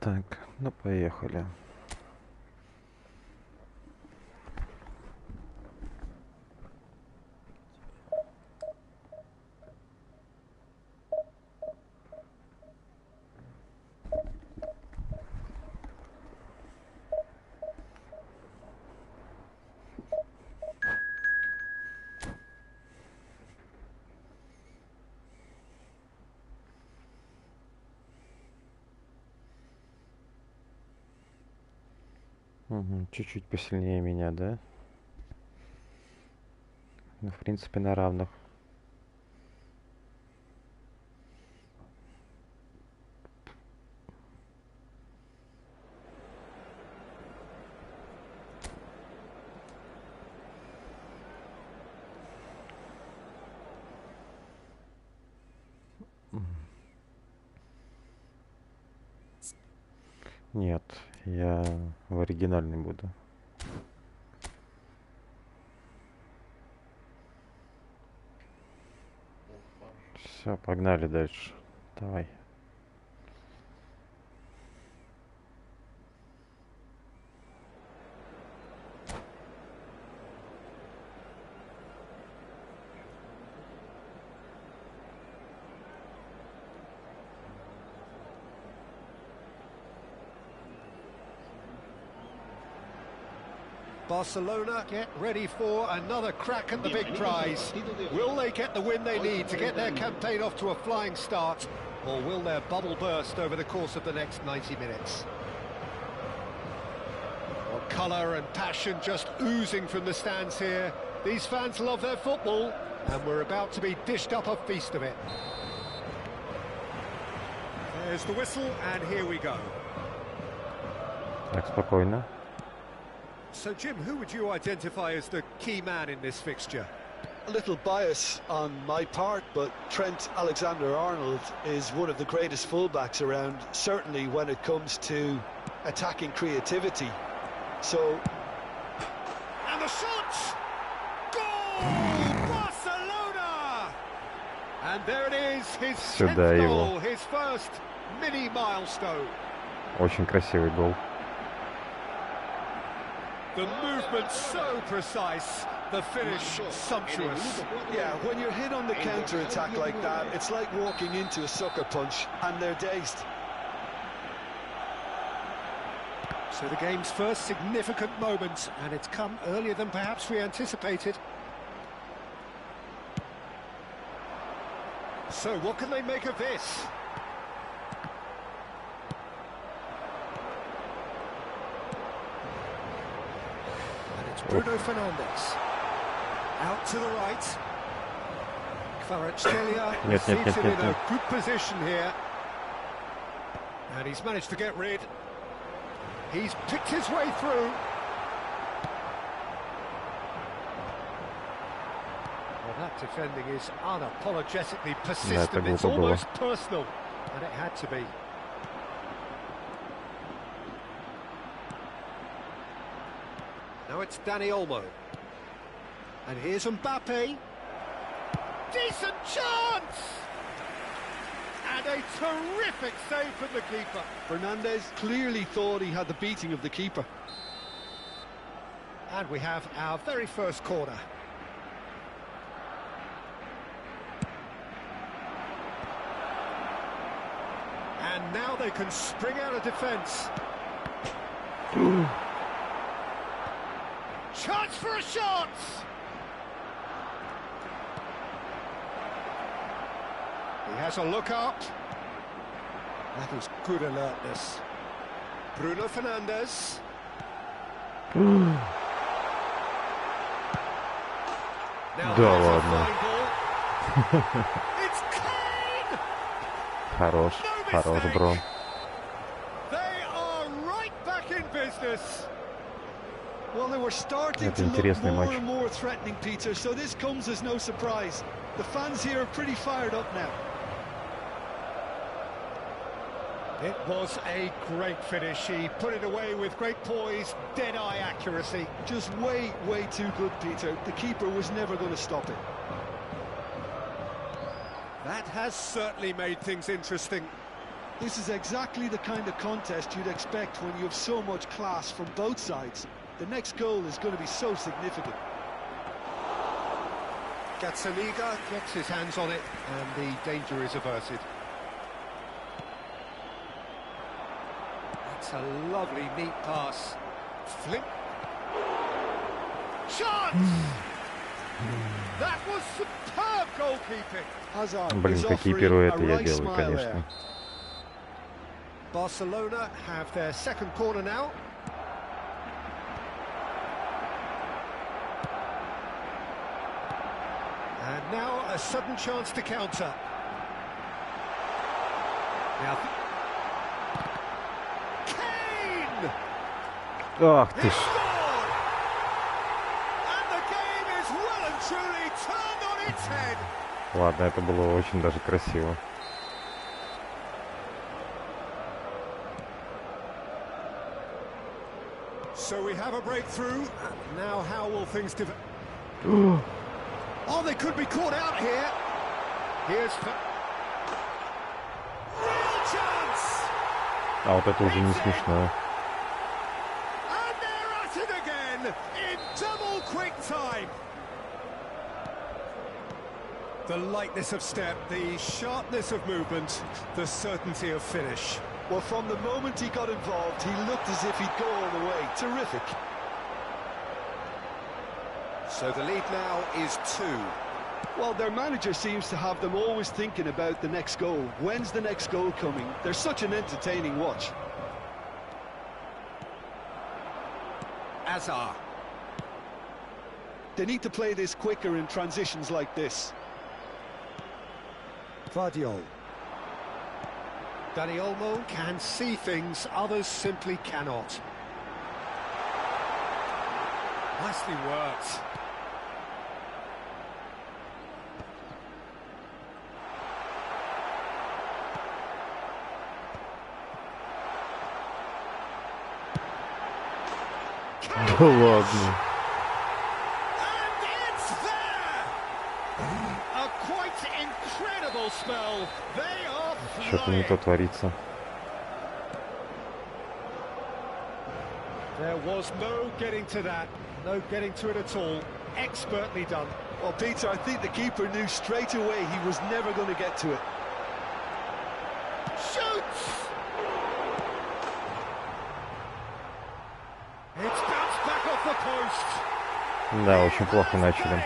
Так, ну поехали. Угу, чуть-чуть посильнее меня, да? Ну, в принципе, на равных. Нет, я в оригинальный буду. Все, погнали дальше. Давай. Barcelona get ready for another crack at the big prize. Will they get the win they need to get their campaign off to a flying start, or will their bubble burst over the course of the next 90 minutes? Well, colour and passion just oozing from the stands here. These fans love their football, and we're about to be dished up a feast of it. There's the whistle, and here we go. Так, спокойно. So, Jim, who would you identify as the key man in this fixture? A little bias on my part, but Trent Alexander-Arnold is one of the greatest fullbacks around, certainly when it comes to attacking creativity. So... And the shot! Goal! Barcelona! And there it is, his 10th goal, his first mini milestone. Очень красивый гол. The movement so precise, the finish sumptuous. Yeah, when you're hit on the counter-attack like that, it's like walking into a sucker punch, and they're dazed. So the game's first significant moment, and it's come earlier than perhaps we anticipated. So what can they make of this? Bruno Fernandes out to the right. Kvaratskhelia seems in a good position here, and he's managed to get rid. He's picked his way through. Well, that defending is unapologetically persistent. It's almost personal, and it had to be. Now it's Dani Olmo. And here's Mbappe. Decent chance! And a terrific save from the keeper. Fernandes clearly thought he had the beating of the keeper. And we have our very first corner. And now they can spring out of defence. Chance for a shot! He has a look up. That is good alertness. Bruno Fernandes. Now Да ладно. It's clean! Хорош, хорош, бро. They are right back in business. Well, they were starting to look more and more threatening, Peter, so this comes as no surprise. The fans here are pretty fired up now. It was a great finish. He put it away with great poise, dead-eye accuracy. Just way, way too good, Peter. The keeper was never going to stop it. That has certainly made things interesting. This is exactly the kind of contest you'd expect when you have so much class from both sides. The next goal is going to be so significant. Gazzaniga gets his hands on it, and the danger is averted. That's a lovely, neat pass. Flip. Chance! That was superb goalkeeping. Hazard Блин, is какие offering пируэты a я right делаю, smile конечно. there. Barcelona have their second corner now. And now a sudden chance to counter. Now, Kane! Ах ты ж. Scored! And the game is well and truly turned on its head. Ладно, это было очень даже красиво. So we have a breakthrough. Now how will things develop? Oh, they could be caught out here. Here's... Real chance! А вот это уже не смешно. And they're at it again in double quick time. The lightness of step, the sharpness of movement, the certainty of finish. Well, from the moment he got involved, he looked as if he'd go all the way. Terrific. So the lead now is 2. Well, their manager seems to have them always thinking about the next goal. When's the next goal coming? They're such an entertaining watch. Azar. They need to play this quicker in transitions like this. Vardiol. Dani Olmo can see things others simply cannot. Nicely worked. Да ладно. And it's there! A quite incredible spell. They are Что-то не то flying. творится. There was no getting to that. No getting to it at all. Expertly done. Well, Peter, I think the keeper knew straight away he was never going to get to it. Shoots! It's bounced back off the post. Да, очень плохо начали.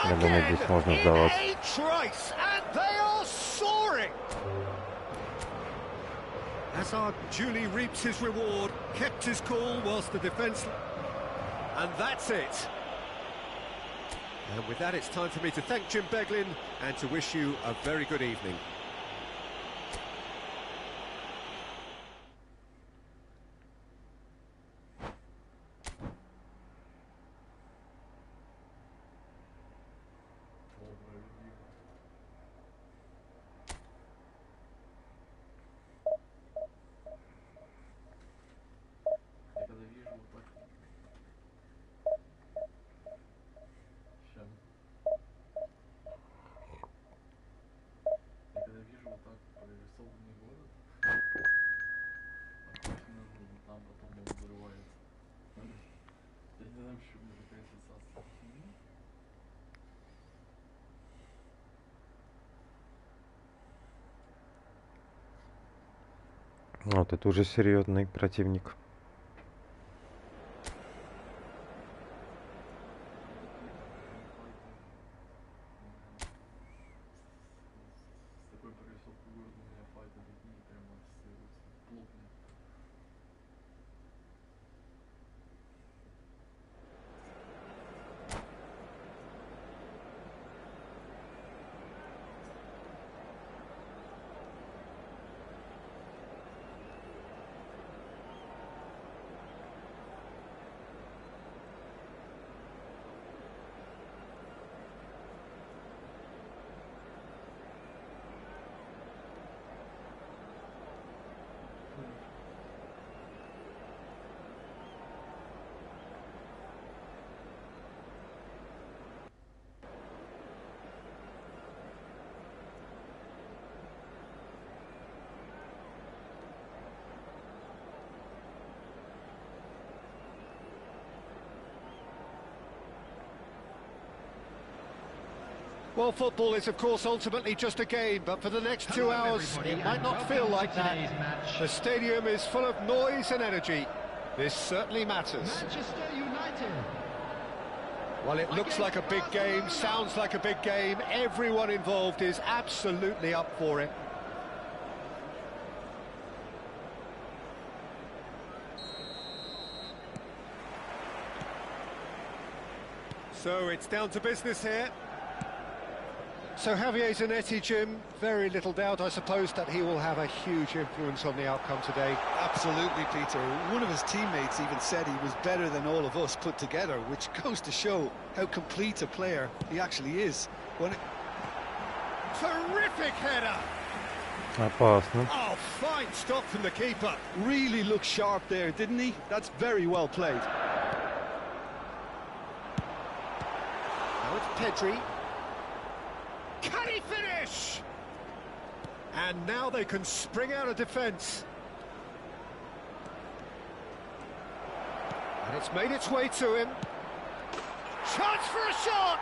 Я думаю, здесь можно сдаваться. A trace, and they are soaring. Hazard duly reaps his reward, kept his cool whilst the defence... And that's it. And with that, it's time for me to thank Jim Beglin and to wish you a very good evening. Вот это уже серьезный противник. Well, football is, of course, ultimately just a game, but for the next 2 hours, it might not feel like that. The stadium is full of noise and energy. This certainly matters. Manchester United. Well, it looks like a big game, sounds like a big game. Everyone involved is absolutely up for it. So it's down to business here. So Javier Zanetti, Jim, very little doubt, I suppose, that he will have a huge influence on the outcome today. Absolutely, Peter. One of his teammates even said he was better than all of us put together, which goes to show how complete a player he actually is. Terrific header! Опасно. Oh, fine stop from the keeper. Really looked sharp there, didn't he? That's very well played. Now it's Pedri. Can he finish? And now they can spring out of defence. And it's made its way to him. Chance for a shot!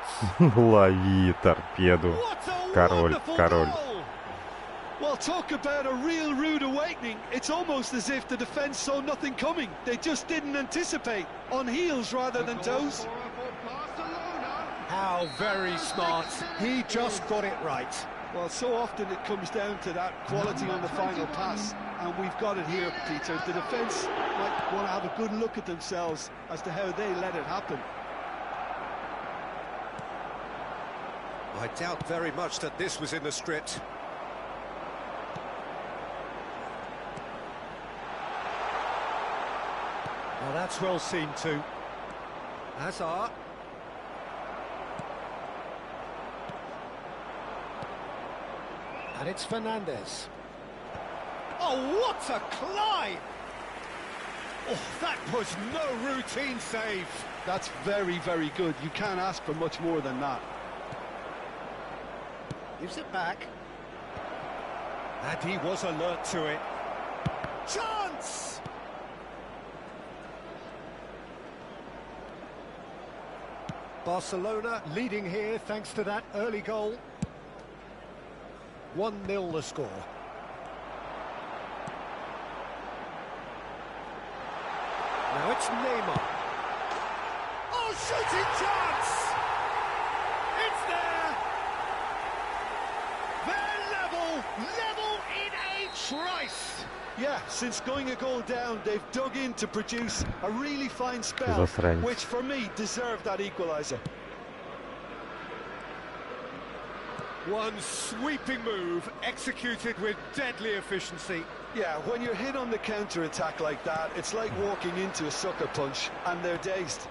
Лови торпеду. What a Король, wonderful король. goal! Well, talk about a real rude awakening. It's almost as if the defence saw nothing coming. They just didn't anticipate. On heels rather than toes. How very smart. He just got it right. Well, so often it comes down to that quality on the final pass, and we've got it here, Peter. The defence might want to have a good look at themselves as to how they let it happen. I doubt very much that this was in the script. Well, that's well seen too. Hazard. And it's Fernandez. Oh, what a climb! Oh, that was no routine save. That's very, very good. You can't ask for much more than that. Gives it back. And he was alert to it. Chance! Barcelona leading here thanks to that early goal. 1-0 the score. Now it's Neymar. Oh, shooting chance! It's there! They're level in a trice! Yeah, since going a goal down, they've dug in to produce a really fine spell, Засранец. which for me deserved that equaliser. One sweeping move, executed with deadly efficiency. Yeah, when you're hit on the counter-attack like that, it's like walking into a sucker punch, and they're dazed.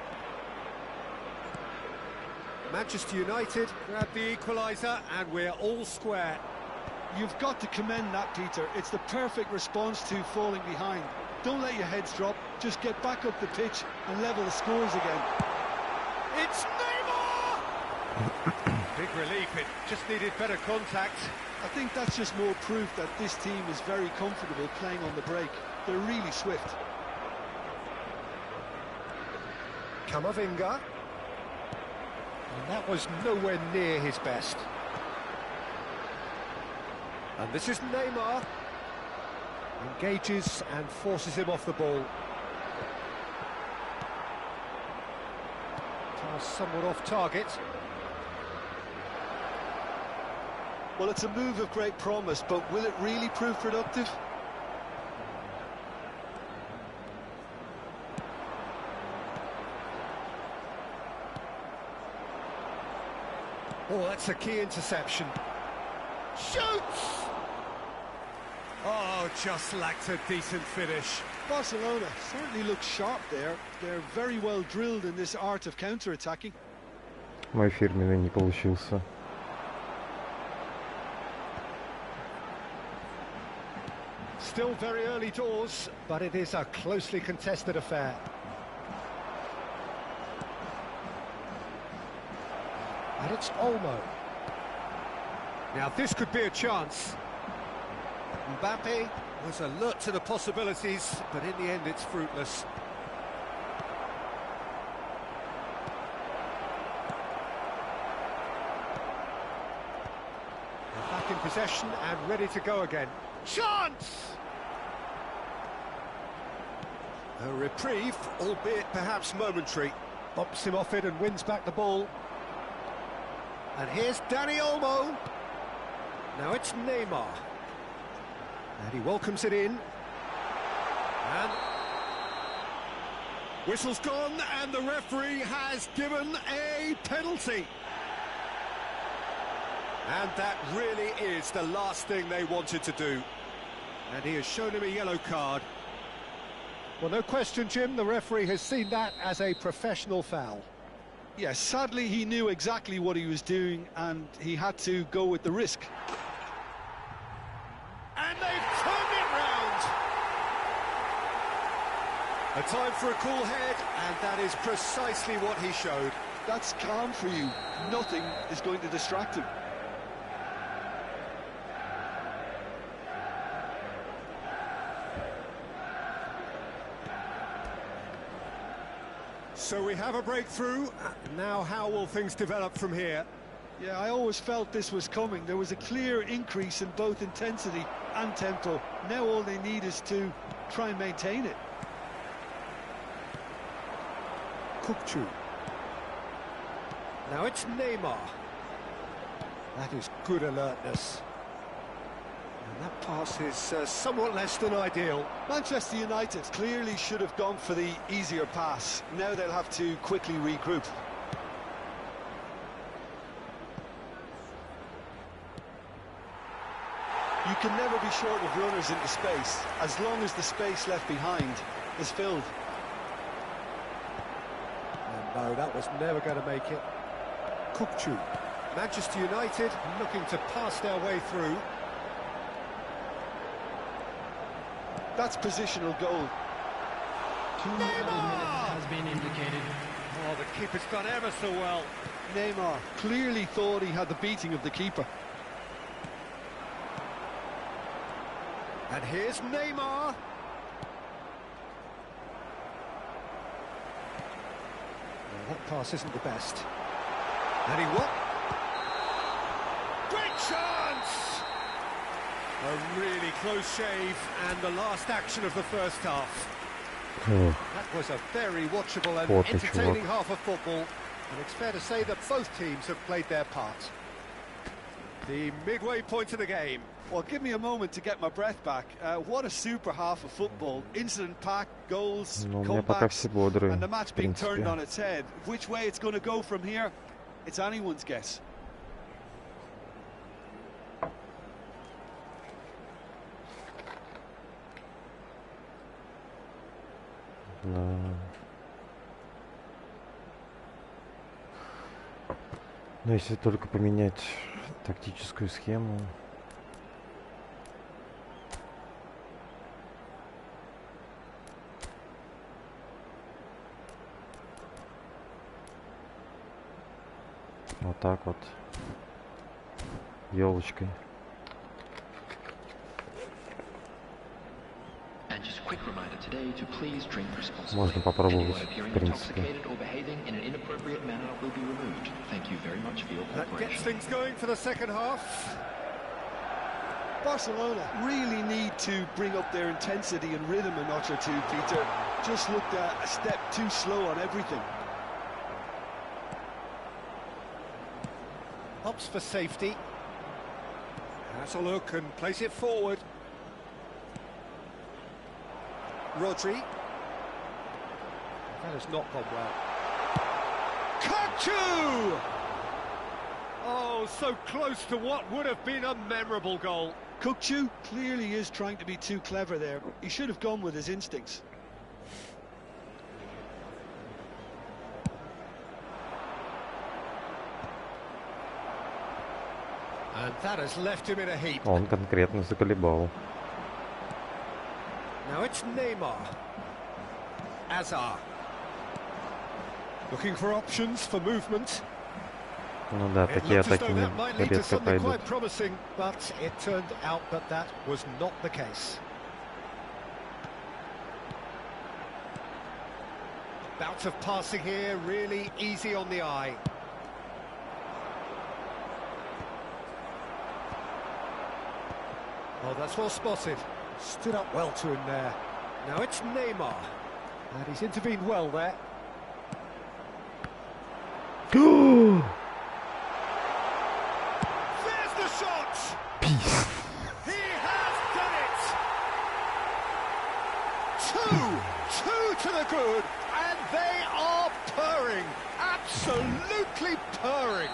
Manchester United grab the equaliser, and we're all square. You've got to commend that, Peter. It's the perfect response to falling behind. Don't let your heads drop, just get back up the pitch and level the scores again. It's Neymar! Big relief, it just needed better contact. I think that's just more proof that this team is very comfortable playing on the break. They're really swift. Camavinga. And that was nowhere near his best. And this is Neymar. Engages and forces him off the ball. Pass somewhat off target. Well, it's a move of great promise, but will it really prove productive? Oh, that's a key interception. Shoots! Oh, just lacked a decent finish. Barcelona certainly looks sharp there. They're very well drilled in this art of counter-attacking. Мой фирменный не получился. Still very early doors, but it is a closely contested affair. And it's Olmo. Now this could be a chance. Mbappe was alert to the possibilities, but in the end it's fruitless. possession and ready to go again. Chance! A reprieve, albeit perhaps momentary. Bumps him off it and wins back the ball. And here's Dani Olmo. Now it's Neymar. And he welcomes it in. And whistle's gone, and the referee has given a penalty. And that really is the last thing they wanted to do. And he has shown him a yellow card. Well, no question, Jim, the referee has seen that as a professional foul. Yes, sadly he knew exactly what he was doing and he had to go with the risk. And they've turned it round. A time for a cool head, and that is precisely what he showed. That's calm for you. Nothing is going to distract him. So we have a breakthrough. Now how will things develop from here? Yeah, I always felt this was coming. There was a clear increase in both intensity and tempo. Now all they need is to try and maintain it. Kukçu. Now it's Neymar. That is good alertness. And that pass is somewhat less than ideal. Manchester United clearly should have gone for the easier pass. Now they'll have to quickly regroup. You can never be short of runners into space, as long as the space left behind is filled. And no, that was never going to make it. Kukçu. Manchester United looking to pass their way through. That's positional goal. Neymar! Has been indicated. Oh, the keeper's done ever so well. Neymar clearly thought he had the beating of the keeper. And here's Neymar. Well, that pass isn't the best. And he what? Great chance! A really close shave, and the last action of the first half. That was a very watchable and entertaining half of football, and it's fair to say that both teams have played their part. The midway point of the game. Well, give me a moment to get my breath back. What a super half of football. Incident-packed, goals, comebacks, and the match being turned on its head. Which way it's going to go from here, it's anyone's guess. Но если только поменять тактическую схему. Вот так вот. Ёлочкой. Можно попробовать, в принципе. That gets things going for the second half. Barcelona really need to bring up their intensity and rhythm a notch or two, Peter. Just looked a step too slow on everything. Opts for safety. Has a look and plays it forward. Rodri. That has not gone well. Kukçu! Oh, so close to what would have been a memorable goal. Kukçu clearly is trying to be too clever there. He should have gone with his instincts. And that has left him in a heap. Он конкретно заколебал. Now it's Neymar. Azar. Looking for options for movement. Ну да, такие атаки редко пойдут. Quite promising, but it turned out that that was not the case. Bout of passing here, really easy on the eye. Oh, that's well spotted. Stood up well to him there. Now it's Neymar. And he's intervened well there. There's the shot! Peace. He has done it! Two to the good, and they are purring. Absolutely purring.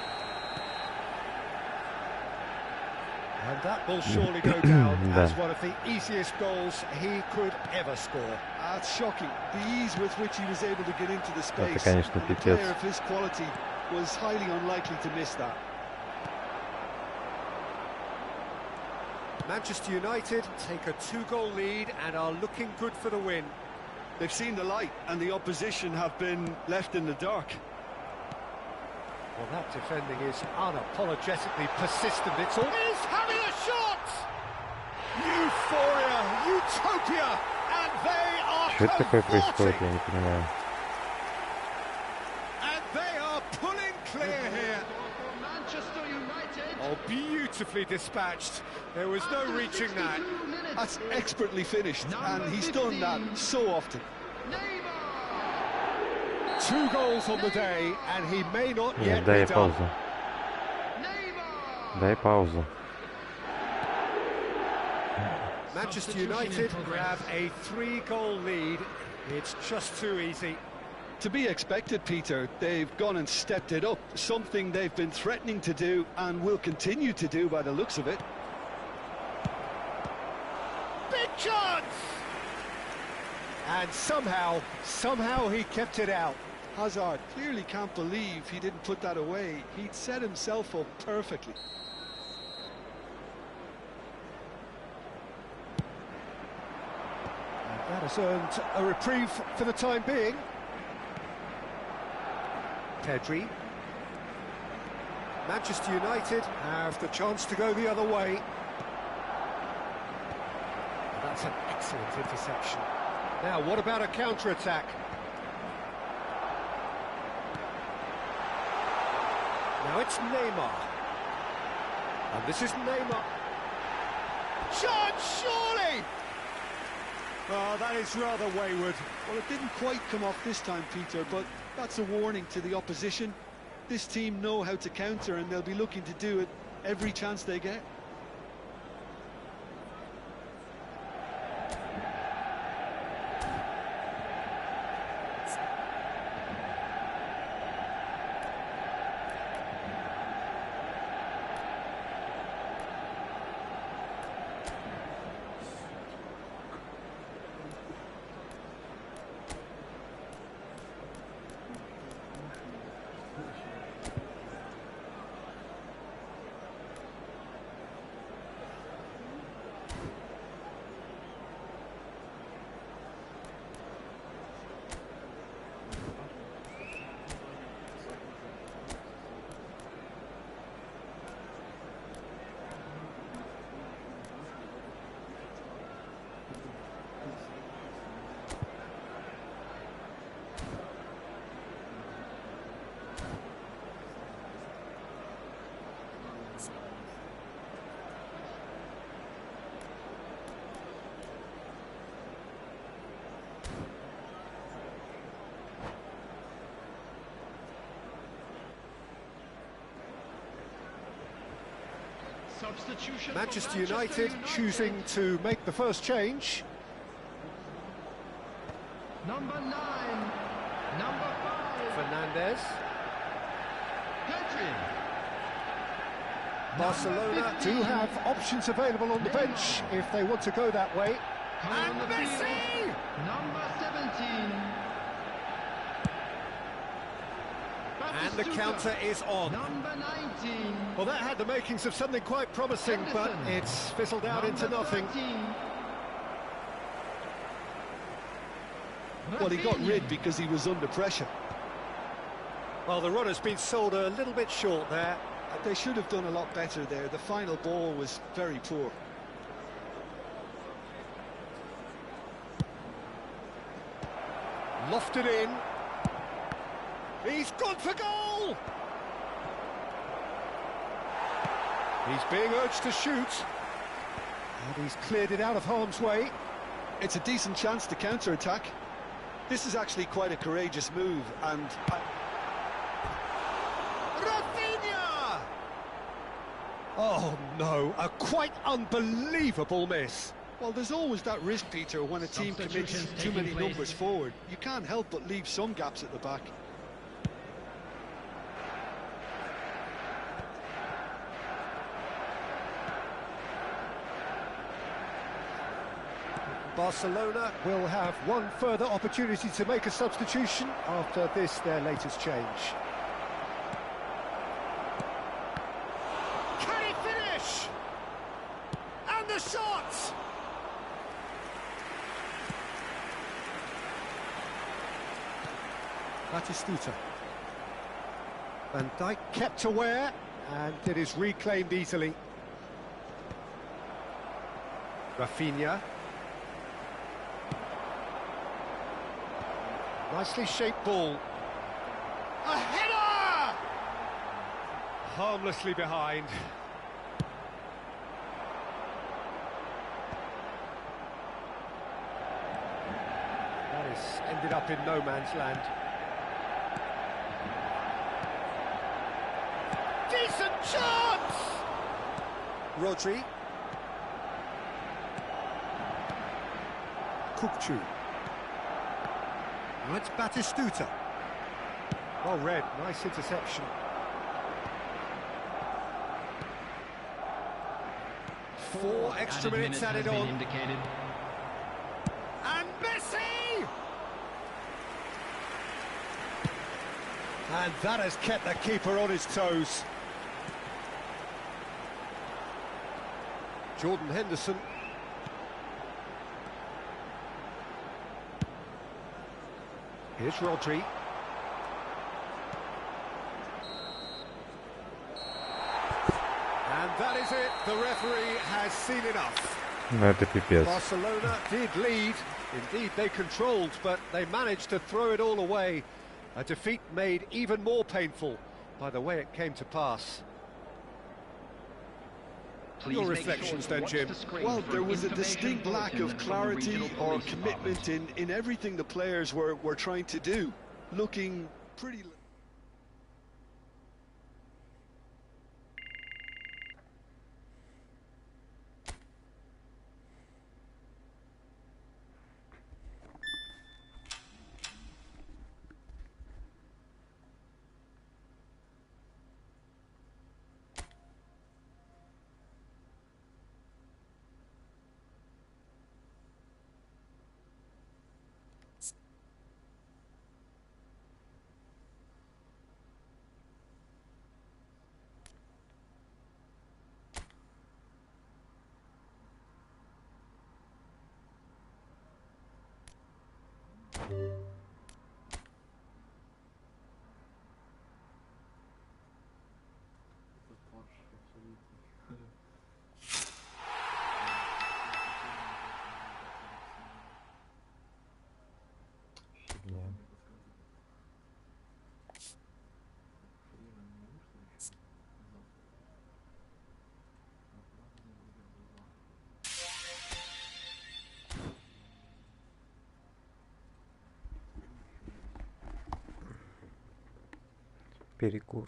And that will surely go down as one of the easiest goals he could ever score. That's shocking. The ease with which he was able to get into the space. конечно, And a пипец. player of his quality was highly unlikely to miss that. Manchester United take a 2-goal lead and are looking good for the win. They've seen the light, and the opposition have been left in the dark. Well, that defending is unapologetically persistent. It's all... He's having a shot! Euphoria, utopia, and they are Что это такое происходит, cavorting. я не понимаю. And they are pulling clear here. Oh, beautifully dispatched. There was no reaching that. That's expertly finished, and he's done that so often. 2 goals on the day, and he may not yet be Дай done. паузу. Дай паузу. Manchester United grab a 3-goal lead. It's just too easy. To be expected, Peter. They've gone and stepped it up, something they've been threatening to do and will continue to do by the looks of it. Big chance! And somehow he kept it out. Hazard clearly can't believe he didn't put that away. He'd set himself up perfectly. And that has earned a reprieve for the time being. Pedri. Manchester United have the chance to go the other way. That's an excellent interception. Now, what about a counter-attack? Now it's Neymar. And this is Neymar. Chance, surely! Oh, that is rather wayward. Well, it didn't quite come off this time, Peter, but that's a warning to the opposition. This team know how to counter, and they'll be looking to do it every chance they get. Manchester United choosing to make the first change. Number 9, number 5, Fernandes. Pedri. Barcelona do have options available on the bench if they want to go that way. And Messi! Number 17. And the counter is on. Number 19. Well, that had the makings of something quite promising, but it's fizzled out into nothing. 13. Well, he got rid because he was under pressure. Well, the run has been sold a little bit short there. They should have done a lot better there. The final ball was very poor. Lofted in. He's gone for goal! He's being urged to shoot. And he's cleared it out of harm's way. It's a decent chance to counter-attack. This is actually quite a courageous move, and Rafinha! Oh no, a quite unbelievable miss. well, there's always that risk, Peter, when a team commits Substitutions too many taking place. numbers forward. You can't help but leave some gaps at the back. Barcelona will have one further opportunity to make a substitution after this, their latest change. Can he finish? And the shot! Batistuta. Van Dijk kept aware, and it is reclaimed easily. Rafinha. Nicely shaped ball. A header! Harmlessly behind. That has ended up in no man's land. Decent chance! Rodri. Kukçu. Now it's Batistuta. Well read, nice interception. Four extra minutes added on. Indicated. And Messi! And that has kept the keeper on his toes. Jordan Henderson. Here's Rodri. And that is it. The referee has seen enough. Ну это пипец. Barcelona did lead. Indeed, they controlled, but they managed to throw it all away. A defeat made even more painful by the way it came to pass. Your reflections then, Jim? Well, there was a distinct lack of clarity or commitment in everything the players were trying to do. Looking pretty... Перекур.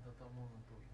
Да там он тоже.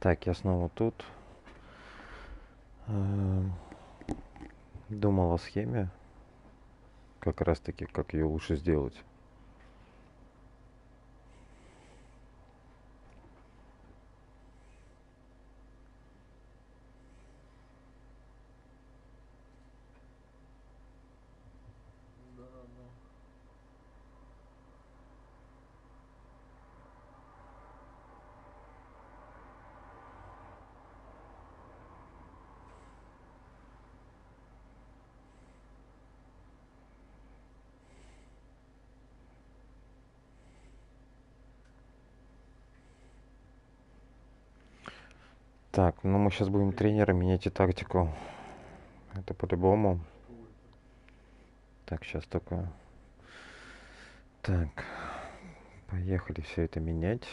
Так, я снова тут. Думал о схеме. Как раз таки, как ее лучше сделать. Да, да. Так, ну мы сейчас будем тренера менять и тактику. Это по-любому. Что это? Так, сейчас только... Так, поехали все это менять.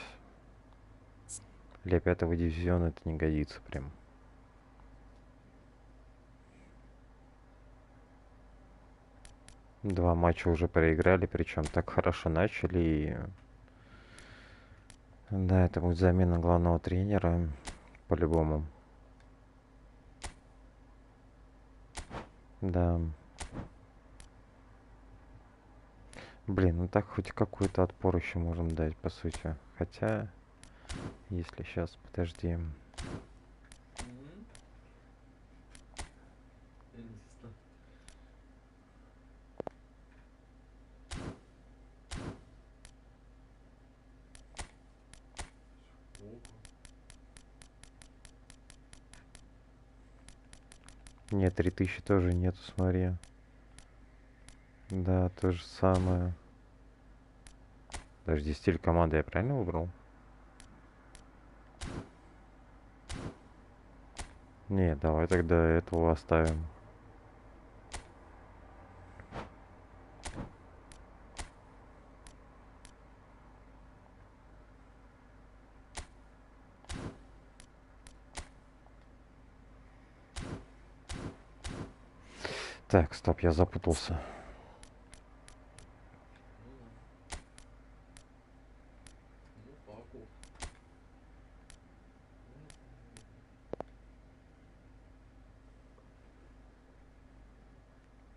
Для 5-го дивизиона это не годится прям. Два матча уже проиграли, причем так хорошо начали. И... Да, это будет замена главного тренера, по-любому. Да. Блин, ну так хоть какой-то отпор еще можем дать, по сути. Хотя, если сейчас, подожди. М? Я не знаю. Опа. Нет, 3000 тоже нету, смотри. Да, то же самое. Подожди, стиль команды я правильно выбрал? Не, давай тогда этого оставим. Так, стоп, я запутался. Ну так вот.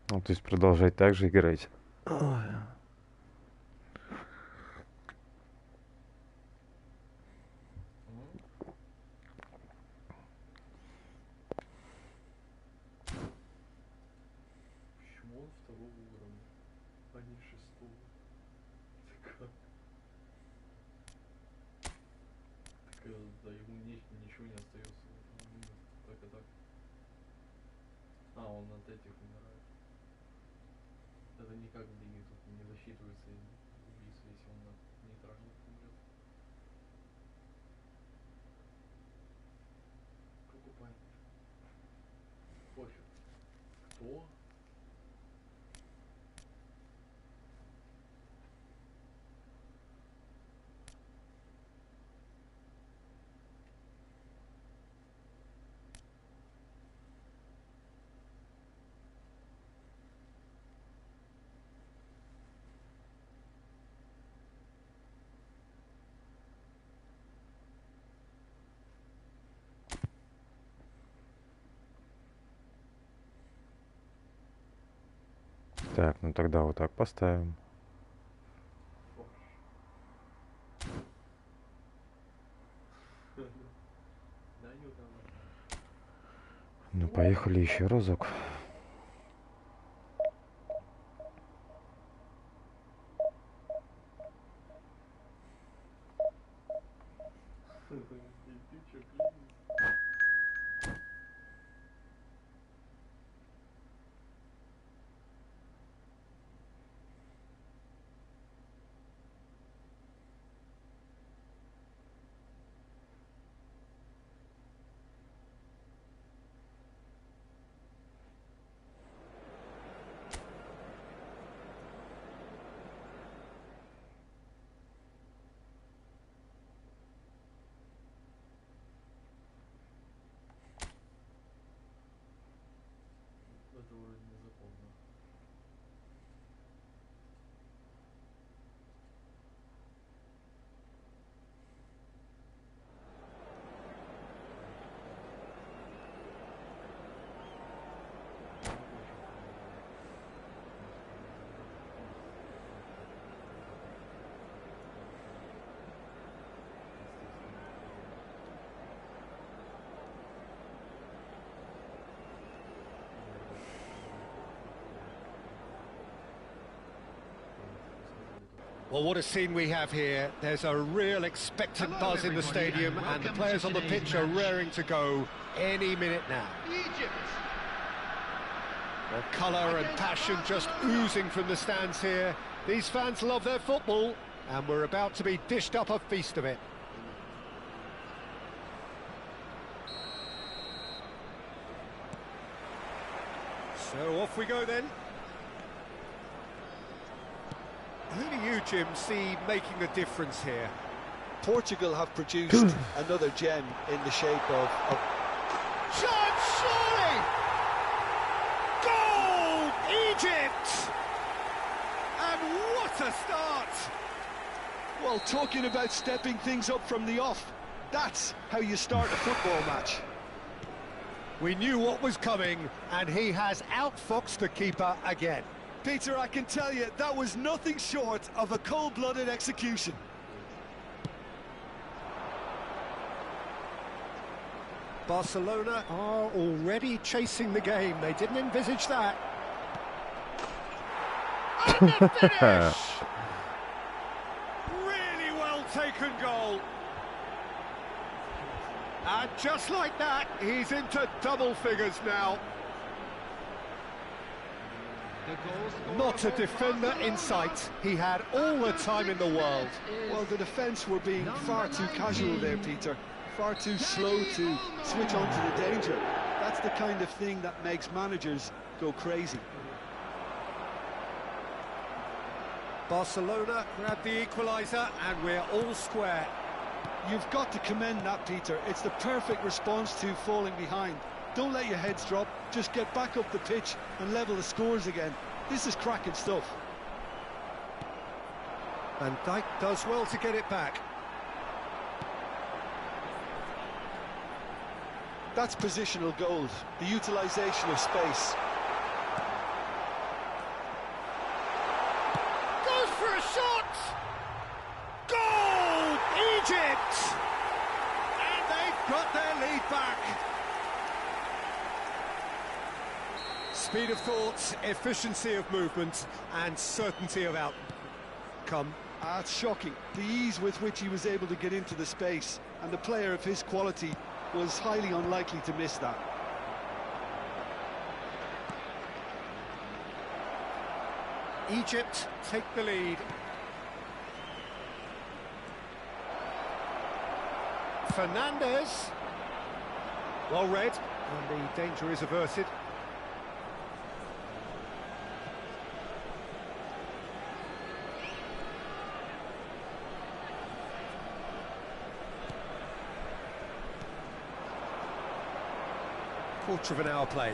Ну, то есть продолжать так же играть. Почему он второго уровня, а не шестого? Так, да ему ничего не остается. Так и так. А, он от этих умирает. Это никак в лиге тут не засчитывается убийство, если он от нейтральных умрет. Покупай. Пофиг. Кто? Так, ну тогда вот так поставим. Да, не угадал. Ну, поехали еще разок. И ты чё, клянись? Well, what a scene we have here. There's a real expectant buzz in the stadium, and the players on the pitch are raring to go any minute now. Egypt. Well, colour and passion just oozing from the stands here. These fans love their football, and we're about to be dished up a feast of it. So off we go then. Who do you, Jim, see making a difference here? Portugal have produced another gem in the shape of... Chance, surely! Goal! Egypt! And what a start! Well, talking about stepping things up from the off, that's how you start a football match. We knew what was coming, and he has outfoxed the keeper again. Peter, I can tell you, that was nothing short of a cold-blooded execution. Barcelona are already chasing the game. They didn't envisage that. And the finish! Really well taken goal. And just like that, he's into double figures now. Not a defender in sight. He had all the time in the world. Well, the defence were being far too casual there, Peter. Far too slow to switch on to the danger. That's the kind of thing that makes managers go crazy. Barcelona grabbed the equaliser, and we're all square. You've got to commend that, Peter. It's the perfect response to falling behind. Don't let your heads drop. Just get back up the pitch and level the scores again. This is cracking stuff. Van Dijk does well to get it back. That's positional gold, the utilisation of space. Goes for a shot! Goal! Egypt! And they've got their lead back. Speed of thought, efficiency of movement, and certainty of outcome. That's shocking. The ease with which he was able to get into the space, and the player of his quality was highly unlikely to miss that. Egypt take the lead. Fernandez. Well read, and the danger is averted. Quarter of an hour played.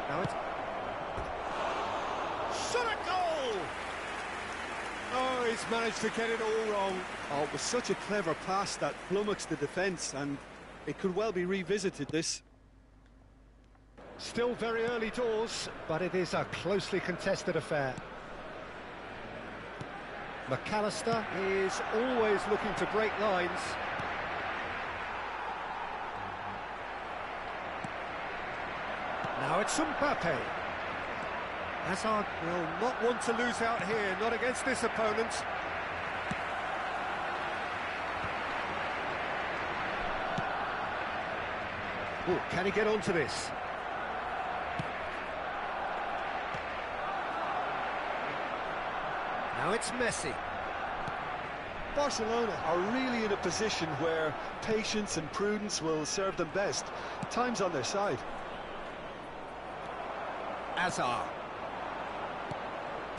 Now it's... Shot a goal! Oh, he's managed to get it all wrong. Oh, it was such a clever pass that flummoxed the defence, and it could well be revisited, this. Still very early doors, but it is a closely contested affair. McAllister is always looking to break lines. Now it's Mbappe. Hazard will not want to lose out here, not against this opponent. Oh, can he get onto this? Now it's Messi. Barcelona are really in a position where patience and prudence will serve them best. Time's on their side. Hazard.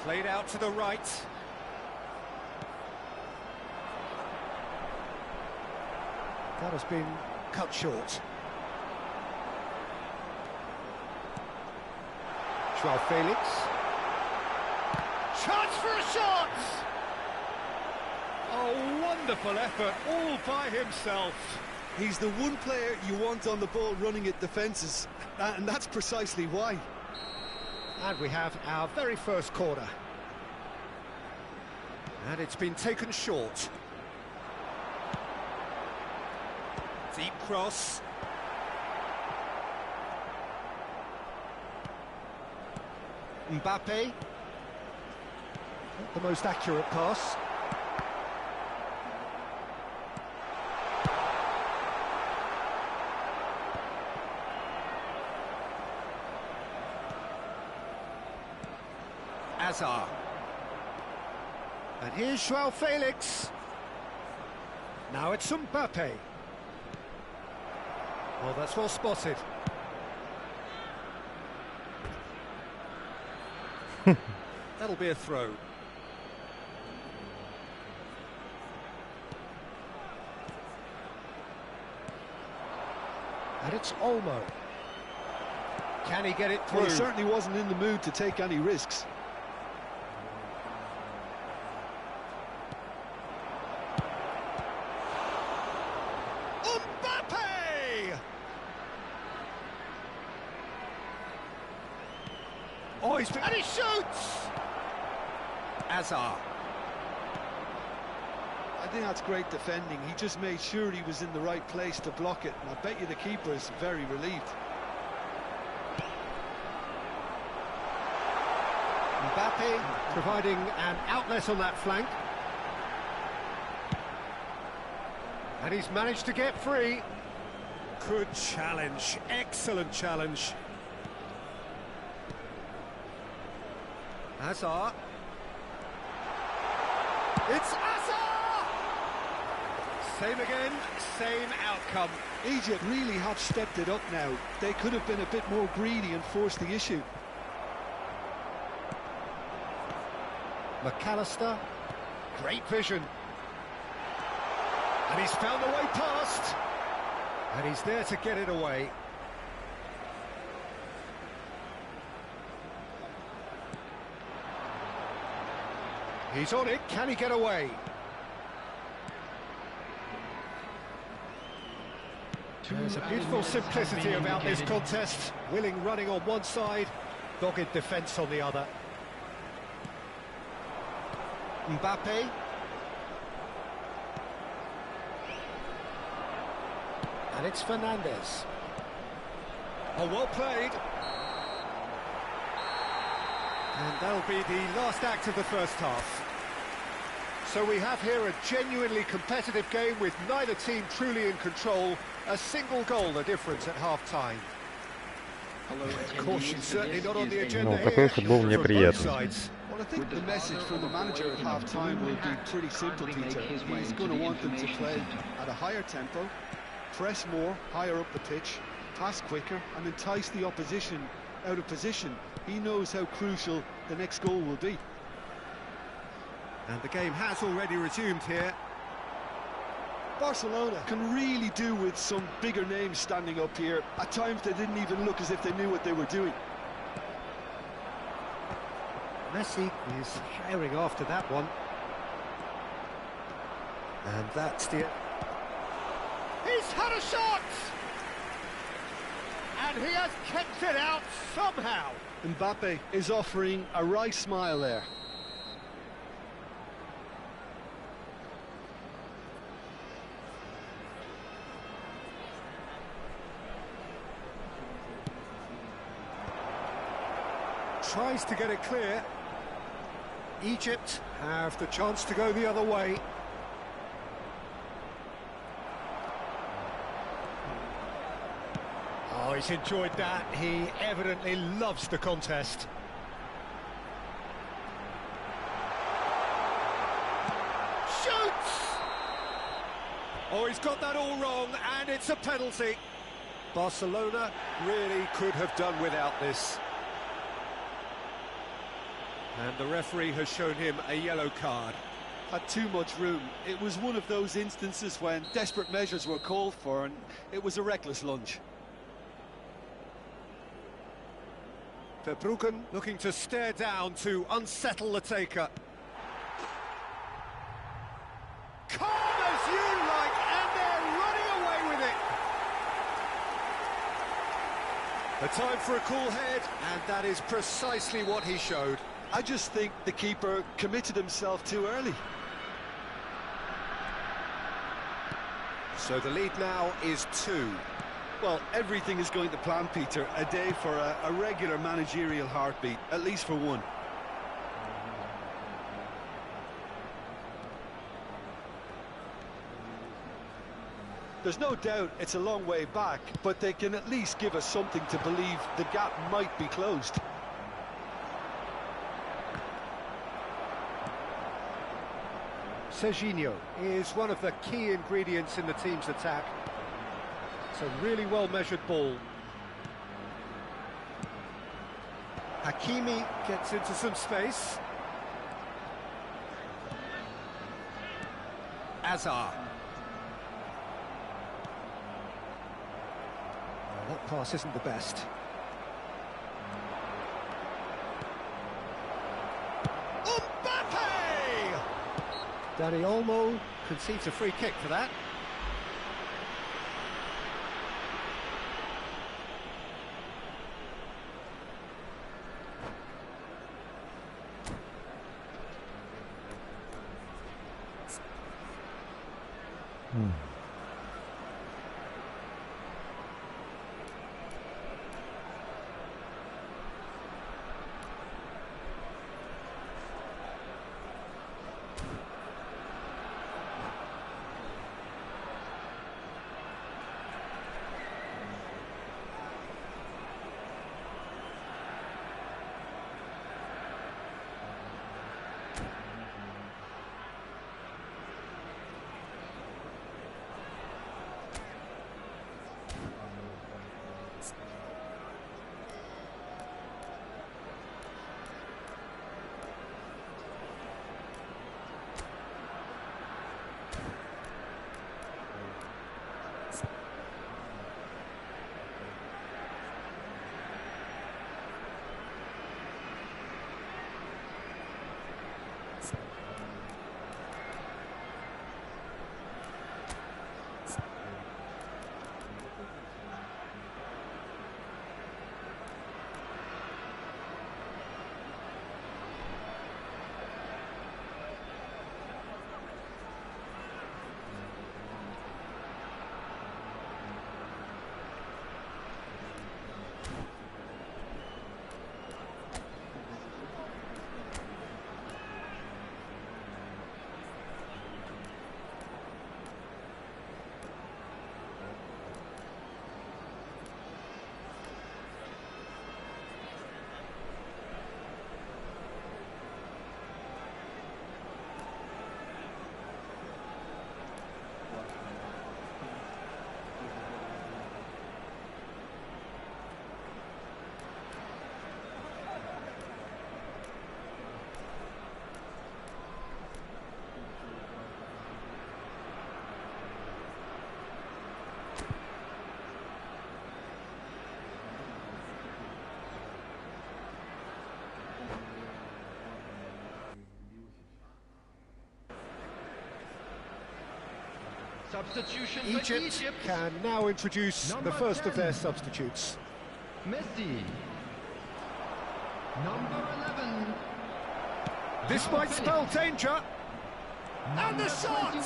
Played out to the right. That has been cut short. Joao Felix. Chance for a shot! Oh, wonderful effort, all by himself. He's the one player you want on the ball running at defences, and that's precisely why. And we have our very first corner. And it's been taken short. Deep cross. Mbappe. Not the most accurate pass. Hazard. And here's João Felix. Now it's Mbappe. Well, that's well spotted. That'll be a throw. And it's Olmo. Can he get it through? Well, he certainly wasn't in the mood to take any risks. Oh, and he shoots! Hazard. I think that's great defending. He just made sure he was in the right place to block it, and I bet you the keeper is very relieved. Mbappe providing an outlet on that flank. And he's managed to get free. Good challenge, excellent challenge. Hazard. It's Hazard! Same again, same outcome. Egypt really have stepped it up now. They could have been a bit more greedy and forced the issue. McAllister, great vision. And he's found the way past. And he's there to get it away. He's on it, can he get away? There's a beautiful simplicity about this contest. Willing running on one side, dogged defence on the other. Mbappe. And it's Fernandez. Oh, well played. And that'll be the last act of the first half. So we have here a genuinely competitive game with neither team truly in control. A single goal the difference at half-time. Caution certainly not on the agenda here for both sides. Well, I think the message from the manager at half-time will be pretty simple, Peter. He's going to want them to play at a higher tempo, press more, higher up the pitch, pass quicker, and entice the opposition out of position. He knows how crucial the next goal will be. And the game has already resumed here. Barcelona can really do with some bigger names standing up here. At times they didn't even look as if they knew what they were doing. Messi is firing after that one. And that's the... He's had a shot! And he has kept it out somehow. Mbappe is offering a wry smile there. Tries to get it clear. Egypt have the chance to go the other way. Oh, he's enjoyed that. He evidently loves the contest. Shoots! Oh, he's got that all wrong, and it's a penalty. Barcelona really could have done without this. And the referee has shown him a yellow card. Had too much room. It was one of those instances when desperate measures were called for, and it was a reckless lunge. Verbruggen looking to stare down to unsettle the taker. Calm as you like, and they're running away with it. The time for a cool head, and that is precisely what he showed. I just think the keeper committed himself too early. So the lead now is 2. Well, everything is going to plan, Peter. A day for a regular managerial heartbeat, at least for one. There's no doubt it's a long way back, but they can at least give us something to believe the gap might be closed. Serginho is one of the key ingredients in the team's attack. It's a really well-measured ball. Hakimi gets into some space. Azar. That pass isn't the best. Mbappe! Dani Olmo concedes a free kick for that. Substitution for Egypt can now introduce Number the first of 10. their substitutes. Messi. Number 11. This might spell danger. And the Number shot! 21.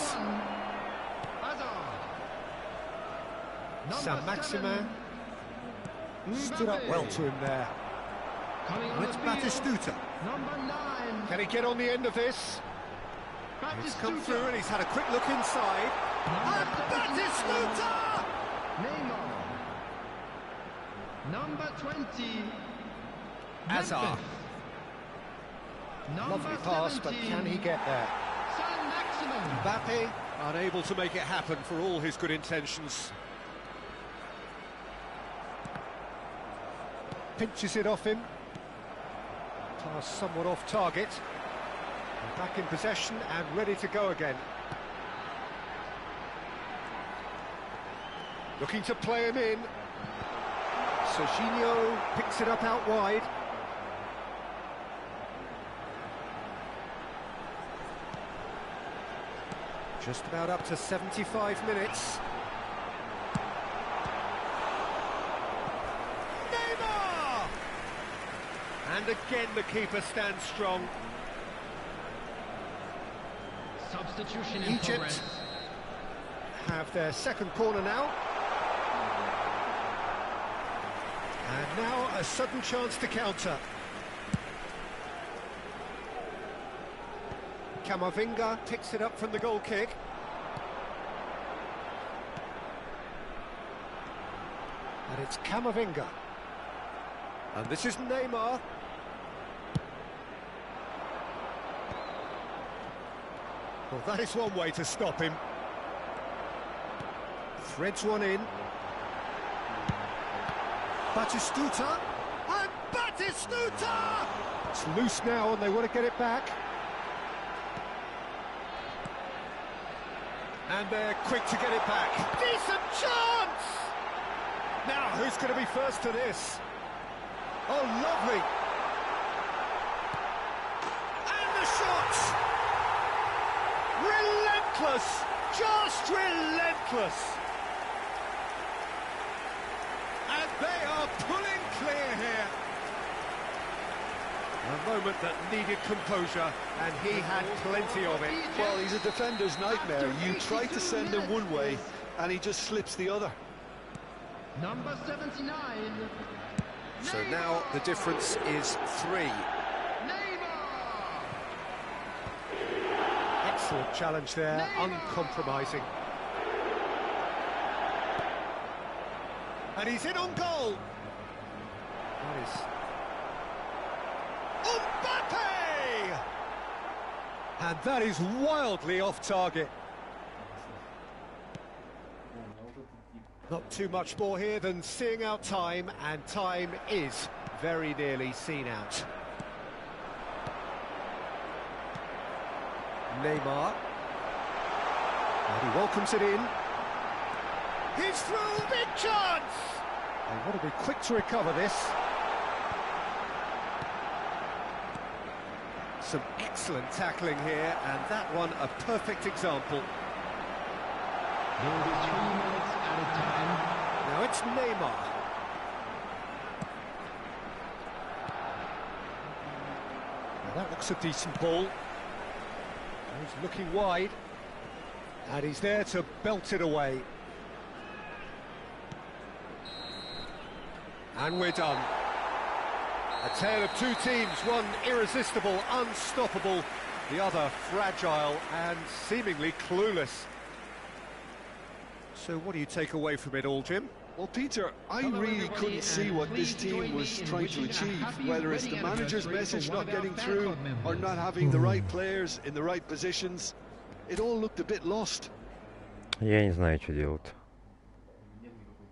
Hazard. Number Saint-Maximin 7. stood up well to him there. Coming on It's the field. Batistuta. Number 9. Can he get on the end of this? He's come Batistuta. through and he's had a quick look inside. And Batistuta! Neymar. Number 20. Azar. Memphis. Number Lovely pass, but 17. can he get there? Saint-Maximin. Mbappe unable to make it happen for all his good intentions. Pinches it off him. Pass somewhat off target. Back in possession and ready to go again. Looking to play him in. Serginho picks it up out wide. Just about up to 75 minutes. Neymar! And again the keeper stands strong. Substitution in Egypt progress. have their second corner now. And now a sudden chance to counter. Camavinga picks it up from the goal kick. And it's Camavinga. And this is Neymar. Well, that is one way to stop him. Threads one in. Batistuta. And Batistuta! It's loose now and they want to get it back. And they're quick to get it back. Decent chance! Now, who's going to be first to this? Oh, lovely! And the shot! Relentless! Just relentless! And they are pulling clear here. A moment that needed composure, and he had plenty of it. Well, he's a defender's nightmare. You try to send him one way, and he just slips the other. Number 79. So now the difference is 3. Neymar. Excellent challenge there, uncompromising. And he's in on goal. That is Mbappe! And that is wildly off target. Not too much more here than seeing out time, and time is very nearly seen out. Neymar. And he welcomes it in. He's through! Big chance! They want to be quick to recover this. Some excellent tackling here, and that one a perfect example. There will be 3 minutes added time. Now it's Neymar. Now that looks a decent ball. He's looking wide. And he's there to belt it away. And we're done. A tale of two teams, one irresistible, unstoppable, the other fragile and seemingly clueless. So what do you take away from it all, Jim? Well, Peter, I really couldn't see what this team was trying to achieve, whether it's the manager's message not getting through or not having the right players in the right positions. It all looked a bit lost. Я не знаю, что делать. Нет никакой.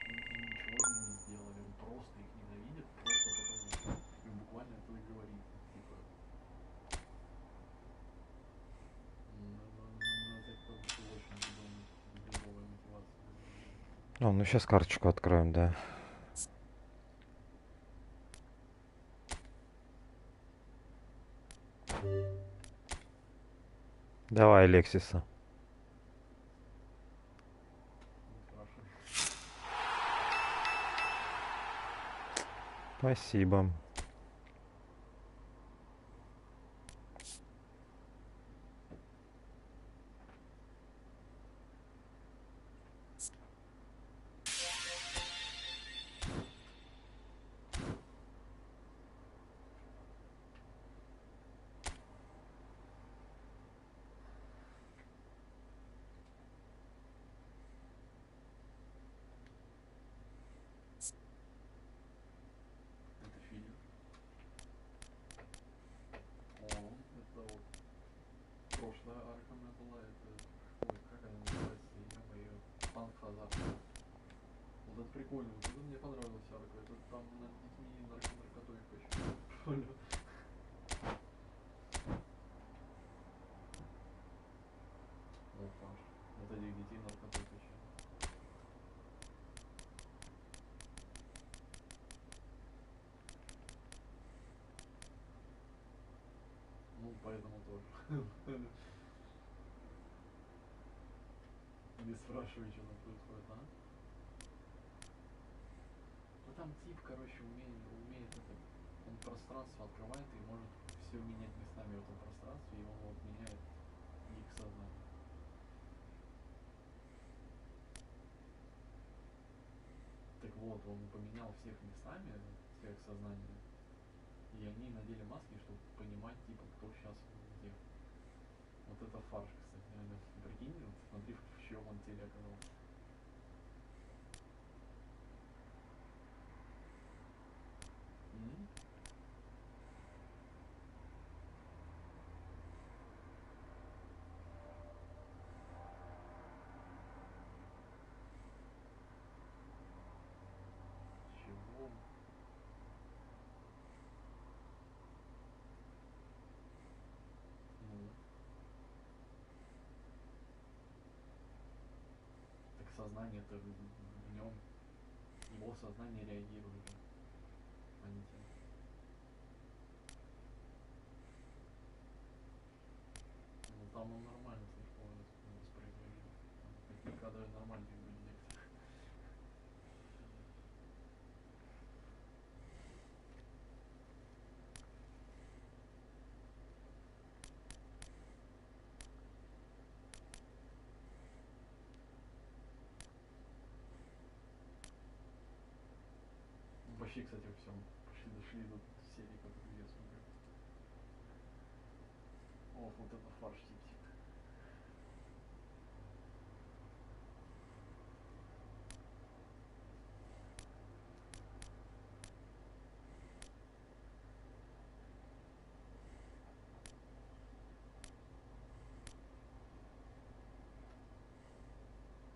Ничего они не сделали. Он просто их ненавидит, просто потому что им буквально это и говорит. Типа. Это очень бредовая мотивация. О, ну сейчас карточку откроем, да. Давай, Алексиса. Спасибо. Прошлая арка у меня была, это... Ой, как она называется? Ё-моё, панк-фаза. Вот это прикольно, вот это мне понравилась арка. Это там над детьми наркотой почему. Вот панк. Вот этих детей наркотой почему. Ну, поэтому тоже. Не спрашивай, что там происходит, а? Ну там тип, короче, умеет это. Он пространство открывает и может все менять местами в этом пространстве, и он вот меняет их сознание. Так вот, он поменял всех местами, всех сознания. И они надели маски, чтобы понимать, типа, кто сейчас где. Вот это фарш, кстати, реально. Прикинь, вот смотри, в чьем он теле оказался. сознание-то в нем, его сознание реагирует, а не те. Ну там он нормально слишком воспроизводил. Такие кадры нормальные были некоторые. Почти, кстати, все. Почти дошли до серии, которую я смотрю. Ох, вот это фарш тип-тип.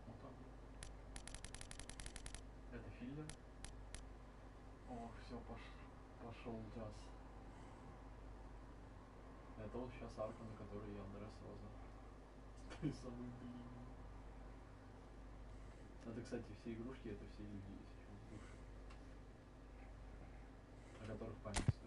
Вот так вот. Это филлер. Ох, все, пошел джаз. Это вот сейчас арка, на которой я дресс сразу. Ты самый длинный. Это, кстати, все игрушки, это все люди есть еще бывшие. О которых память стоит.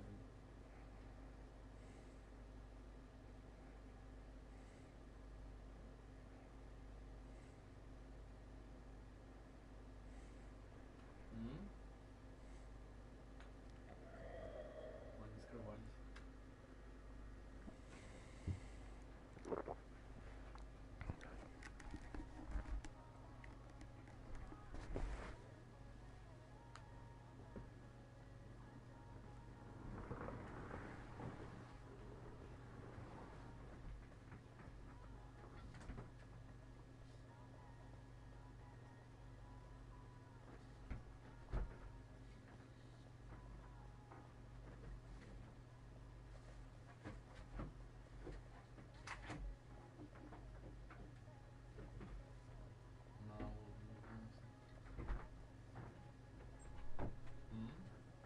Они скрывались.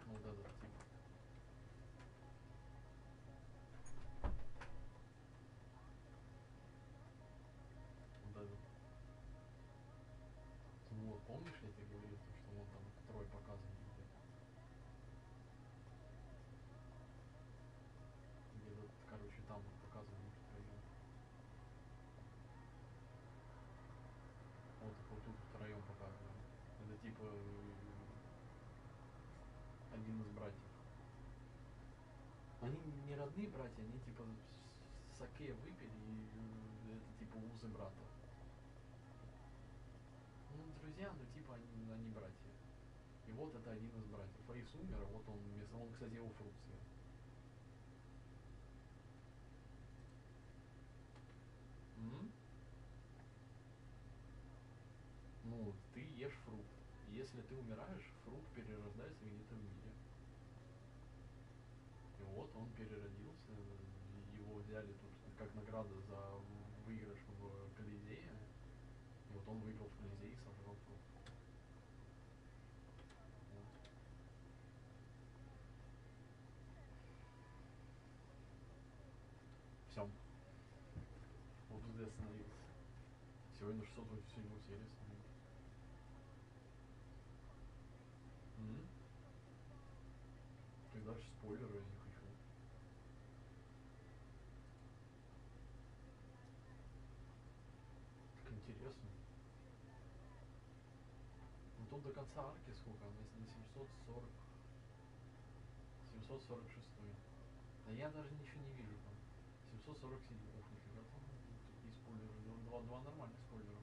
На вот этот тип. Вот этот. Ну вот, помнишь, я тебе говорил, что вот там трой показан где-то? Где-то, короче, там вот показан может втроем. Вот тут втроем показывали. Это типа один из братьев. Они не родные братья, они типа саке выпили и это типа узы брата. Ну, друзья, ну типа они братья. И вот это один из братьев. Фейс умер, а вот он, кстати, его фрукт съел. Ну, ты ешь фрукт. Если ты умираешь, фрукт перерождается где-то в мире. И вот он переродился, его взяли тут как награда за выигрыш в Колизее. И вот он выиграл в Колизее и сожрал фрукт. Вот. Все. Вот тут я остановился. Сегодня 687 серия остановился. И дальше спойлеры я не хочу. Так интересно. Ну тут до конца арки сколько? Она на 740. 746. Да я даже ничего не вижу там. 747. Ух, нифига там. Такие спойлеры. Два нормальных спойлера.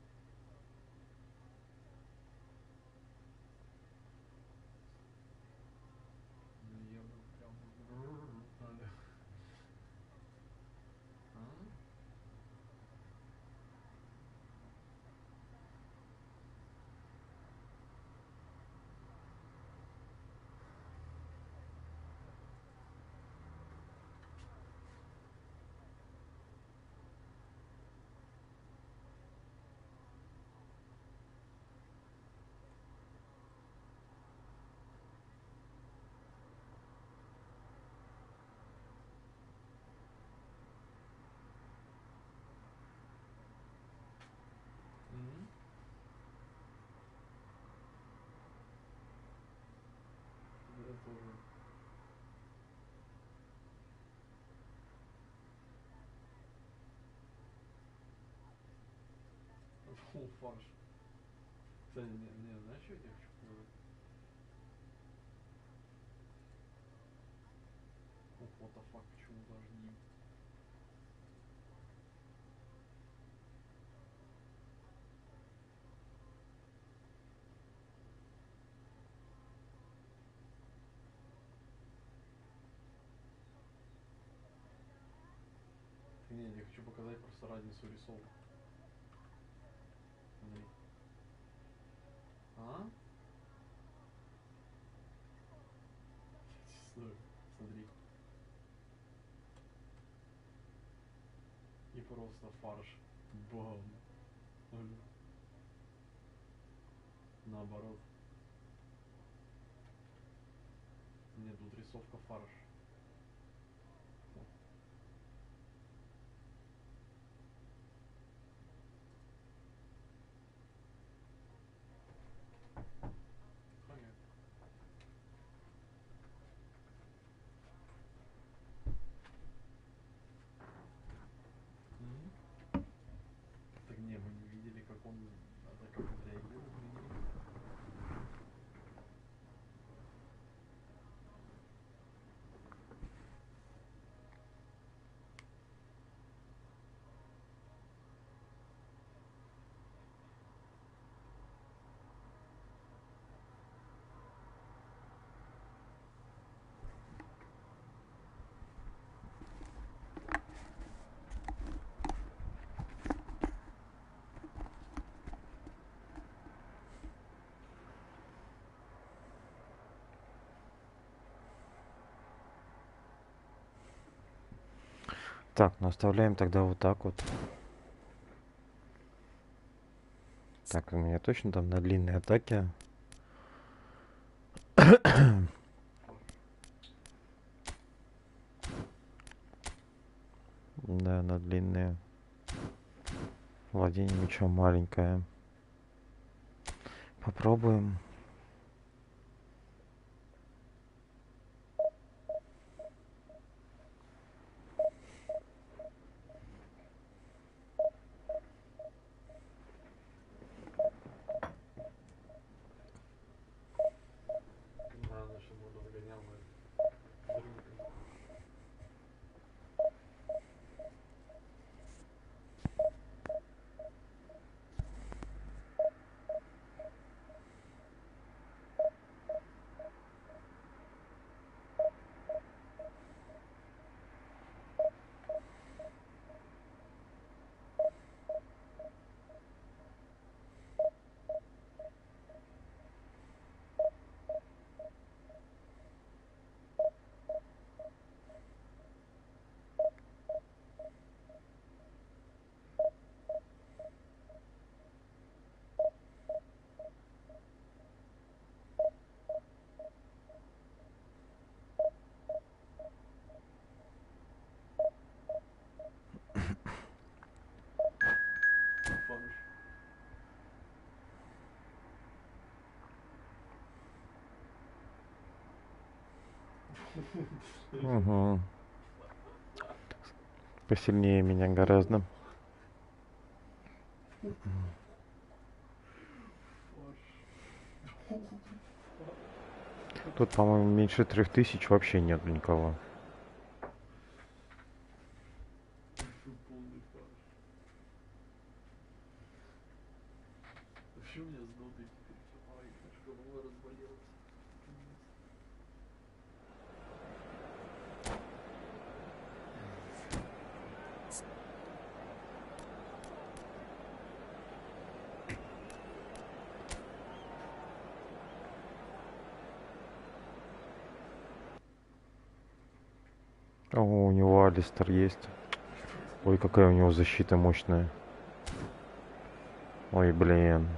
Я бы прям... Фу, фарш. Кстати, не, знаешь, что я тебе хочу сказать? What the fuck, почему дожди? Не, я хочу показать просто разницу рисовок. Смотри. А? Стой, смотри. И просто фарш. Бам. Алло. Наоборот. Нет, тут рисовка фарш. Вот. Понятно. Мгм. Так не, мы не видели, как он реагирует. Так, ну оставляем тогда вот так вот. Так, у меня точно там на длинной атаке. Да, на длинные. Владение мечом маленькое. Попробуем. Надо, чтобы он разгонял дрынком. Фарш. Угу. Посильнее меня гораздо. Тут, по-моему, меньше 3000 вообще нет никого. Полный фарш. Вообще у меня с дотой теперь все. Ай, аж голова разболелась. О, у него Алистер есть. Ой, какая у него защита мощная. Ой, блин.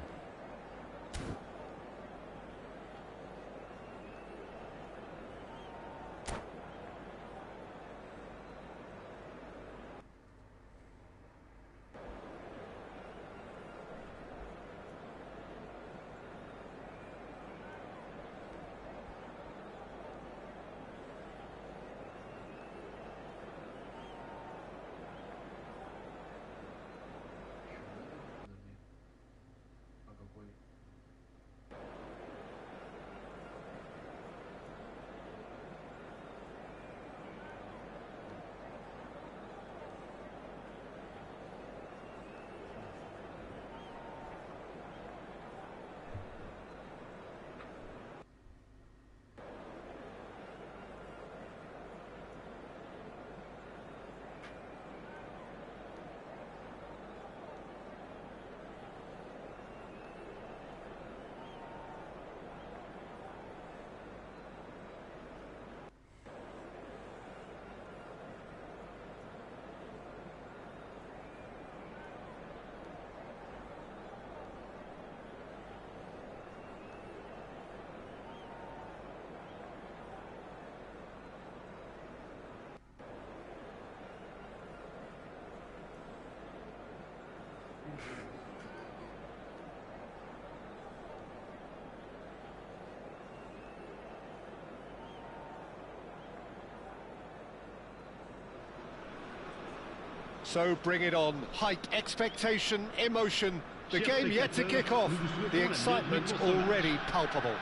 So bring it on. Height, expectation, emotion. The game yet to kick off. The excitement already palpable.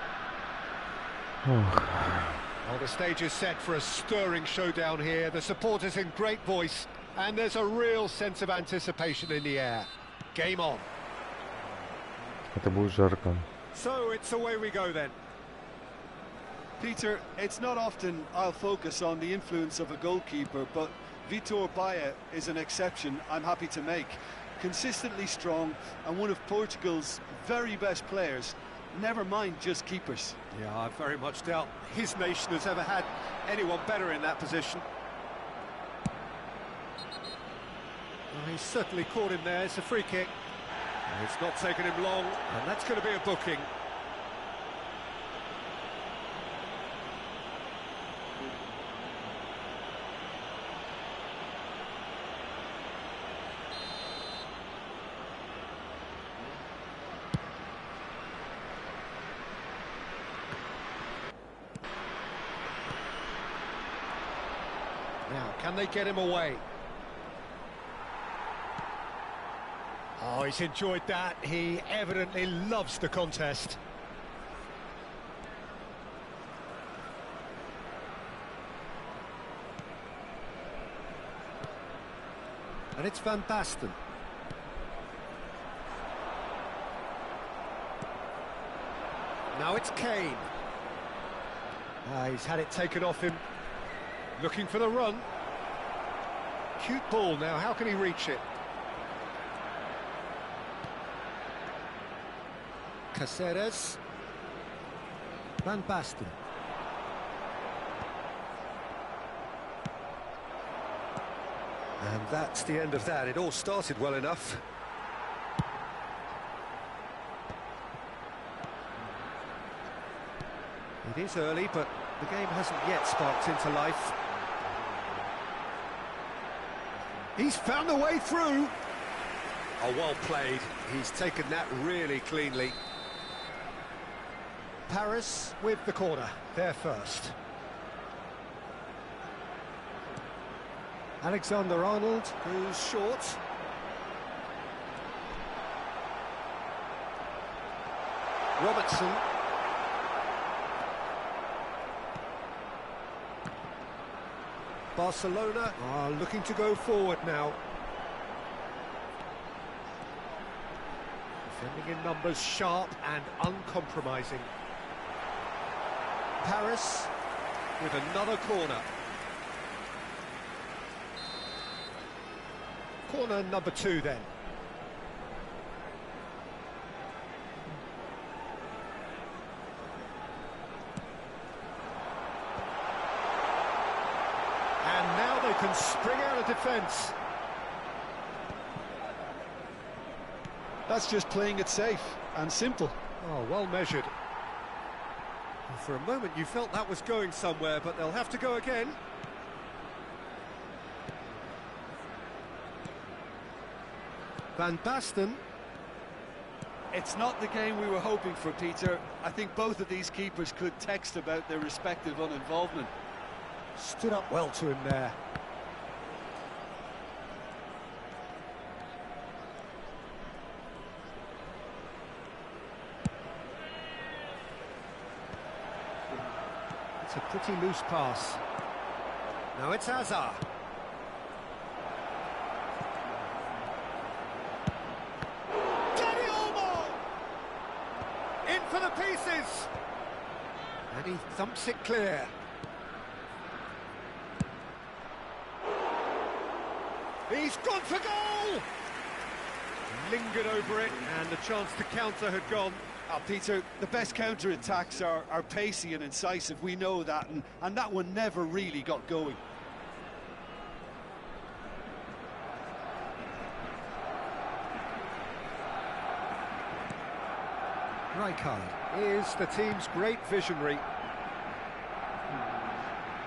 Well, the stage is set for a stirring showdown here. The supporters in great voice, and there's a real sense of anticipation in the air. Game on. Это будет жарко. So it's away we go then. Peter, it's not often I'll focus on the influence of a goalkeeper, but Vitor Baia is an exception I'm happy to make. Consistently strong and one of Portugal's very best players, never mind just keepers. Yeah, I very much doubt his nation has ever had anyone better in that position. Well, he's certainly caught him there. It's a free kick. It's not taken him long, and that's going to be a booking. Now, can they get him away? Oh, he's enjoyed that. He evidently loves the contest. And it's Van Basten. Now it's Kane. He's had it taken off him. Looking for the run. Cute ball now, how can he reach it? Caceres. Van Basten. And that's the end of that. It all started well enough. It is early, but the game hasn't yet sparked into life. He's found a way through. Oh, well played. He's taken that really cleanly. Paris with the corner. They're first. Alexander-Arnold, who's short. Robertson. Barcelona are looking to go forward now. Defending in numbers, sharp and uncompromising. Paris with another corner. Corner number 2 then. And now they can spring out of defence. That's just playing it safe and simple. Oh, well measured. For a moment you felt that was going somewhere, but they'll have to go again. Van Basten. It's not the game we were hoping for, Peter. I think both of these keepers could text about their respective uninvolvement. Stood up well to him there. It's a pretty loose pass. Now it's Hazard. In for the pieces. And he thumps it clear. He's gone for goal! Lingered over it, and the chance to counter had gone. Oh, Peter, the best counter-attacks are pacey and incisive, we know that, and that one never really got going. Rijkaard is the team's great visionary.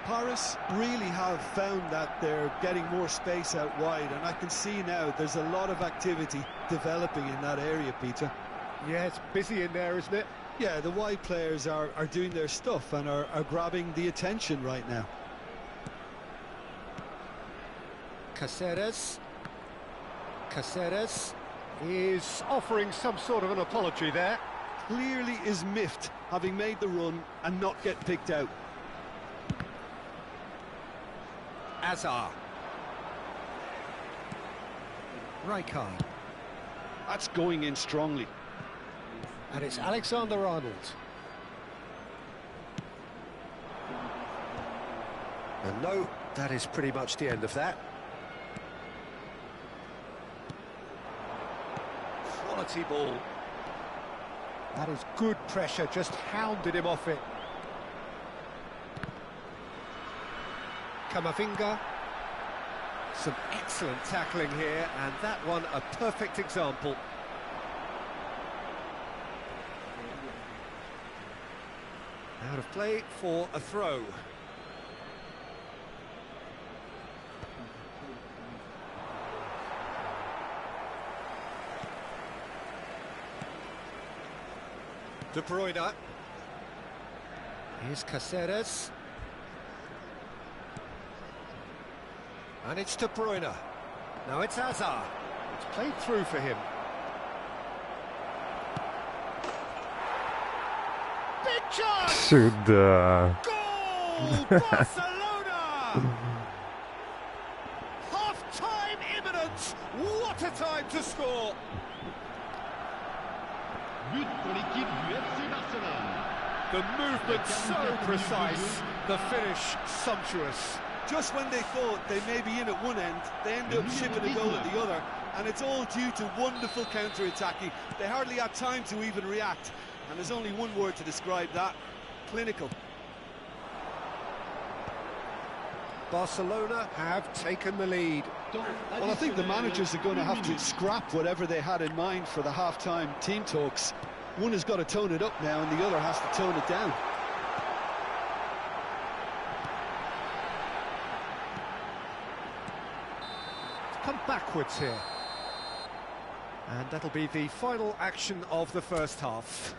Paris really have found that they're getting more space out wide, and I can see now there's a lot of activity developing in that area, Peter. Yeah, it's busy in there, isn't it? Yeah, the wide players are doing their stuff and are grabbing the attention right now. Caceres. Caceres is offering some sort of an apology there. Clearly is miffed, having made the run and not get picked out. Azar. Rijkaard. That's going in strongly. And it's Alexander-Arnold. And no, that is pretty much the end of that. Quality ball. That is good pressure, just hounded him off it. Camavinga. Some excellent tackling here, and that one a perfect example. Out of play for a throw. De Bruyne. Here's Caceres. And it's De Bruyne. Now it's Hazard. It's played through for him. Big chance! Сюда. Goal! Barcelona! Half-time imminent. What a time to score! But pour l'équipe du FC Barcelone. The movement so precise, the finish sumptuous. Just when they thought they may be in at one end, they end up shipping a goal at the other, and it's all due to wonderful counter-attacking. They hardly had time to even react, and there's only one word to describe that: clinical. Barcelona have taken the lead. Well, I think the managers are going to have to scrap whatever they had in mind for the half-time team talks. One has got to tone it up now, and the other has to tone it down. Come backwards here. And that'll be the final action of the first half.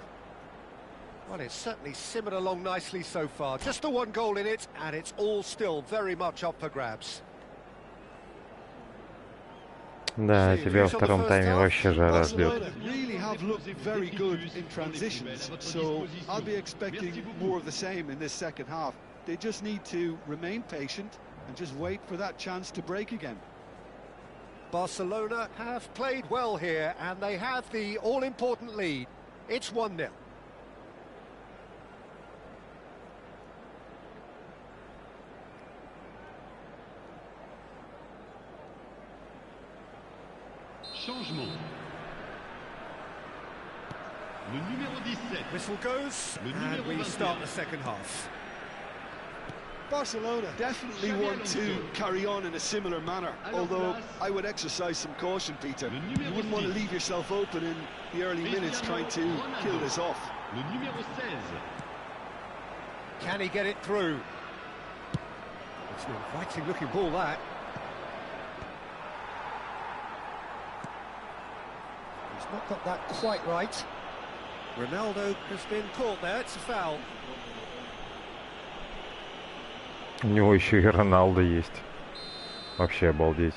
Well, it's certainly simmered along nicely so far. Just the one goal in it, and it's all still very much up for grabs. Да, тебя во втором тайме вообще жара ждет. Really have looked very good in transitions, so I'll be expecting more of the same in this second half. They just need to remain patient and just wait for that chance to break again. Barcelona have played well here, and they have the all-important lead. It's 1-0. Changement. Le numéro 17. Whistle goes, and we start the second half. Barcelona definitely want to carry on in a similar manner, although I would exercise some caution, Peter. You wouldn't want to leave yourself open in the early minutes trying to kill this off. Le numéro 16. Can he get it through? It's an inviting looking ball, that. He's not got that quite right. Ronaldo has been caught there, it's a foul. У него еще и Роналдо есть. Вообще обалдеть.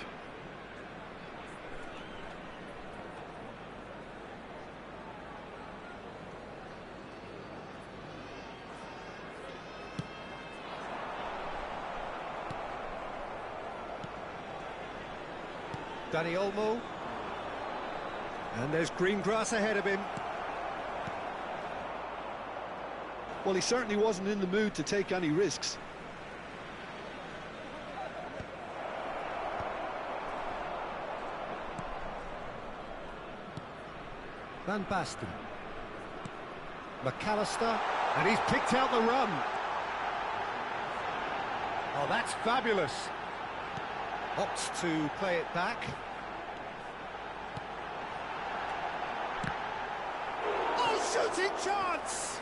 Dani Olmo. And there's green grass ahead of him. Well, he certainly wasn't in the mood to take any risks. Van Basten. McAllister, and he's picked out the run. Oh, that's fabulous. Opts to play it back. Oh, shooting chance!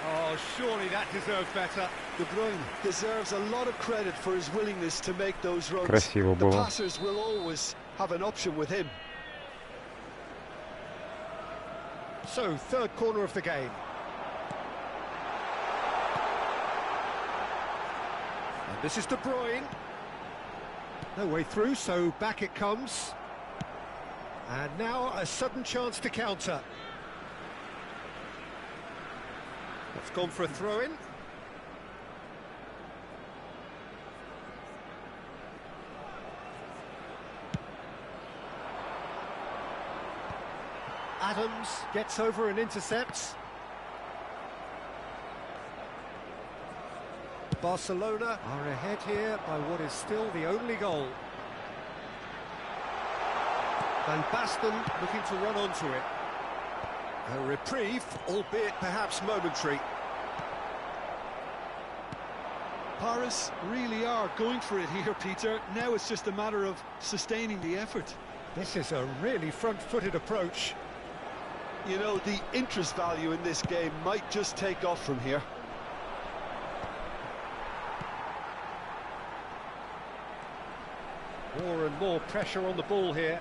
Oh, surely that deserved better. De Bruyne deserves a lot of credit for his willingness to make those runs. Красиво The было. passers will always have an option with him. So, third corner of the game. And this is De Bruyne. No way through, so back it comes. And now a sudden chance to counter. It's gone for a throw-in. Adams gets over and intercepts. Barcelona are ahead here by what is still the only goal. Van Basten looking to run onto it. A reprieve, albeit perhaps momentary. Paris really are going for it here, Peter. Now it's just a matter of sustaining the effort. This is a really front-footed approach. You know, the interest value in this game might just take off from here. More and more pressure on the ball here.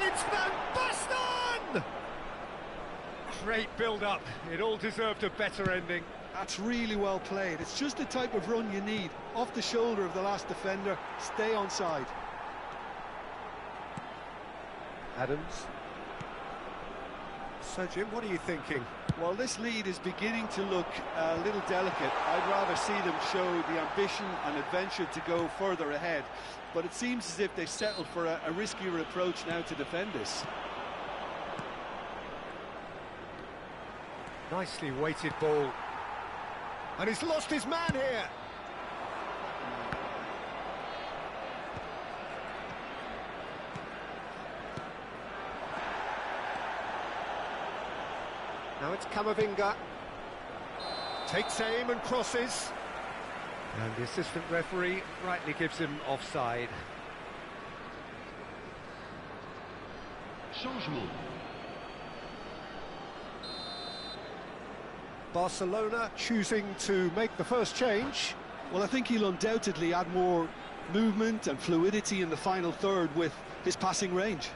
It's Van Basten! Great build-up. It all deserved a better ending. That's really well played. It's just the type of run you need. Off the shoulder of the last defender, stay onside. Adams. So, Jim, what are you thinking? Well, this lead is beginning to look a little delicate. I'd rather see them show the ambition and adventure to go further ahead. But it seems as if they've settled for a riskier approach now to defend this. Nicely weighted ball. And he's lost his man here. Now it's Camavinga. Takes aim and crosses. And the assistant referee rightly gives him offside. Changement. Barcelona choosing to make the first change. Well, I think he'll undoubtedly add more movement and fluidity in the final third with his passing range.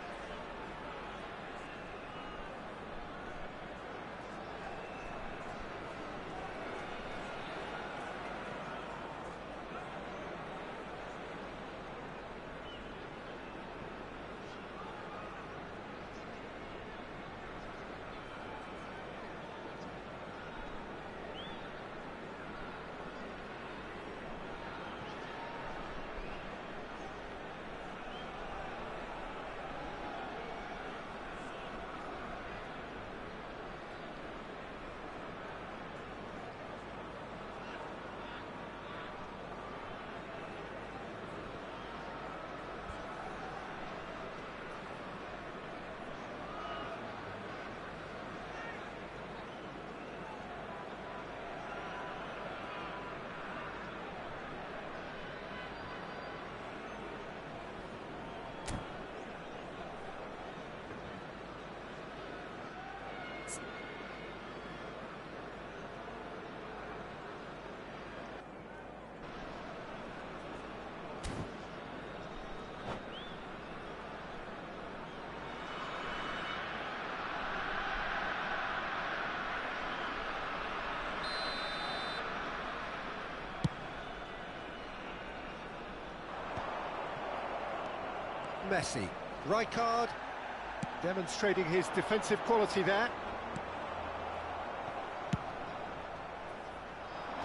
Messi. Rijkaard demonstrating his defensive quality there.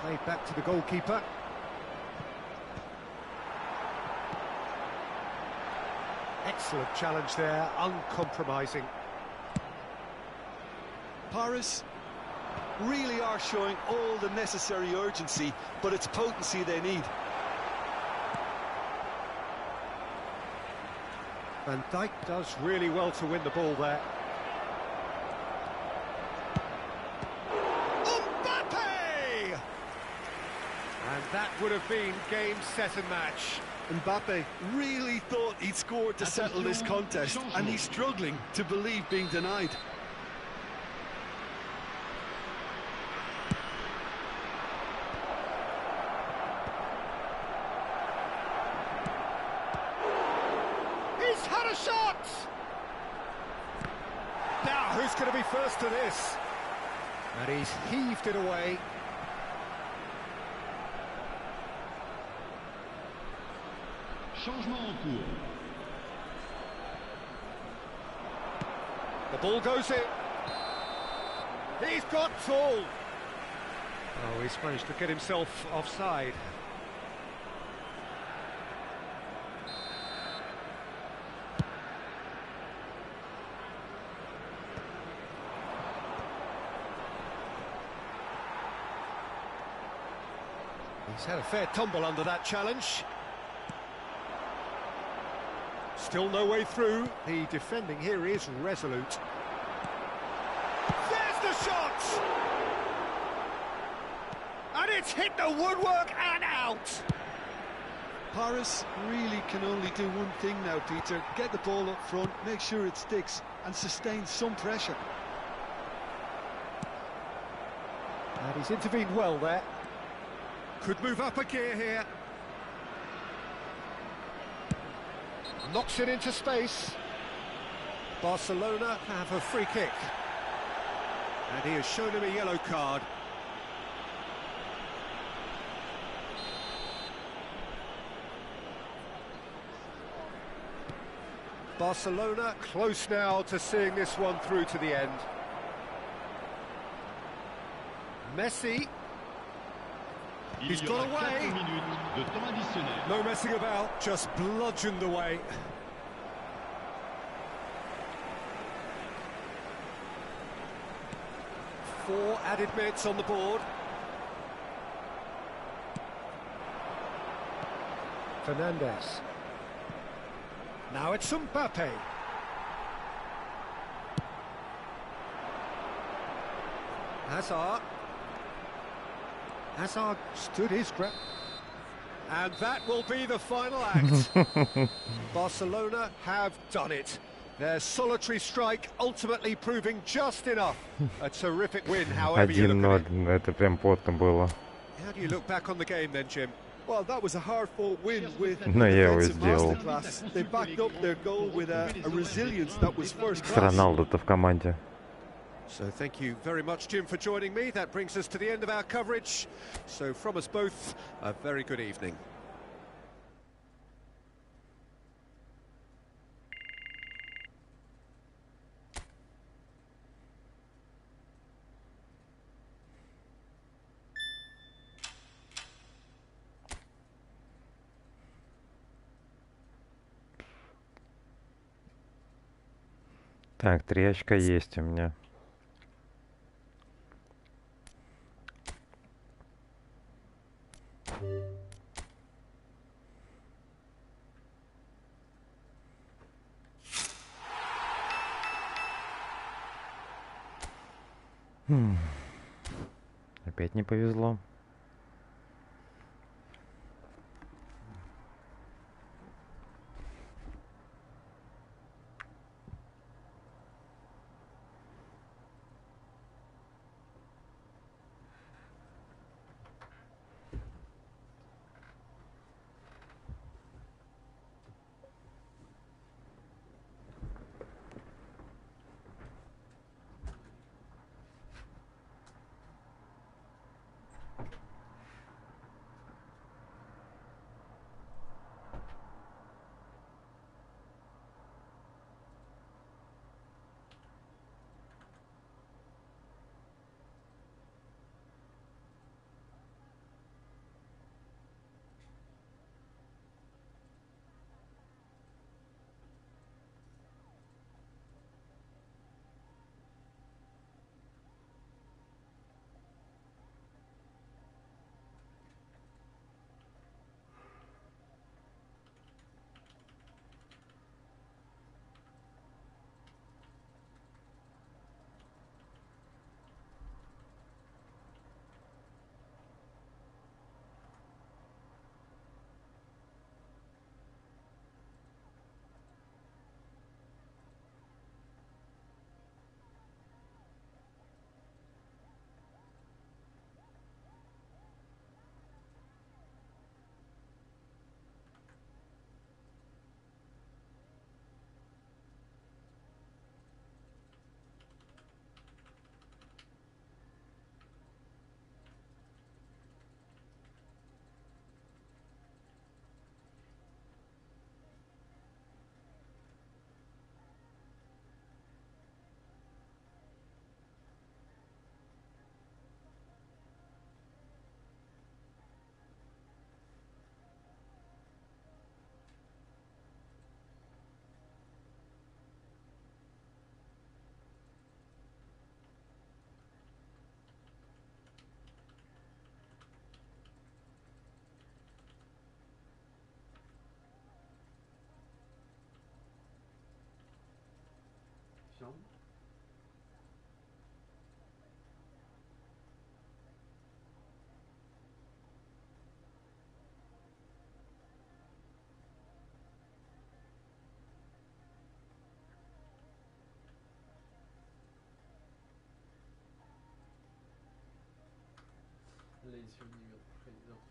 Played back to the goalkeeper. Excellent challenge there, uncompromising. Paris really are showing all the necessary urgency, but it's potency they need. Van Dijk does really well to win the ball there. Mbappe! And that would have been game, set and match. Mbappe really thought he'd scored to settle this contest, and he's struggling to believe being denied. He's had a shot! Now, who's going to be first to this? And he's heaved it away. Changement en cours. The ball goes in. He's got tall. Oh, he's managed to get himself offside. He's had a fair tumble under that challenge. Still no way through. The defending here is resolute. There's the shot! And it's hit the woodwork and out! Paris really can only do one thing now, Peter. Get the ball up front, make sure it sticks, and sustain some pressure. And he's intervened well there. Could move up a gear here. Knocks it into space. Barcelona have a free kick. And he has shown him a yellow card. Barcelona close now to seeing this one through to the end. Messi. He's got away. No messing about, just bludgeoned away. Four added minutes on the board. Fernandez. Now it's Mbappe. Hazard. Hazard stood his ground. And that will be the final act. Barcelona have done it. Their solitary strike ultimately proving just enough. A terrific win, however you look at it. 1-0, это прям потно было. How do you look back on the game then, Jim? Well, that was a hard-fought win with Но я его defensive сделал. masterclass. They backed up their goal with a resilience that was first С class. Роналдо-то в команде. So thank you very much, Jim, for joining me. That brings us to the end of our coverage. So from us both, a very good evening. Так, 3 очка есть у меня. Опять не повезло. Лень сегодня идет проходить завтра.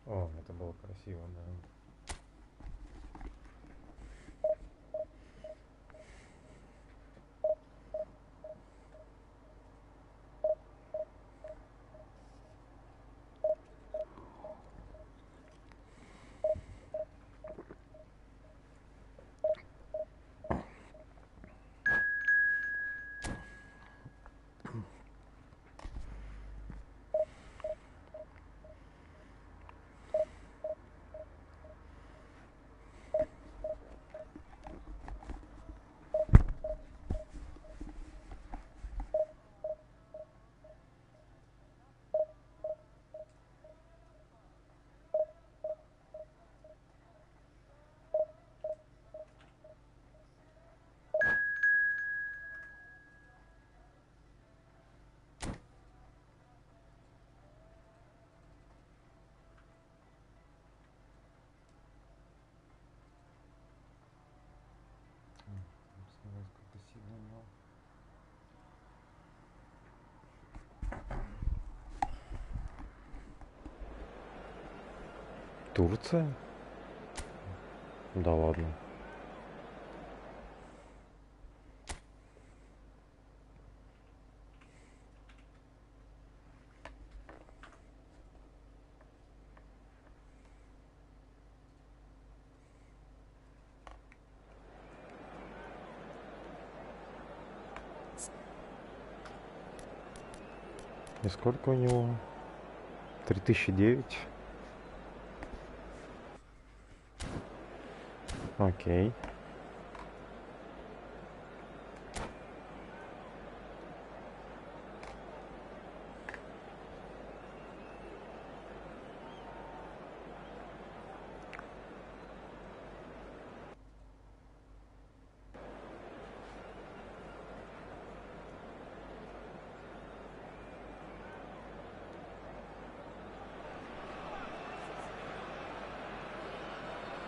О, это было красиво, да. Турция? Да ладно. И сколько у него? 3009. Окей.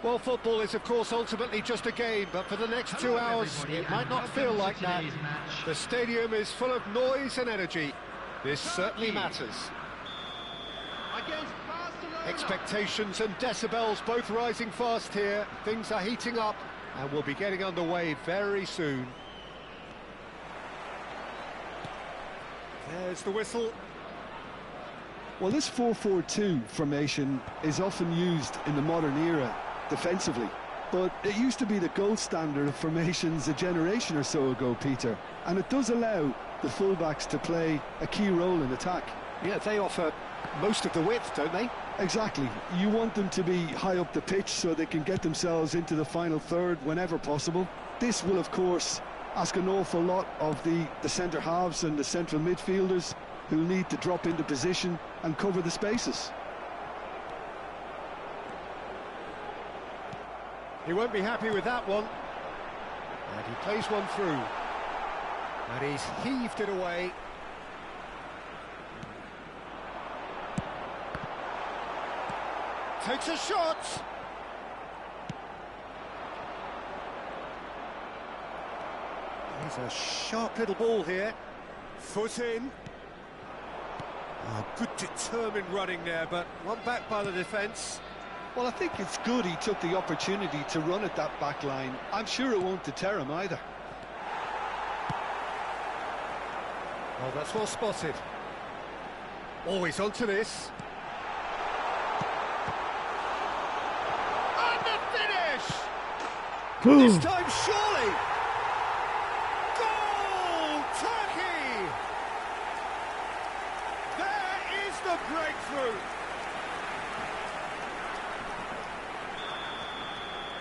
Well, football is, of course, ultimately just a game, but for the next 2 hours, it might not feel like that. The stadium is full of noise and energy. This certainly matters. Expectations and decibels both rising fast here. Things are heating up, and we'll be getting underway very soon. There's the whistle. Well, this 4-4-2 formation is often used in the modern era defensively, but it used to be the gold standard of formations a generation or so ago, Peter, and it does allow the fullbacks to play a key role in attack. Yeah, they offer most of the width, don't they? Exactly. You want them to be high up the pitch so they can get themselves into the final third whenever possible. This will, of course, ask an awful lot of the centre halves and the central midfielders, who'll need to drop into position and cover the spaces. He won't be happy with that one. And he plays one through. And he's heaved it away. Takes a shot. There's a sharp little ball here. Foot in. Oh, good determined running there, but one back by the defence. Well, I think it's good he took the opportunity to run at that back line. I'm sure it won't deter him either. Oh, that's well spotted. Always onto this. And the finish! This time, surely! Goal! Turkey! There is the breakthrough!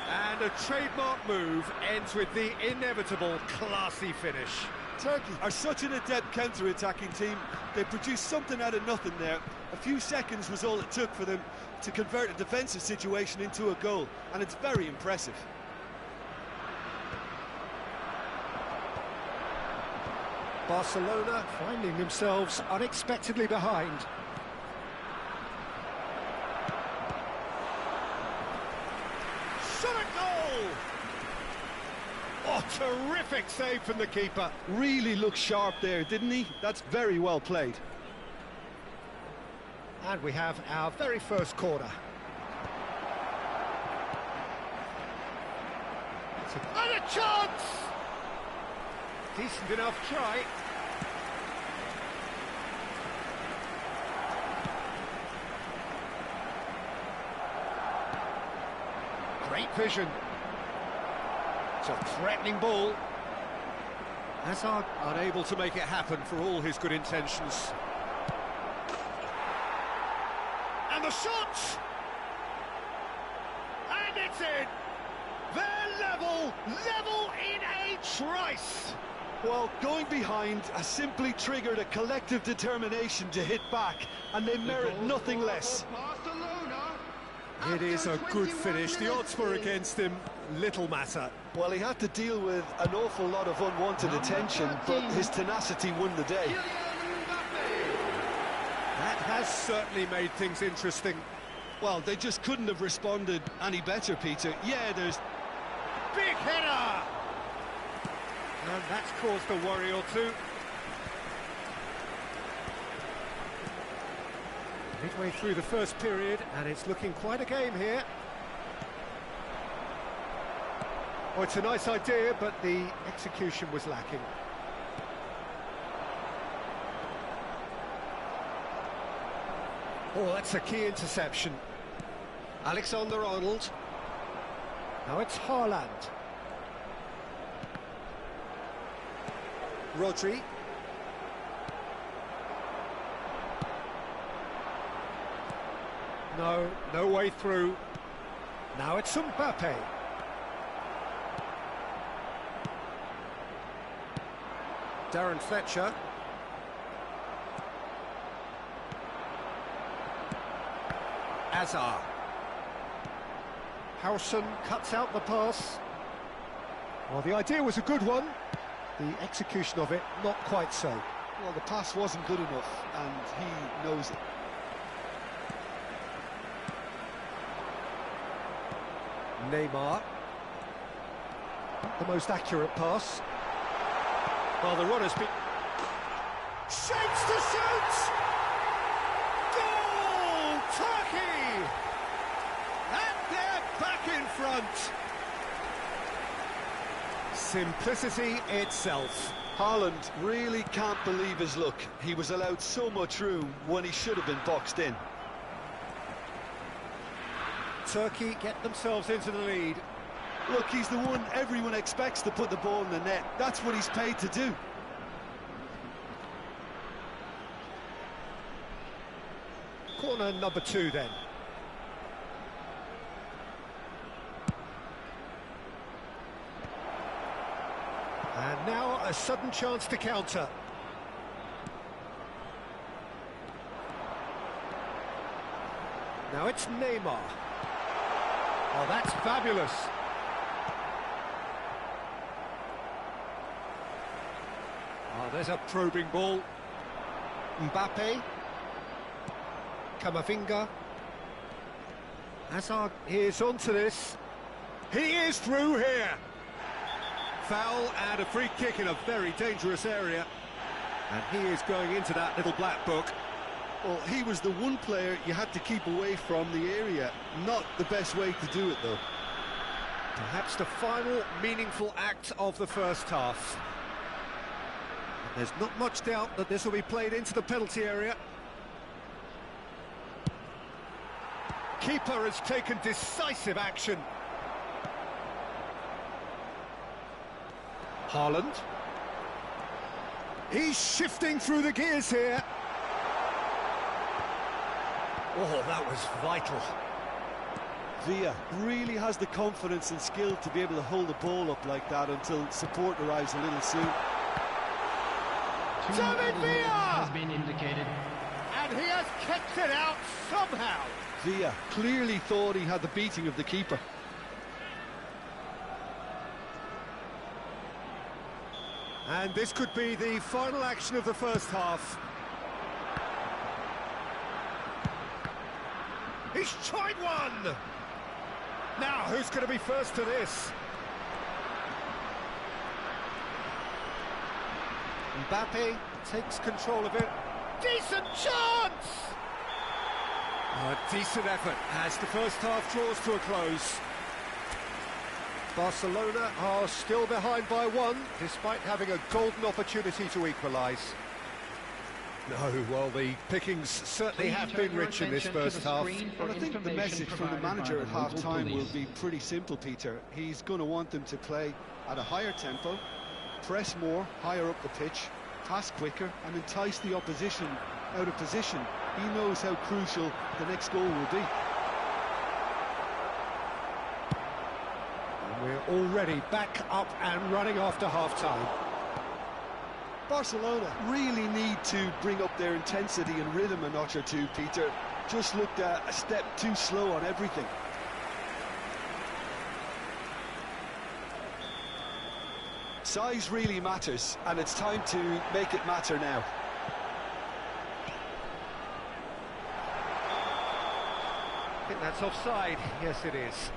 And a trademark move ends with the inevitable classy finish. Turkey are such an adept counter-attacking team. They produced something out of nothing there. A few seconds was all it took for them to convert a defensive situation into a goal, and it's very impressive. Barcelona finding themselves unexpectedly behind. Shot at goal! Oh, terrific save from the keeper. Really looked sharp there, didn't he? That's very well played. And we have our very first corner. And a chance! Decent enough try. Great vision. It's a threatening ball. Hazard unable to make it happen for all his good intentions. And the shot! And it's in! They're level in a trice! Well, going behind has simply triggered a collective determination to hit back, and they merit nothing less. It is a good finish. The odds were against him. Little matter. Well, he had to deal with an awful lot of unwanted attention, but his tenacity won the day. That has certainly made things interesting. Well, they just couldn't have responded any better, Peter. Yeah, there's... Big header! And that's caused a worry or two. Midway through the first period, and it's looking quite a game here. Oh, it's a nice idea, but the execution was lacking. Oh, that's a key interception. Alexander-Arnold. Now it's Haaland. Rodri. No way through. Now it's Mbappe. Darren Fletcher. Azar. Howson cuts out the pass. Well, the idea was a good one. The execution of it, not quite so. Well, the pass wasn't good enough, and he knows it. Neymar. Not the most accurate pass. Well, the runner's been... Shapes to shoot! Goal! Turkey! And they're back in front. Simplicity itself. Haaland really can't believe his luck. He was allowed so much room when he should have been boxed in. Turkey get themselves into the lead. Look, he's the one everyone expects to put the ball in the net. That's what he's paid to do. Corner number 2 then. And now a sudden chance to counter. Now it's Neymar. Oh, that's fabulous. Oh, there's a probing ball. Mbappe. Camavinga. Hazard is onto this. He is through here. Foul and a free kick in a very dangerous area. And he is going into that little black book. Well, he was the one player you had to keep away from the area. Not the best way to do it, though. Perhaps the final meaningful act of the first half. There's not much doubt that this will be played into the penalty area. Keeper has taken decisive action. Haaland. He's shifting through the gears here. Oh, that was vital. Villa really has the confidence and skill to be able to hold the ball up like that until support arrives a little soon. David Villa! Has been indicated. And he has kept it out somehow. Villa clearly thought he had the beating of the keeper. And this could be the final action of the first half. He's tried one! Now, who's going to be first to this? Mbappe takes control of it. Decent chance! A decent effort as the first half draws to a close. Barcelona are still behind by 1, despite having a golden opportunity to equalise. No, well, the pickings certainly have been rich in this first half. But I think the message from the manager at half-time will be pretty simple, Peter. He's going to want them to play at a higher tempo, press more, higher up the pitch, pass quicker, and entice the opposition out of position. He knows how crucial the next goal will be. And we're already back up and running after half-time. Barcelona really need to bring up their intensity and rhythm a notch or two, Peter. Just looked a step too slow on everything. Size really matters, and it's time to make it matter now. I think that's offside. Yes, it is.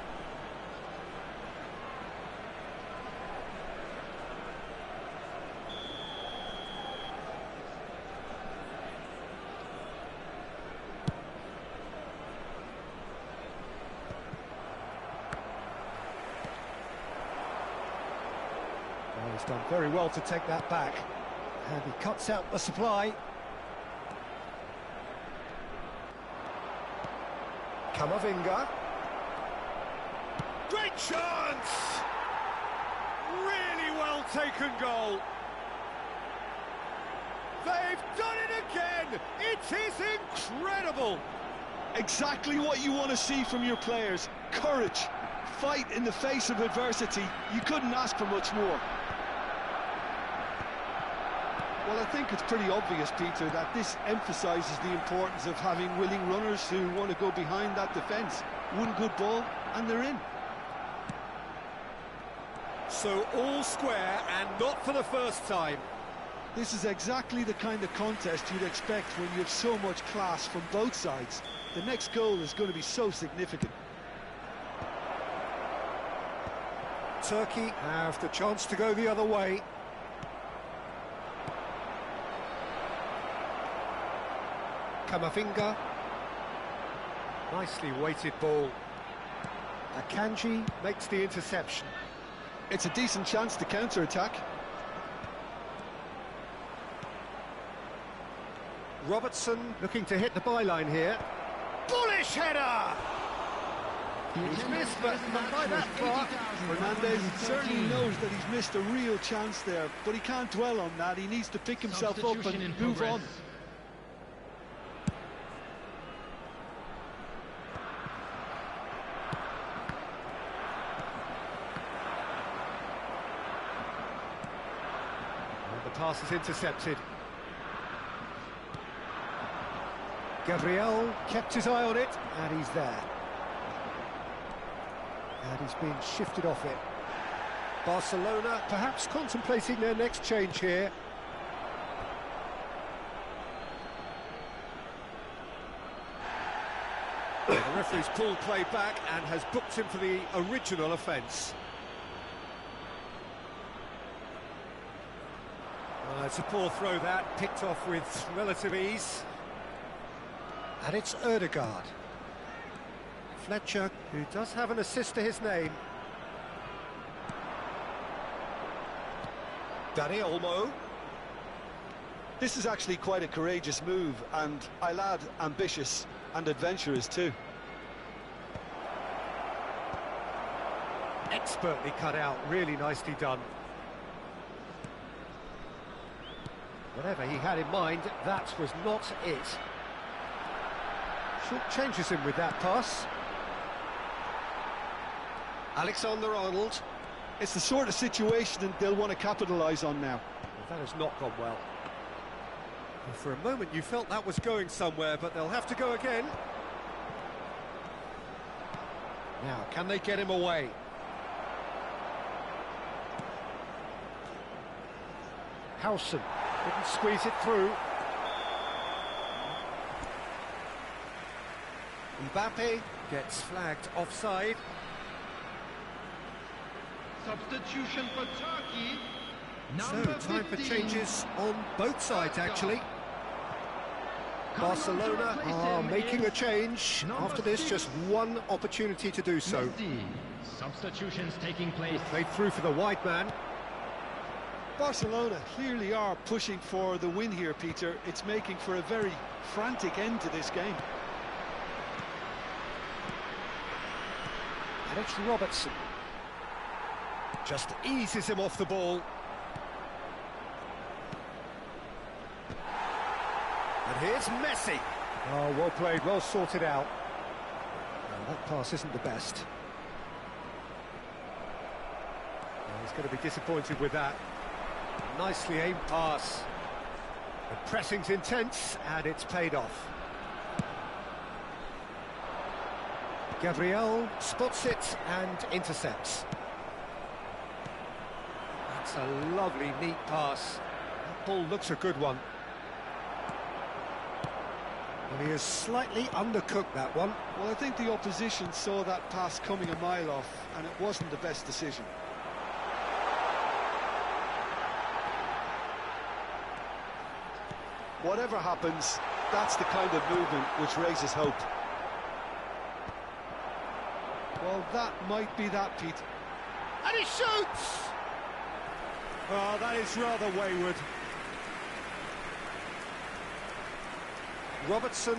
Well, he's done very well to take that back. And he cuts out the supply. Kamavinga. Great chance! Really well taken goal. They've done it again! It is incredible! Exactly what you want to see from your players. Courage, fight in the face of adversity. You couldn't ask for much more. Well, I think it's pretty obvious, Peter, that this emphasises the importance of having willing runners who want to go behind that defence. One good ball and they're in. So all square, and not for the first time. This is exactly the kind of contest you'd expect when you have so much class from both sides. The next goal is going to be so significant. Turkey have the chance to go the other way. Kamavinga. Nicely weighted ball. Akanji makes the interception. It's a decent chance to counter-attack. Robertson looking to hit the byline here. Bullish header! He's missed, but not by that far. Fernandez certainly knows that he's missed a real chance there, but he can't dwell on that. He needs to pick himself up and move on. The pass is intercepted. Gabriel kept his eye on it, and he's there. And he's been shifted off it. Barcelona perhaps contemplating their next change here. The referee's pulled play back and has booked him for the original offence. It's a poor throw that, picked off with relative ease. And it's Ødegaard. Fletcher, who does have an assist to his name. Dani Olmo. This is actually quite a courageous move, and I'll add ambitious and adventurous too. Expertly cut out, really nicely done. Whatever he had in mind, that was not it. Short changes him with that pass. Alexander-Arnold. It's the sort of situation that they'll want to capitalise on now. Well, that has not gone well. For a moment you felt that was going somewhere, but they'll have to go again. Now, can they get him away? Howson couldn't squeeze it through. Mbappe gets flagged offside. Substitution for Turkey. So, time for 15. changes on both sides, actually. Barcelona are making a change. After this, just one opportunity to do so. Substitutions taking place. Played through for the wide man. Barcelona clearly are pushing for the win here, Peter. It's making for a very frantic end to this game. And it's Robertson. Just eases him off the ball. And here's Messi. Oh, well played, well sorted out. Well, that pass isn't the best. Well, he's going to be disappointed with that. Nicely aimed pass. The pressing's intense, and it's paid off. Gabriel spots it and intercepts. That's a lovely, neat pass. That ball looks a good one. And he has slightly undercooked that one. Well, I think the opposition saw that pass coming a mile off, and it wasn't the best decision. Whatever happens, that's the kind of movement which raises hope. Well, that might be that, Pete. And he shoots! Oh, that is rather wayward. Robertson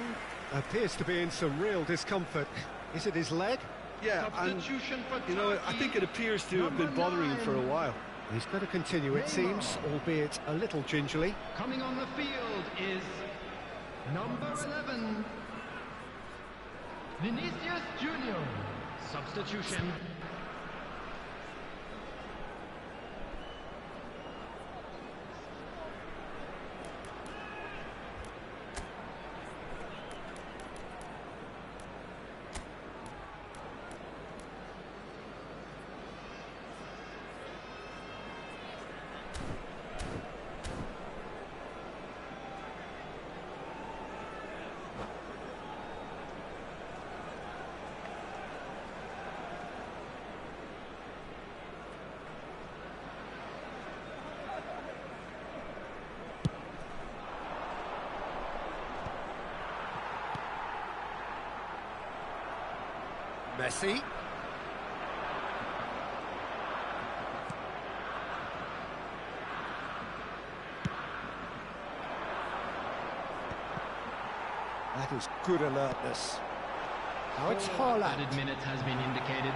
appears to be in some real discomfort. Is it his leg? Yeah, and you know, I think it appears to have been bothering him for a while. He's going to continue, it seems, albeit a little gingerly. Coming on the field is number 11, Vinicius Junior. Substitution. Messi. That is good alertness. Now it's Haaland. Added minutes has been indicated.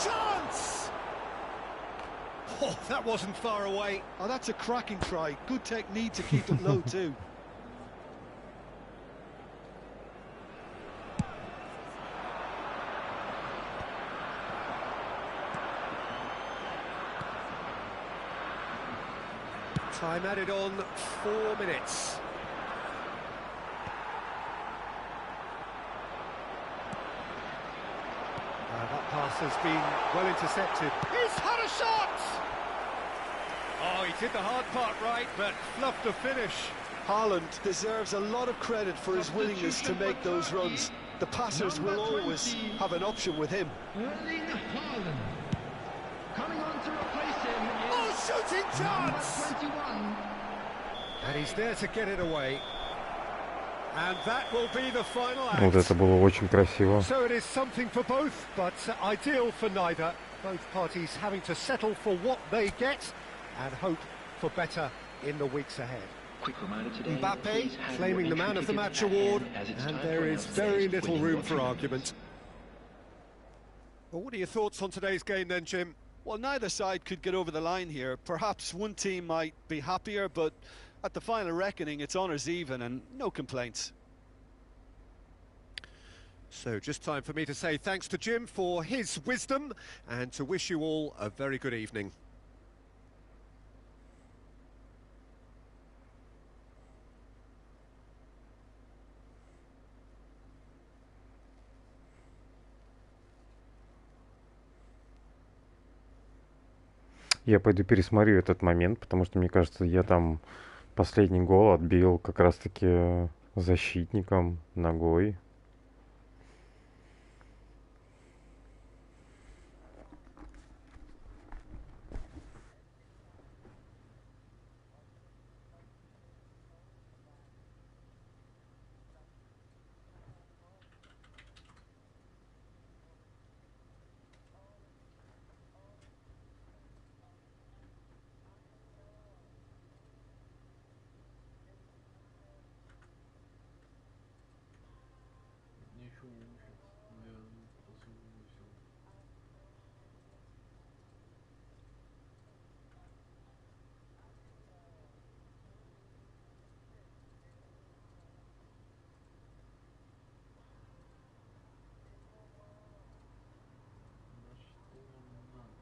Chance! Oh, that wasn't far away. Oh, that's a cracking try. Good technique to keep it low too. Time added on 4 minutes. That pass has been well intercepted. He's had a shot! Oh, he did the hard part right, but fluffed the finish. Haaland deserves a lot of credit for his willingness to make those runs. The passers will always have an option with him. Erling Haaland. Coming on to replace him is Shooting chance! number 21. And he's there to get it away. And that will be the final act. Вот это было очень красиво. So it is something for both, but ideal for neither. Both parties having to settle for what they get and hope for better in the weeks ahead. Mbappe claiming the Man of the Match award, and there is very little room for argument. Well, what are your thoughts on today's game then, Jim? Well, neither side could get over the line here. Perhaps one team might be happier, but at the final reckoning, it's honours even and no complaints. So just time for me to say thanks to Jim for his wisdom and to wish you all a very good evening. Я пойду пересмотрю этот момент, потому что, мне кажется, я там последний гол отбил как раз-таки защитником ногой. Ничего не сейчас. Я посылаю все. На что надо?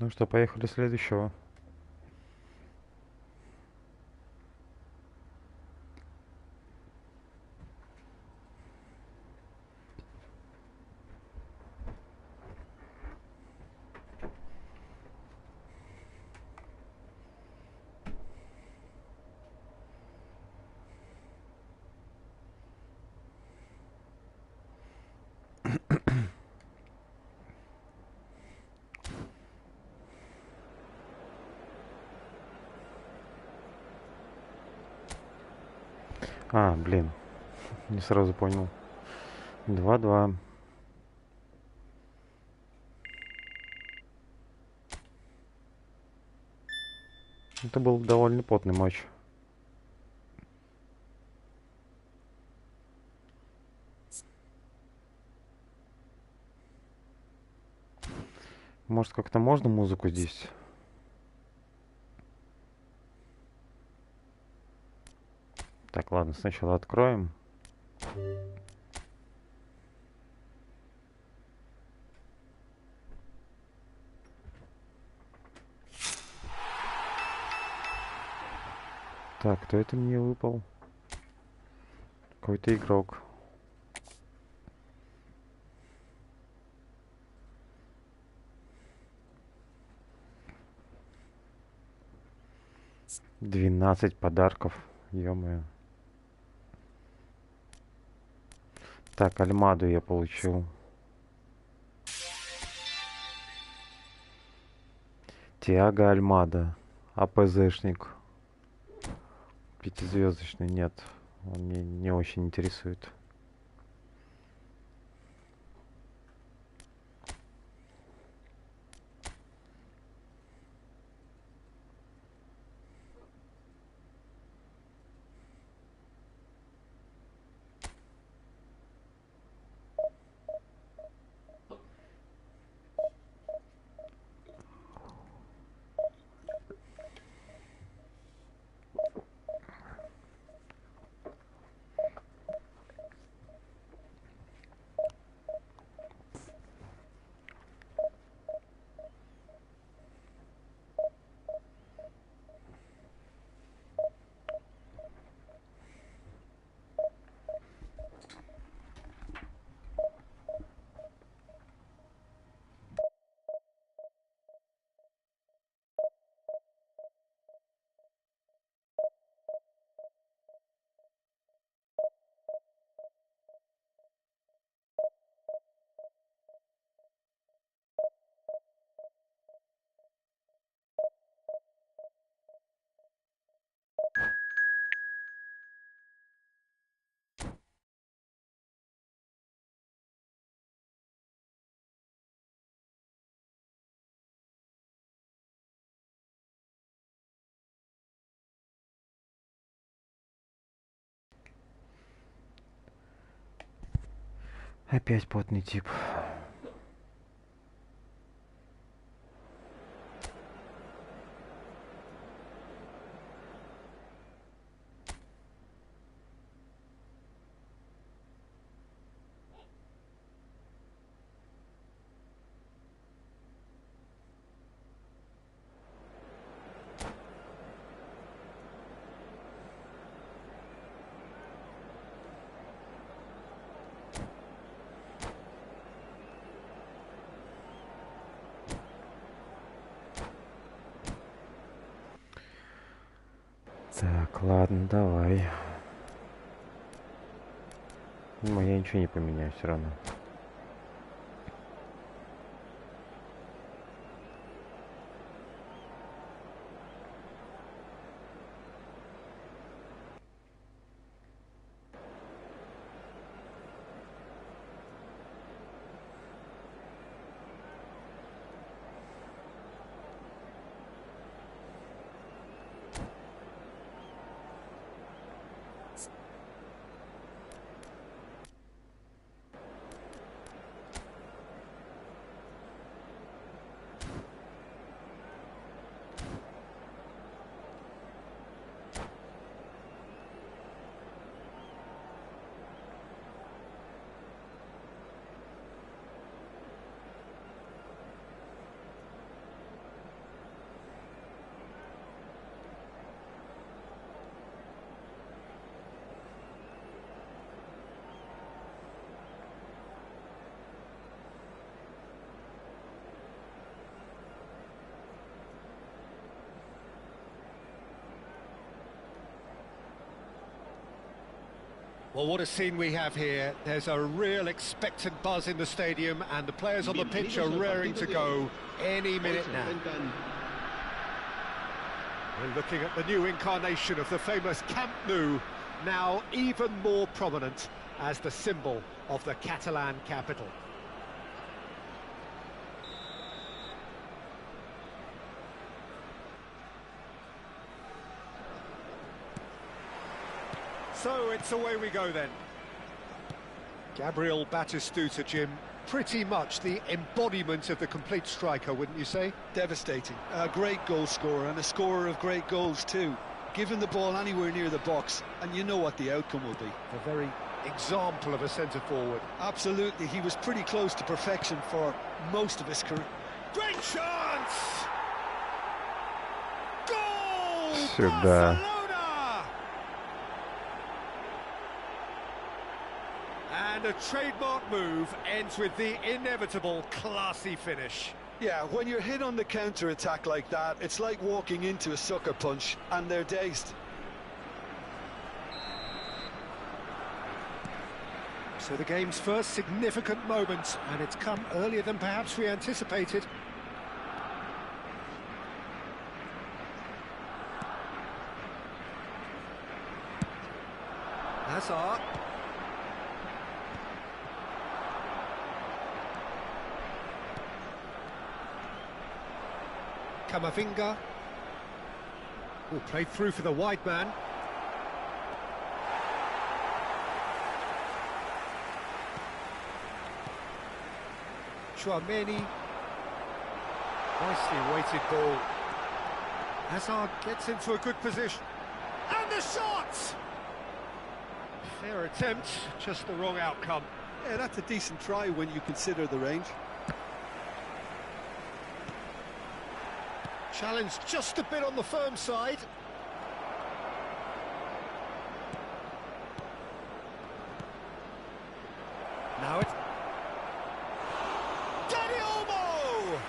Ну что, поехали следующего. А, блин, не сразу понял. 2-2. Это был довольно потный матч. Может, как-то можно музыку здесь? Так, ладно, сначала откроем. Так, кто это мне выпал? Какой-то игрок. $12 подарков. Ё-моё. Так, Альмаду я получил. Тиаго Альмада. АПЗшник. 5-звездочный, нет. Он мне не очень интересует. Опять потный тип. Так, ладно, давай. Ну, я ничего не поменяю все равно. Well, what a scene we have here. There's a real expectant buzz in the stadium, and the players on the pitch are raring to go any minute now. We're looking at the new incarnation of the famous Camp Nou, now even more prominent as the symbol of the Catalan capital. So it's away we go then. Gabriel Batistuta, Jim, pretty much the embodiment of the complete striker, wouldn't you say? Devastating. A great goal scorer and a scorer of great goals too. Give him the ball anywhere near the box and you know what the outcome will be. A very example of a centre-forward. Absolutely, he was pretty close to perfection for most of his career. Great chance! Goal! Сюда. Barcelona! And a trademark move ends with the inevitable classy finish. Yeah, when you're hit on the counter-attack like that, it's like walking into a sucker punch and they're dazed. So the game's first significant moment, and it's come earlier than perhaps we anticipated. Hazard. Camavinga. Oh, played through for the wide man. Chouameni. Nicely weighted ball. Hazard gets into a good position. And the shot! Fair attempt, just the wrong outcome. Yeah, that's a decent try when you consider the range. Challenge just a bit on the firm side. Now it's Dani Olmo!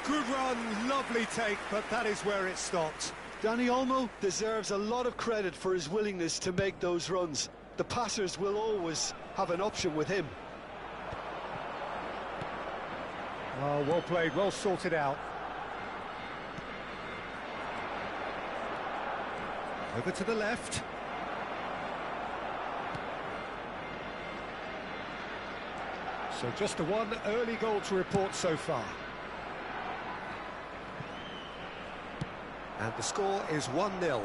Good run, lovely take, but that is where it stopped. Dani Olmo deserves a lot of credit for his willingness to make those runs. The passers will always have an option with him. Oh, well played, well sorted out. Over to the left. So just the one early goal to report so far. And the score is 1-0.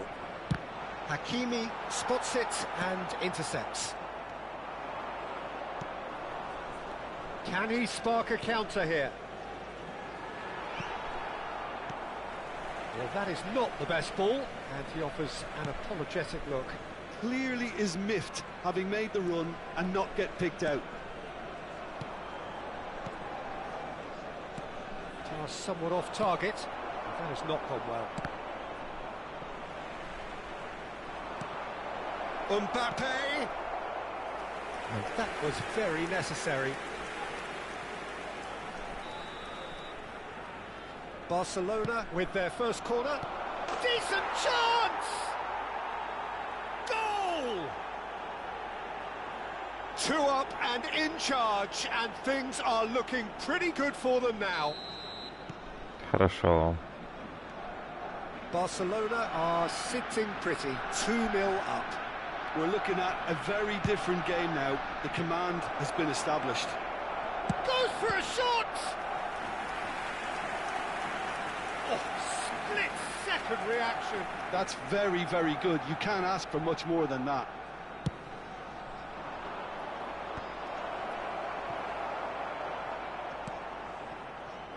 Hakimi spots it and intercepts. Can he spark a counter here? Well, that is not the best ball, and he offers an apologetic look. Clearly is miffed, having made the run and not get picked out. Pass somewhat off target. That has not gone well. Mbappe! And that was very necessary. Barcelona with their first corner. Decent chance! Goal! 2 up and in charge, and things are looking pretty good for them now. Хорошо. Barcelona are sitting pretty, 2-0 up. We're looking at a very different game now. The command has been established. Goes for a shot! Oh, split-second reaction. That's very, very good. You can't ask for much more than that.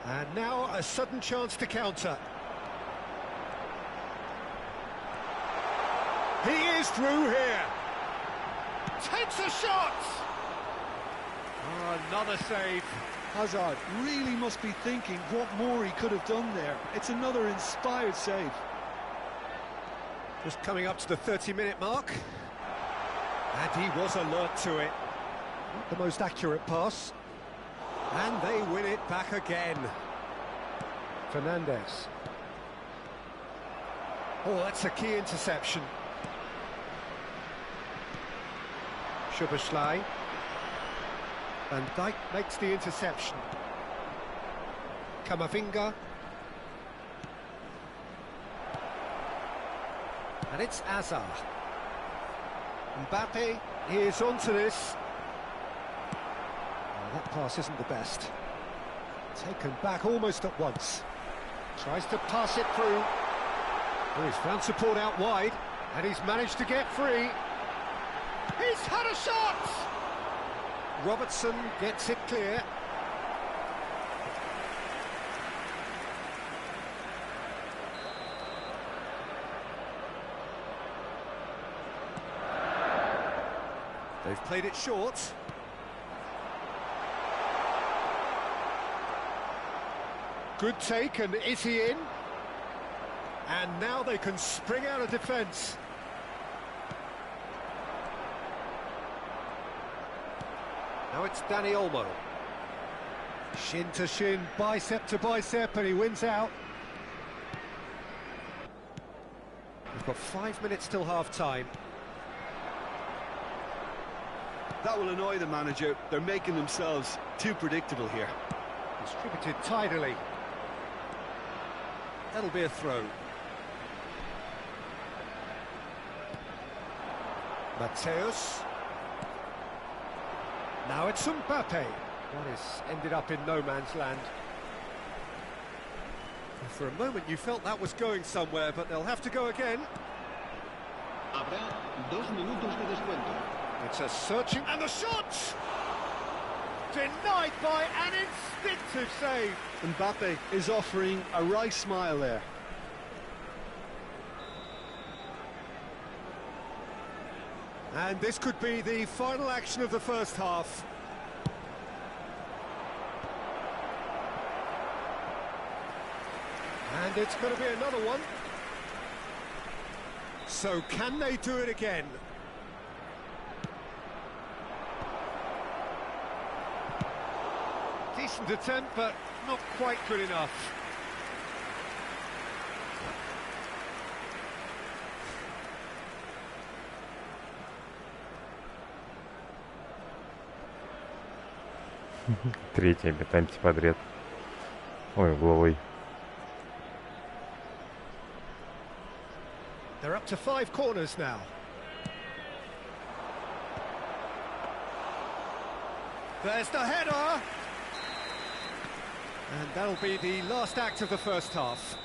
And now a sudden chance to counter. He is through here. Takes a shot. Oh, another save. Hazard really must be thinking what more he could have done there. It's another inspired save. Just coming up to the 30-minute mark. And he was alert to it. Not the most accurate pass. And they win it back again. Fernandes. Oh, that's a key interception. Szoboszlai. Van Dijk makes the interception. Kamavinga. And it's Azar. Mbappe is onto this. Oh, that pass isn't the best. Taken back almost at once. Tries to pass it through. Oh, he's found support out wide, and he's managed to get free. He's had a shot! Robertson gets it clear. They've played it short. Good take, and is he in? And now they can spring out of defence. Now it's Dani Olmo. Shin to shin, bicep to bicep, and he wins out. We've got 5 minutes till half-time. That will annoy the manager. They're making themselves too predictable here. Distributed tidily. That'll be a throw. Mateus. Now it's Mbappe. That has ended up in no man's land. For a moment you felt that was going somewhere, but they'll have to go again. Habrá 2 minutos de descuento. It's a searching, and the shot! Denied by an instinctive save. Mbappe is offering a wry smile there. And this could be the final action of the first half. And it's going to be another one. So can they do it again? Decent attempt, but not quite good enough. Третий пенальти подряд. Ой, угловой. They're up to 5 corners now. There's the header! And that'll be the last act of the first half.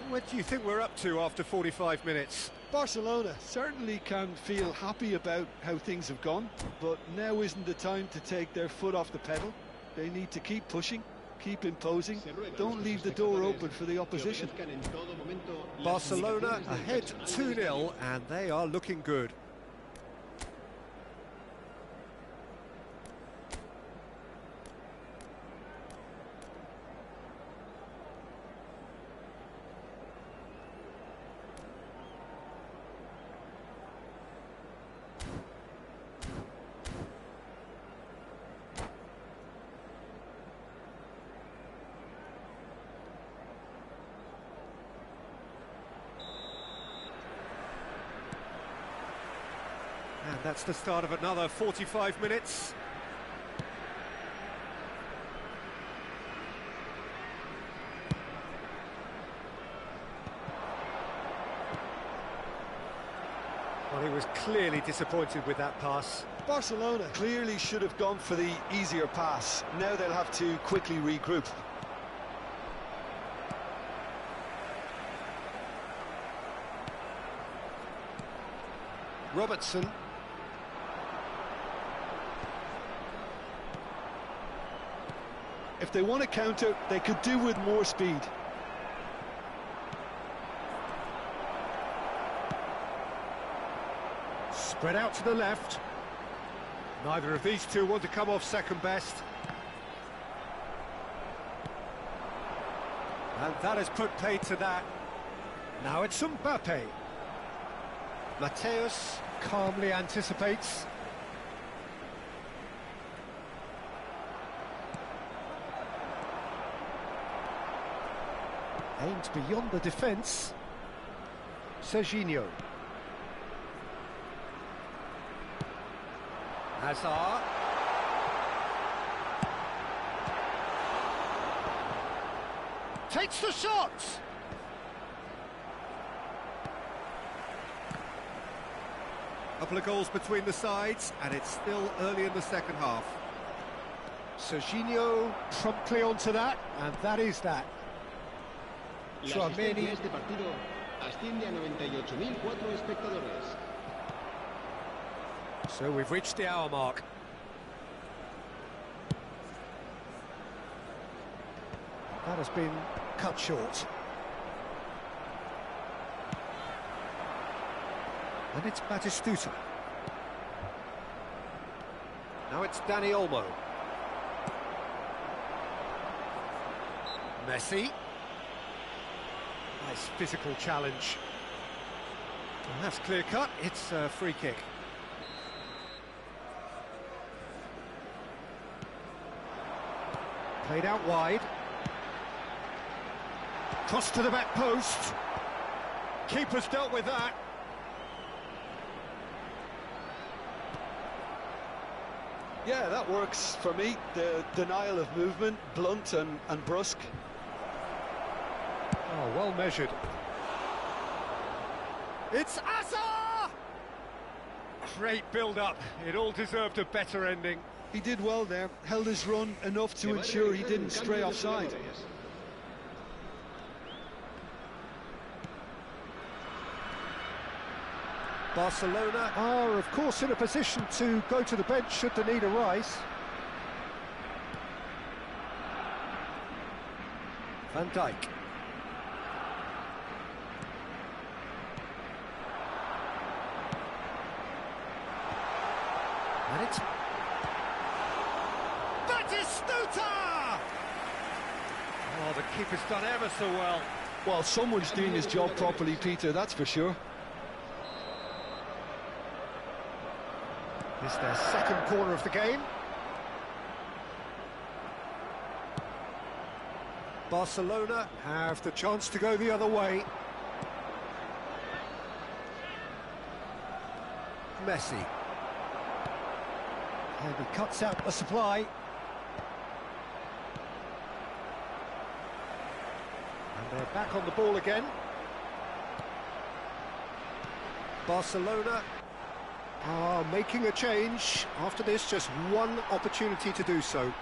What do you think we're up to after 45 minutes? Barcelona certainly can feel happy about how things have gone, but now isn't the time to take their foot off the pedal. They need to keep pushing, keep imposing, don't leave the door open for the opposition. Barcelona ahead 2-0, and they are looking good. And that's the start of another 45 minutes. Well, he was clearly disappointed with that pass. Barcelona clearly should have gone for the easier pass. Now they'll have to quickly regroup. Robertson. If they want to counter, they could do with more speed. Spread out to the left. Neither of these two want to come off second best. And that has put paid to that. Now it's Mbappe. Mateus calmly anticipates. Aimed beyond the defence. Serginho. Hazard. Takes the shot! Couple of goals between the sides, and it's still early in the second half. Serginho promptly onto that, and that is that. La asistencia a este partido asciende a 98.004 espectadores. So we've reached the hour mark. That has been cut short. And it's Batistuta. Now it's Dani Olmo. Messi. Nice physical challenge. And that's clear cut, it's a free kick. Played out wide. Cross to the back post. Keeper's dealt with that. Yeah, that works for me. The denial of movement, blunt and brusque. Oh, well measured. It's Asa! Great build-up. It all deserved a better ending. He did well there, held his run enough to ensure he didn't stray offside. Barcelona are, of course, in a position to go to the bench should the need arise. Van Dijk. And it's Batistuta! Oh, the keeper's done ever so well. Well, someone's doing his job properly, Peter, that's for sure. It's their second corner of the game. Barcelona have the chance to go the other way. Messi. And he cuts out the supply. And they're back on the ball again. Barcelona are making a change. After this, just one opportunity to do so.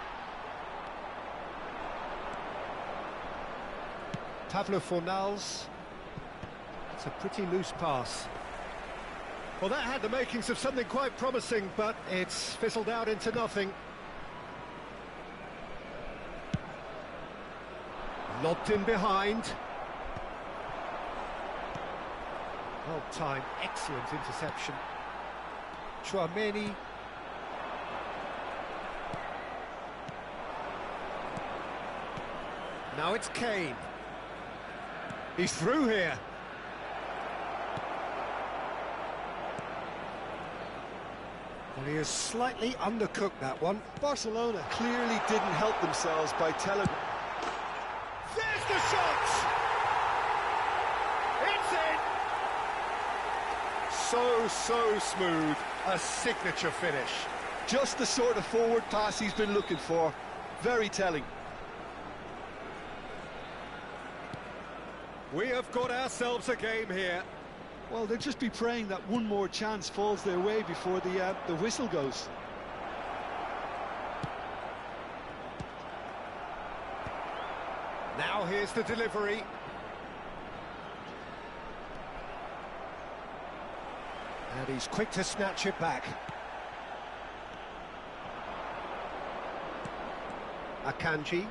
Pablo Fornals. It's a pretty loose pass. Well, that had the makings of something quite promising, but it's fizzled out into nothing. Lobbed in behind. Well timed, excellent interception. Chouameni. Now it's Kane. He's through here. Well, he has slightly undercooked that one. Barcelona clearly didn't help themselves by telling... There's the shot! It's in! So smooth. A signature finish. Just the sort of forward pass he's been looking for. Very telling. We have got ourselves a game here. Well, they'll just be praying that one more chance falls their way before the whistle goes. Now here's the delivery. And he's quick to snatch it back. Akanji.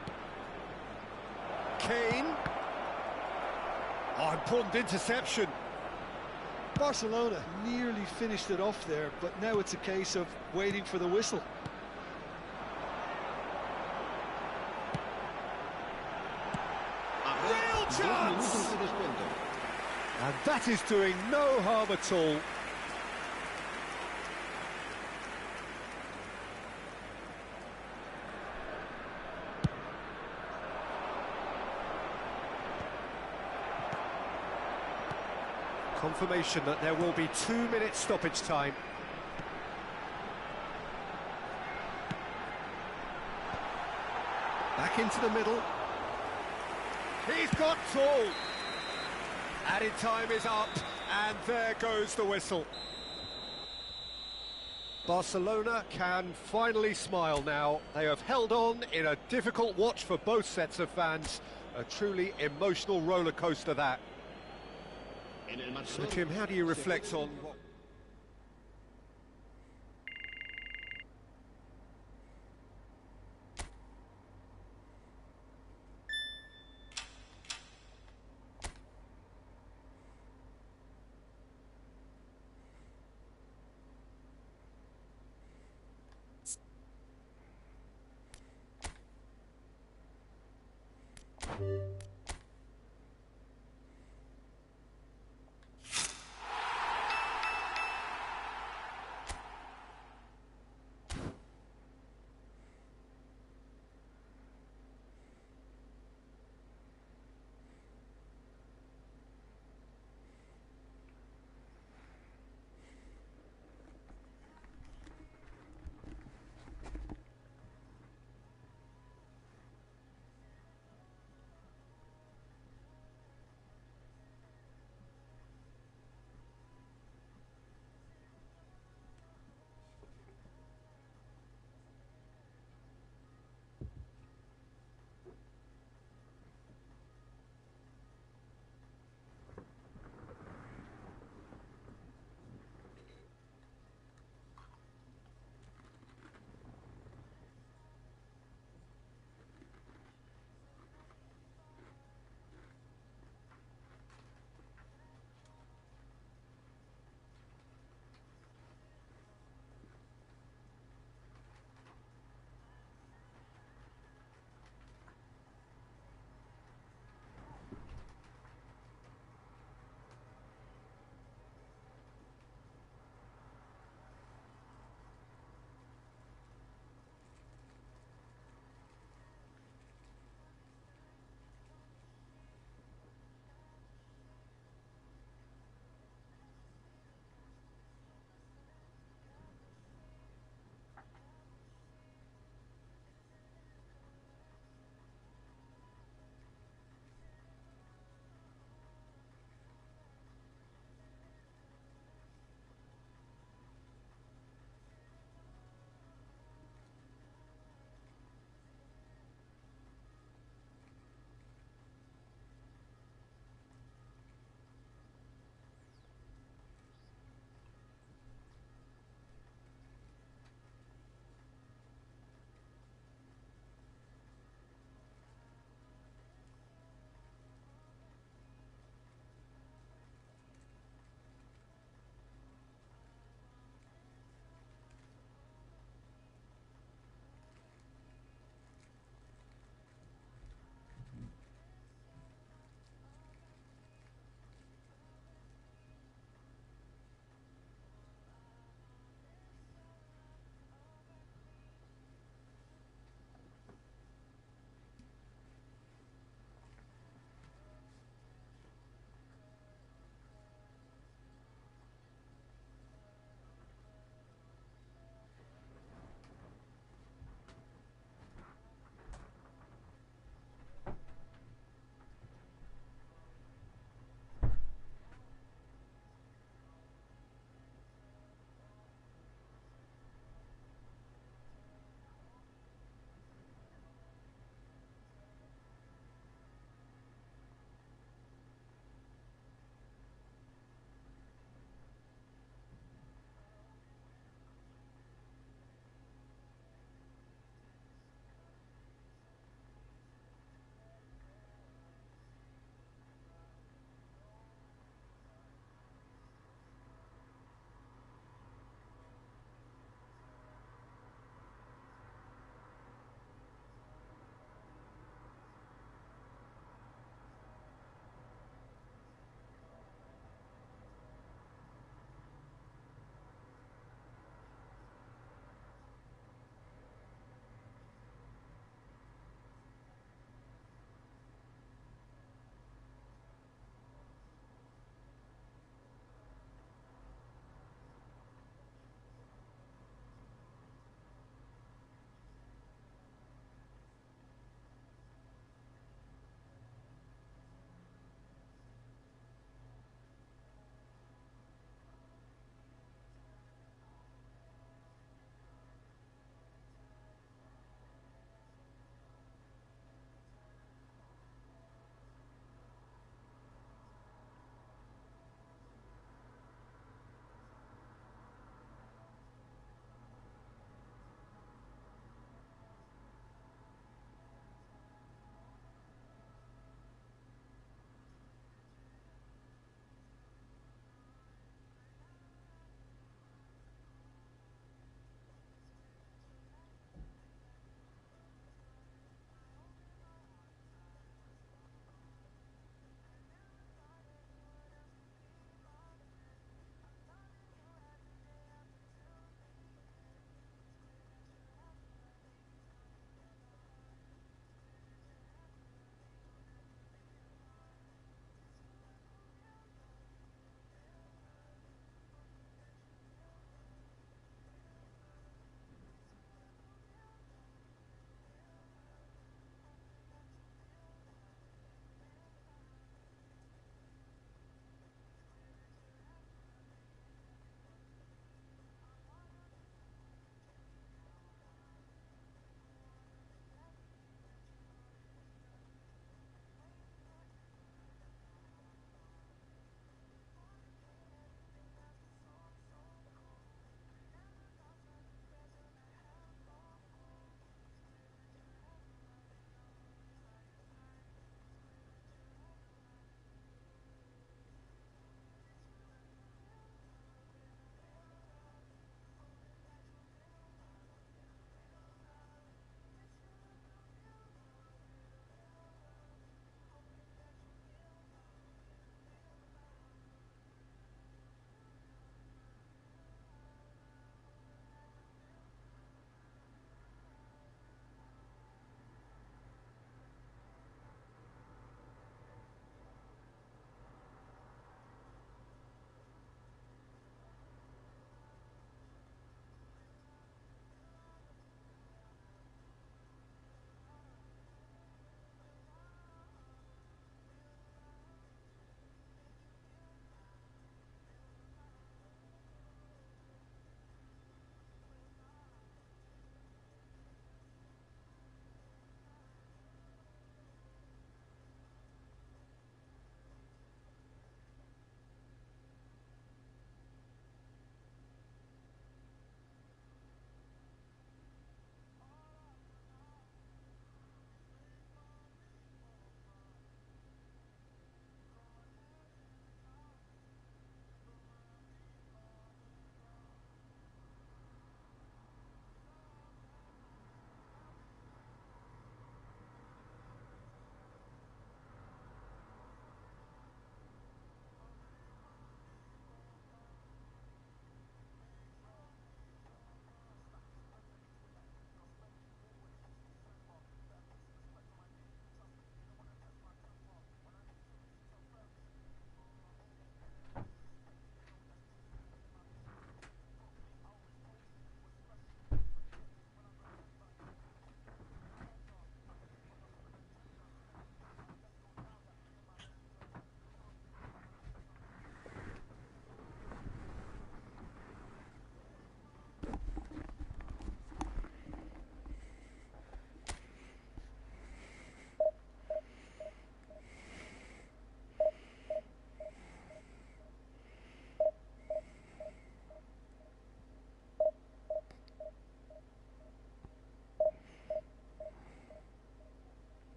Kane. Oh, important interception. Barcelona nearly finished it off there, but now it's a case of waiting for the whistle. Real chance! And that is doing no harm at all. Confirmation that there will be 2 minutes stoppage time. Back into the middle. He's got tall. Added time is up, and there goes the whistle. Barcelona can finally smile now. They have held on in a difficult watch for both sets of fans. A truly emotional roller coaster that. So Tim, how do you reflect on what...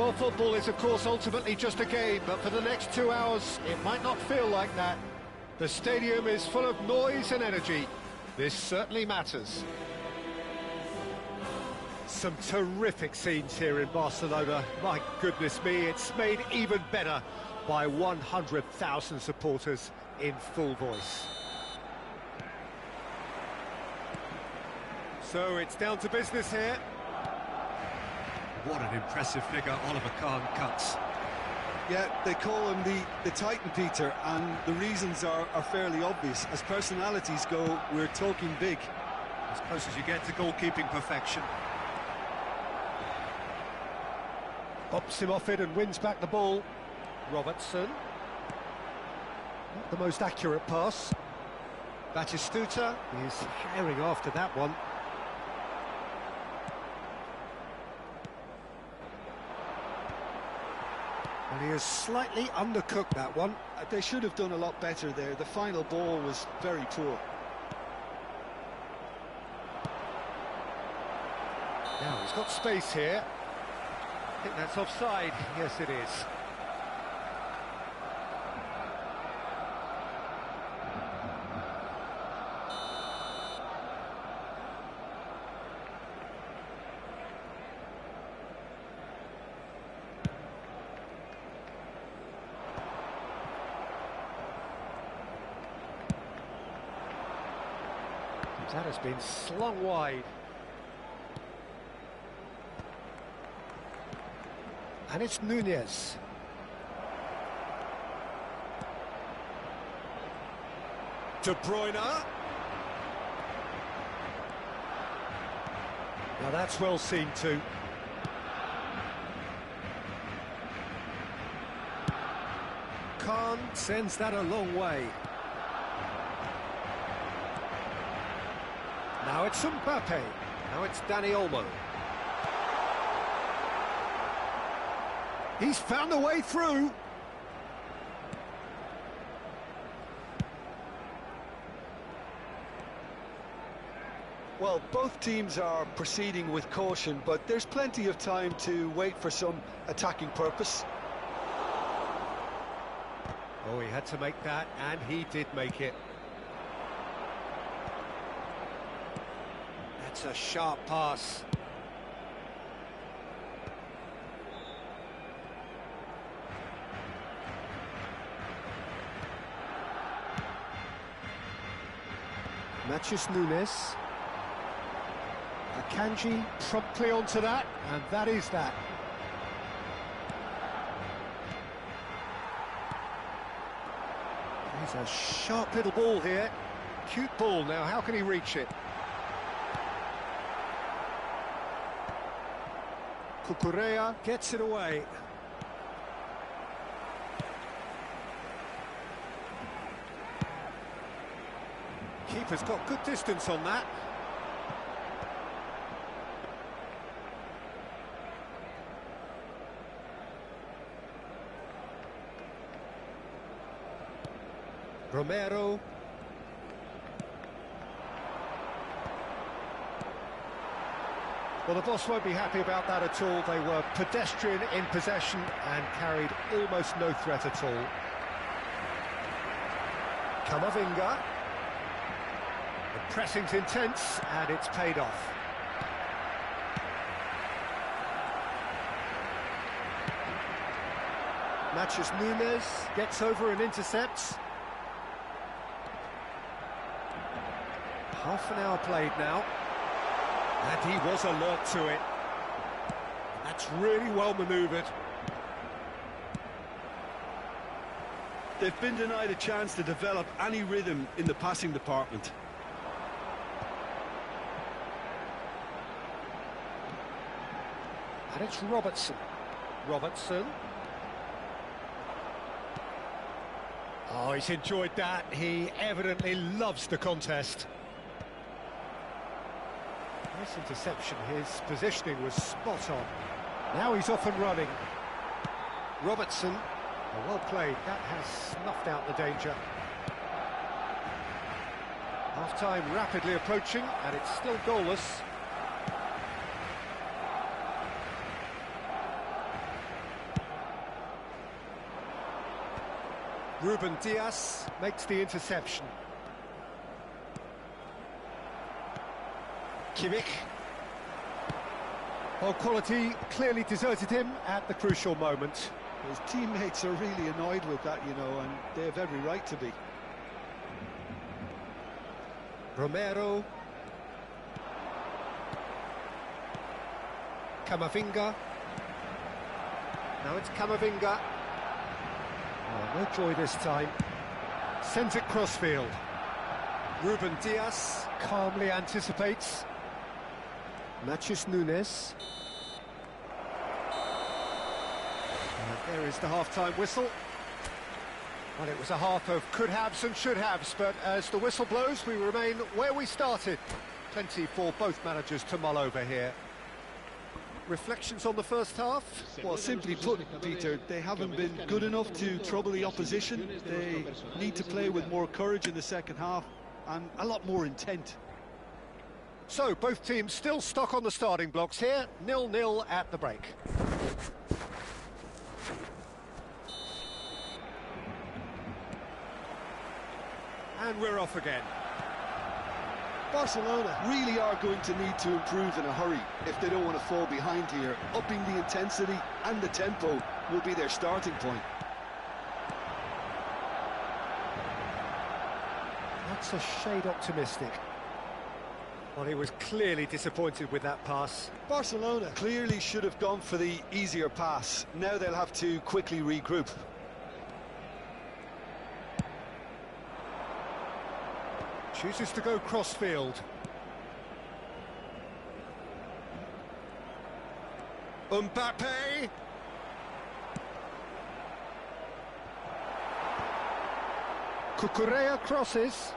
Well, football is, of course, ultimately just a game, but for the next 2 hours, it might not feel like that. The stadium is full of noise and energy. This certainly matters. Some terrific scenes here in Barcelona. My goodness me, it's made even better by 100,000 supporters in full voice. So it's down to business here. What an impressive figure Oliver Kahn cuts. Yeah, they call him the Titan, Peter, and the reasons are fairly obvious. As personalities go, we're talking big. As close as you get to goalkeeping perfection. Bops him off it and wins back the ball. Robertson. Not the most accurate pass. Batistuta is herring after that one. And he has slightly undercooked that one. They should have done a lot better there. The final ball was very poor. Now he's got space here. I think that's offside. Yes, it is. That has been slung wide. And it's Nunez. De Bruyne. Now that's well seen too. Kahn sends that a long way. Now it's Mbappe. Now it's Dani Olmo. He's found a way through. Well, both teams are proceeding with caution, but there's plenty of time to wait for some attacking purpose. Oh, he had to make that, and he did make it. That's a sharp pass. Matthews Nunes. Akanji promptly onto that, and that is that. There's a sharp little ball here. Cute ball. Now, how can he reach it? Cucurella gets it away. Keeper's got good distance on that. Romero. Well, the boss won't be happy about that at all. They were pedestrian in possession and carried almost no threat at all. Camavinga. The pressing's intense, and it's paid off. Matthews Nunes gets over and intercepts. Half an hour played now. And he was alert to it. That's really well manoeuvred. They've been denied a chance to develop any rhythm in the passing department. And it's Robertson. Robertson. Oh, he's enjoyed that. He evidently loves the contest. Nice interception. His positioning was spot on. Now he's off and running. Robertson. Oh, well played. That has snuffed out the danger. Half-time rapidly approaching, and it's still goalless. Ruben Diaz makes the interception. Kimmich. Well, quality clearly deserted him at the crucial moment. His teammates are really annoyed with that, you know, and they have every right to be. Romero. Camavinga. Now it's Camavinga. Oh, no joy this time. Sends it crossfield. Ruben Diaz calmly anticipates. Matheus Nunes. And there is the half-time whistle. Well, it was a half of could-haves and should-haves, but as the whistle blows, we remain where we started. Plenty for both managers to mull over here. Reflections on the first half? Well, simply put, Peter, they haven't been good enough to trouble the opposition. They need to play with more courage in the second half and a lot more intent. So, both teams still stuck on the starting blocks here, 0-0 at the break. And we're off again. Barcelona really are going to need to improve in a hurry if they don't want to fall behind here. Upping the intensity and the tempo will be their starting point. That's a shade optimistic. Well, he was clearly disappointed with that pass. Barcelona clearly should have gone for the easier pass. Now they'll have to quickly regroup. Chooses to go crossfield. Mbappe. Cucurella crosses.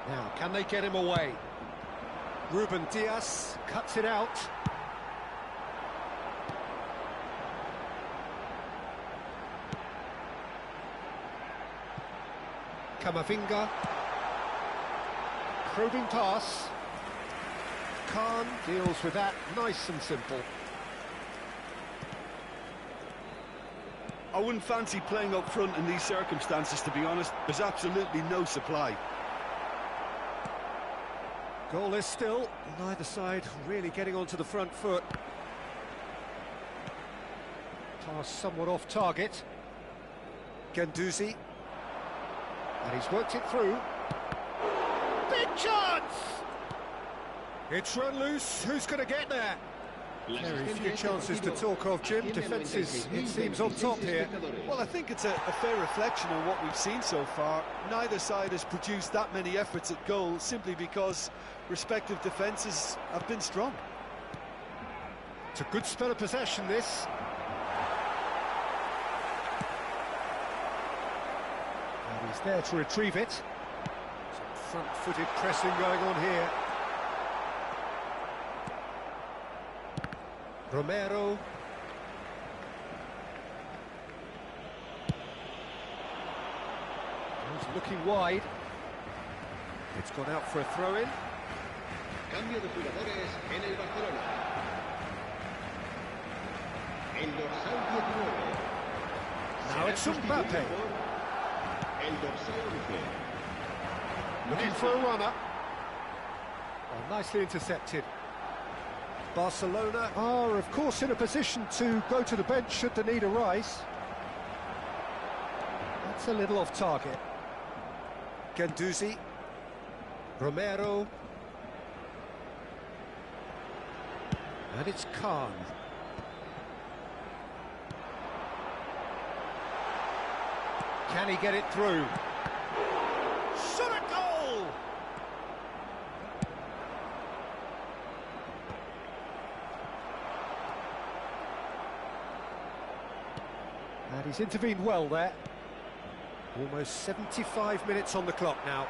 Now, can they get him away? Ruben Diaz cuts it out. Camavinga. Probing pass. Khan deals with that nice and simple. I wouldn't fancy playing up front in these circumstances, to be honest. There's absolutely no supply. Goalless still, neither side really getting onto the front foot. Pass somewhat off target. Guendouzi. And he's worked it through. Big chance! It's run loose. Who's going to get there? Very few chances to talk of, Jim. Defence is, it seems, on top here. Well, I think it's a fair reflection on what we've seen so far. Neither side has produced that many efforts at goal simply because respective defences have been strong. It's a good spell of possession, this. And he's there to retrieve it. Some front-footed pressing going on here. Romero. He's looking wide. It's gone out for a throw-in. Cambio de jugadores en el Barcelona. El dorsal 19. Now it's Mbappe. El dorsal 11. Looking for a runner. Oh, nicely intercepted. Barcelona are, of course, in a position to go to the bench should the need arise. That's a little off target. Guendouzi. Romero. And it's Khan. Can he get it through? Shot a goal! And he's intervened well there. Almost 75 minutes on the clock now.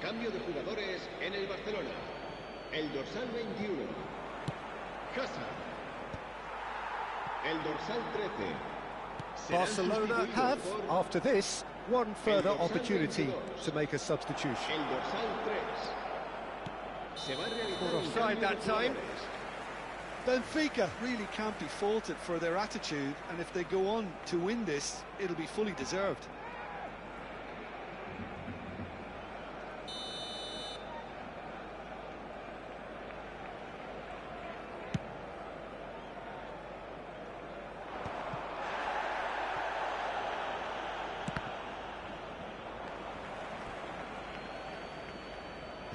Cambio de jugadores en el Barcelona. El dorsal 21. Hazard. El dorsal 13. Barcelona have, after this, one further opportunity to make a substitution. El dorsal 3. Se va a realizar Caught un offside cambio that de time. jugadores. Benfica really can't be faulted for their attitude, and if they go on to win this, it'll be fully deserved.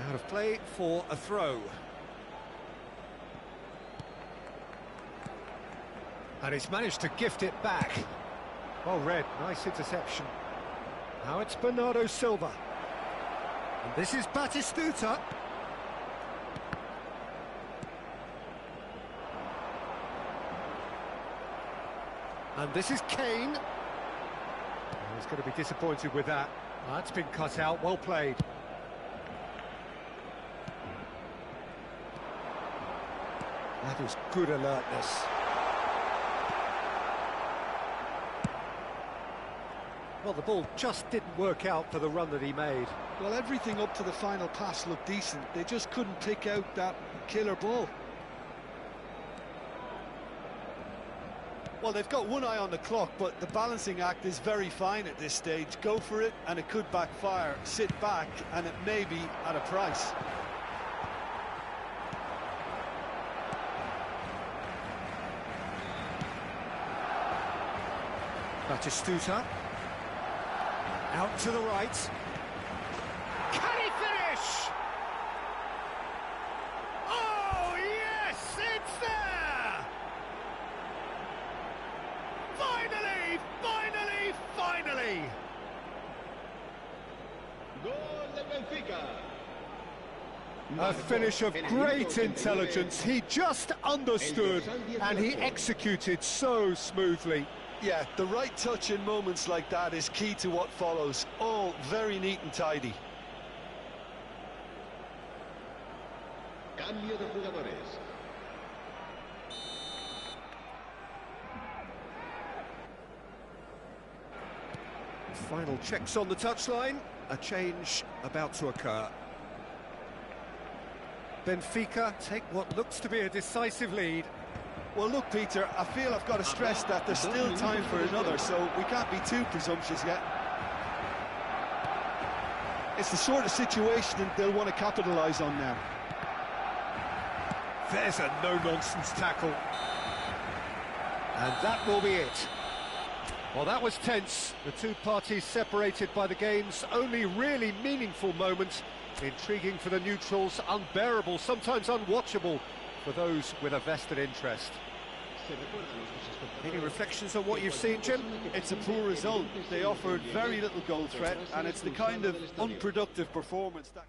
Out of play for a throw. And he's managed to gift it back. Well read, nice interception. Now it's Bernardo Silva. And this is Batistuta. And this is Kane. Oh, he's going to be disappointed with that. That's been cut out, well played. That is good alertness. Well, the ball just didn't work out for the run that he made. Well, everything up to the final pass looked decent. They just couldn't pick out that killer ball. Well, they've got one eye on the clock, but the balancing act is very fine at this stage. Go for it, and it could backfire. Sit back, and it may be at a price. Batistuta. Out to the right. Can he finish? Oh, yes, it's there! Finally, finally, finally! Gol del Benfica. A finish of great intelligence. He just understood and he executed so smoothly. Yeah, the right touch in moments like that is key to what follows. All very neat and tidy. Cambio de jugadores. Final checks on the touchline. A change about to occur. Benfica take what looks to be a decisive lead. Well, look, Peter, I feel I've got to stress that there's still time for another, so we can't be too presumptuous yet. It's the sort of situation that they'll want to capitalise on now. There's a no-nonsense tackle. And that will be it. Well, that was tense. The two parties separated by the game's only really meaningful moment. Intriguing for the neutrals, unbearable, sometimes unwatchable for those with a vested interest. Any reflections on what you've seen, Jim? It's a poor result. They offered very little goal threat, and it's the kind of unproductive performance that...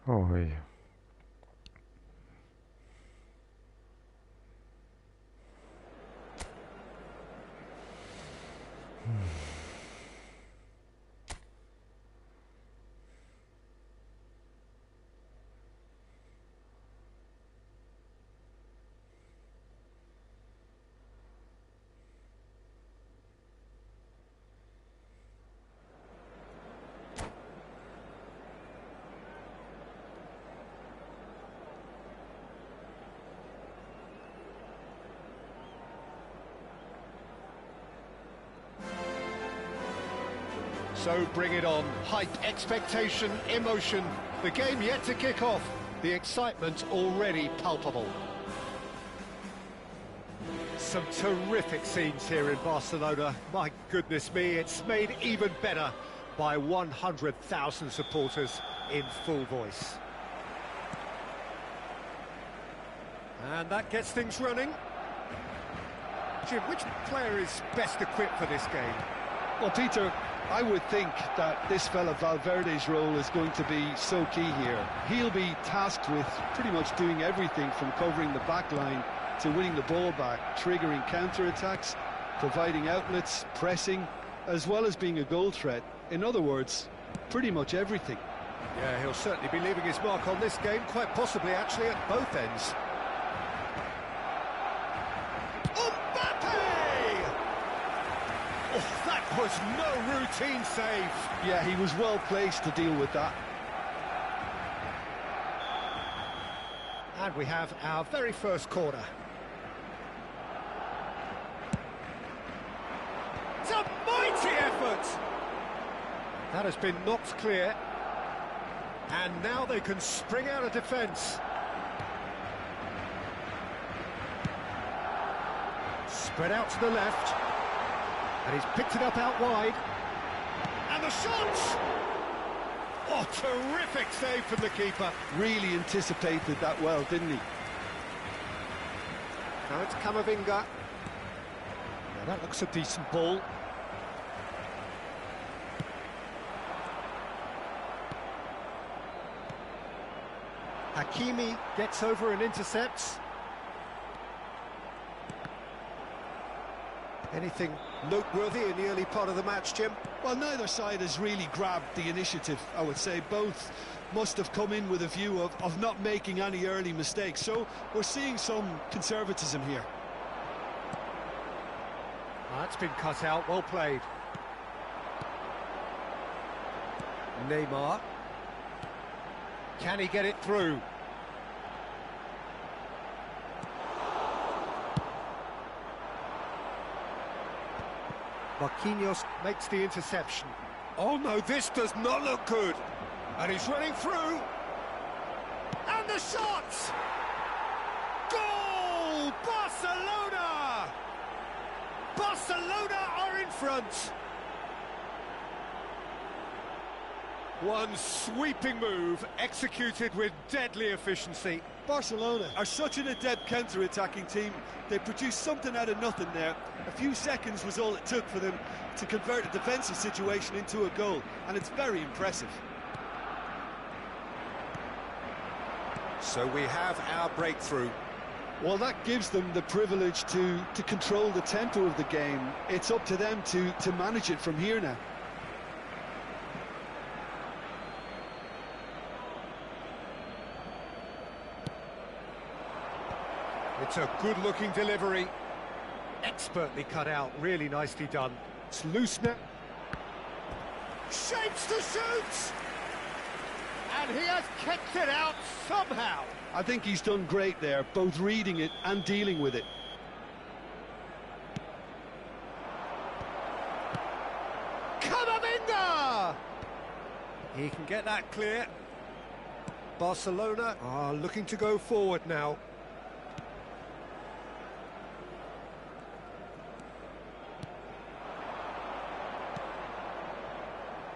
Ой. So bring it on. Hype, expectation, emotion. The game yet to kick off. The excitement already palpable. Some terrific scenes here in Barcelona. My goodness me, it's made even better by 100,000 supporters in full voice. And that gets things running. Jim, which player is best equipped for this game? Well, Peter, I would think that this fella Valverde's role is going to be so key here. He'll be tasked with pretty much doing everything from covering the back line to winning the ball back, triggering counter-attacks, providing outlets, pressing, as well as being a goal threat. In other words, pretty much everything. Yeah, he'll certainly be leaving his mark on this game, quite possibly actually at both ends. Oh, that was no routine save. Yeah, he was well placed to deal with that. And we have our very first corner. It's a mighty effort! That has been knocked clear. And now they can spring out of defence. Spread out to the left. And he's picked it up out wide. And the shot! Oh, terrific save from the keeper. Really anticipated that well, didn't he? Now it's Camavinga. Now that looks a decent ball. Hakimi gets over and intercepts. Anything noteworthy in the early part of the match, Jim? Well, neither side has really grabbed the initiative, I would say. Both must have come in with a view of not making any early mistakes. So we're seeing some conservatism here. That's been cut out, well played. Neymar. Can he get it through? Marquinhos makes the interception. Oh no, this does not look good. And he's running through. And the shot! Goal! Barcelona! Barcelona are in front. One sweeping move, executed with deadly efficiency. Barcelona are such an adept counter-attacking team. They produced something out of nothing there. A few seconds was all it took for them to convert a defensive situation into a goal, and it's very impressive. So we have our breakthrough. Well, that gives them the privilege to control the tempo of the game. It's up to them to manage it from here now. It's a good-looking delivery. Expertly cut out, really nicely done. It's loose now. Shapes to shoot! And he has kicked it out somehow. I think he's done great there, both reading it and dealing with it. Camavinga! He can get that clear. Barcelona are looking to go forward now.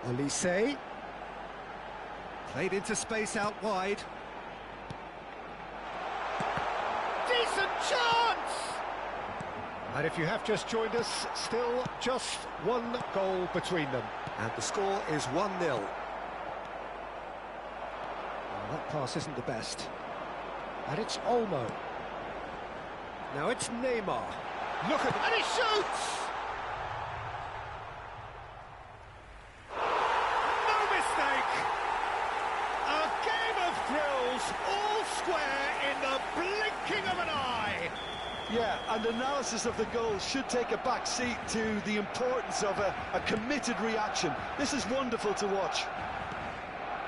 Olise. Played into space out wide. Decent chance! And if you have just joined us, still just one goal between them. And the score is 1-0. Well, that pass isn't the best. And it's Olmo. Now it's Neymar. Look at... And he shoots! All square in the blinking of an eye. Yeah, and analysis of the goal should take a back seat to the importance of a committed reaction. This is wonderful to watch.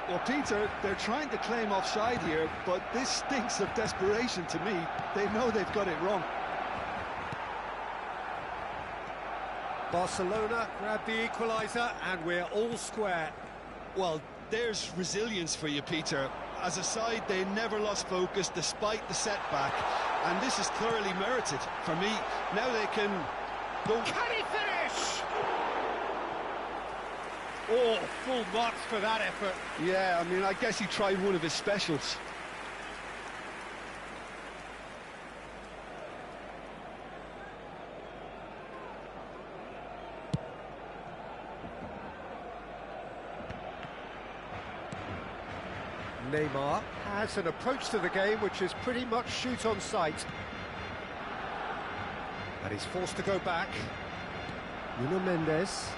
Well, Peter, they're trying to claim offside here, but this stinks of desperation to me. They know they've got it wrong. Barcelona grab the equaliser, and we're all square. Well, there's resilience for you, Peter. As a side, they never lost focus despite the setback, and this is thoroughly merited. For me, now they can go... Can he finish? Oh, full marks for that effort. Yeah, I mean, I guess he tried one of his specials. Neymar has an approach to the game which is pretty much shoot on sight. And he's forced to go back. Nuno Mendes.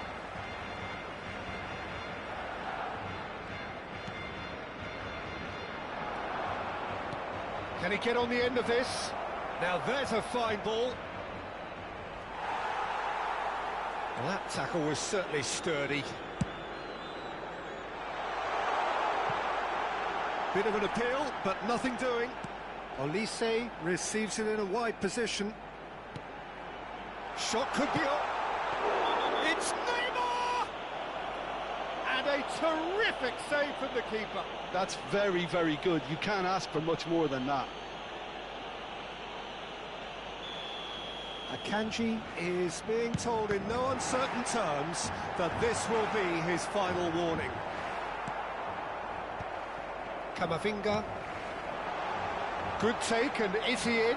Can he get on the end of this? Now there's a fine ball. Well, that tackle was certainly sturdy. Bit of an appeal, but nothing doing. Olise receives it in a wide position. Shot could be up. It's Neymar! And a terrific save from the keeper. That's very, very good. You can't ask for much more than that. Akanji is being told in no uncertain terms that this will be his final warning. Kamavinga. Good take, and is he in?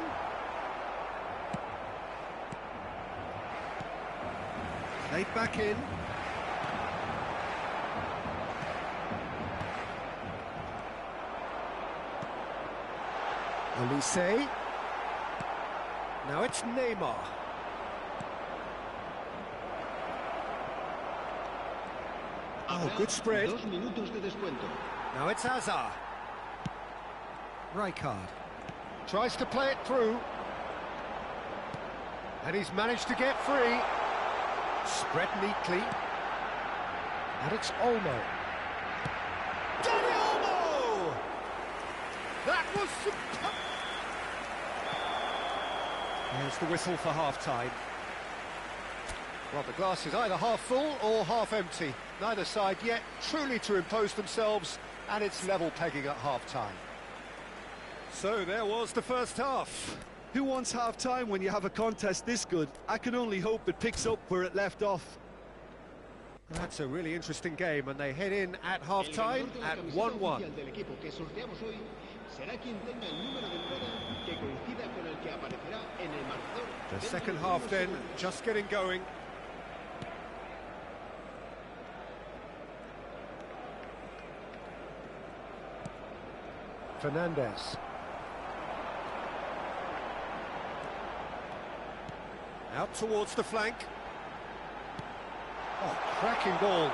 Played back in. Olise. Now it's Neymar. Oh, good spread. 2 minutos de descuento. Now it's Hazard. Rijkaard tries to play it through. And he's managed to get free. Spread neatly. And it's Olmo. Danny Olmo! That was superb. There's the whistle for half-time. Well, the glass is either half full or half empty. Neither side yet truly to impose themselves, and it's level pegging at half-time. So there was the first half. Who wants half-time when you have a contest this good? I can only hope it picks up where it left off. That's a really interesting game, and they head in at half-time at 1-1. The second half then just getting going. Fernandez. Out towards the flank. Oh, cracking ball.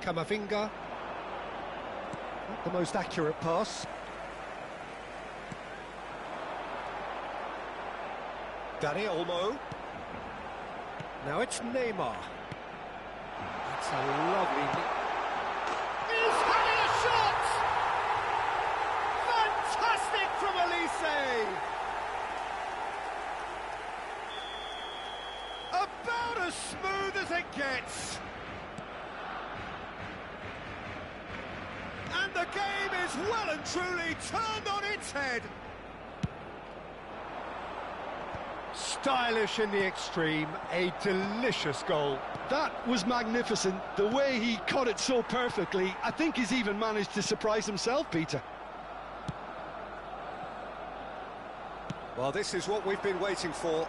Kamavinga. Not the most accurate pass. Danny Olmo. Now it's Neymar. That's a lovely... He's having a shot! Fantastic from Olise! About as smooth as it gets. And the game is well and truly turned on its head. Stylish in the extreme, a delicious goal. That was magnificent. The way he caught it so perfectly, I think he's even managed to surprise himself, Peter. Well, this is what we've been waiting for.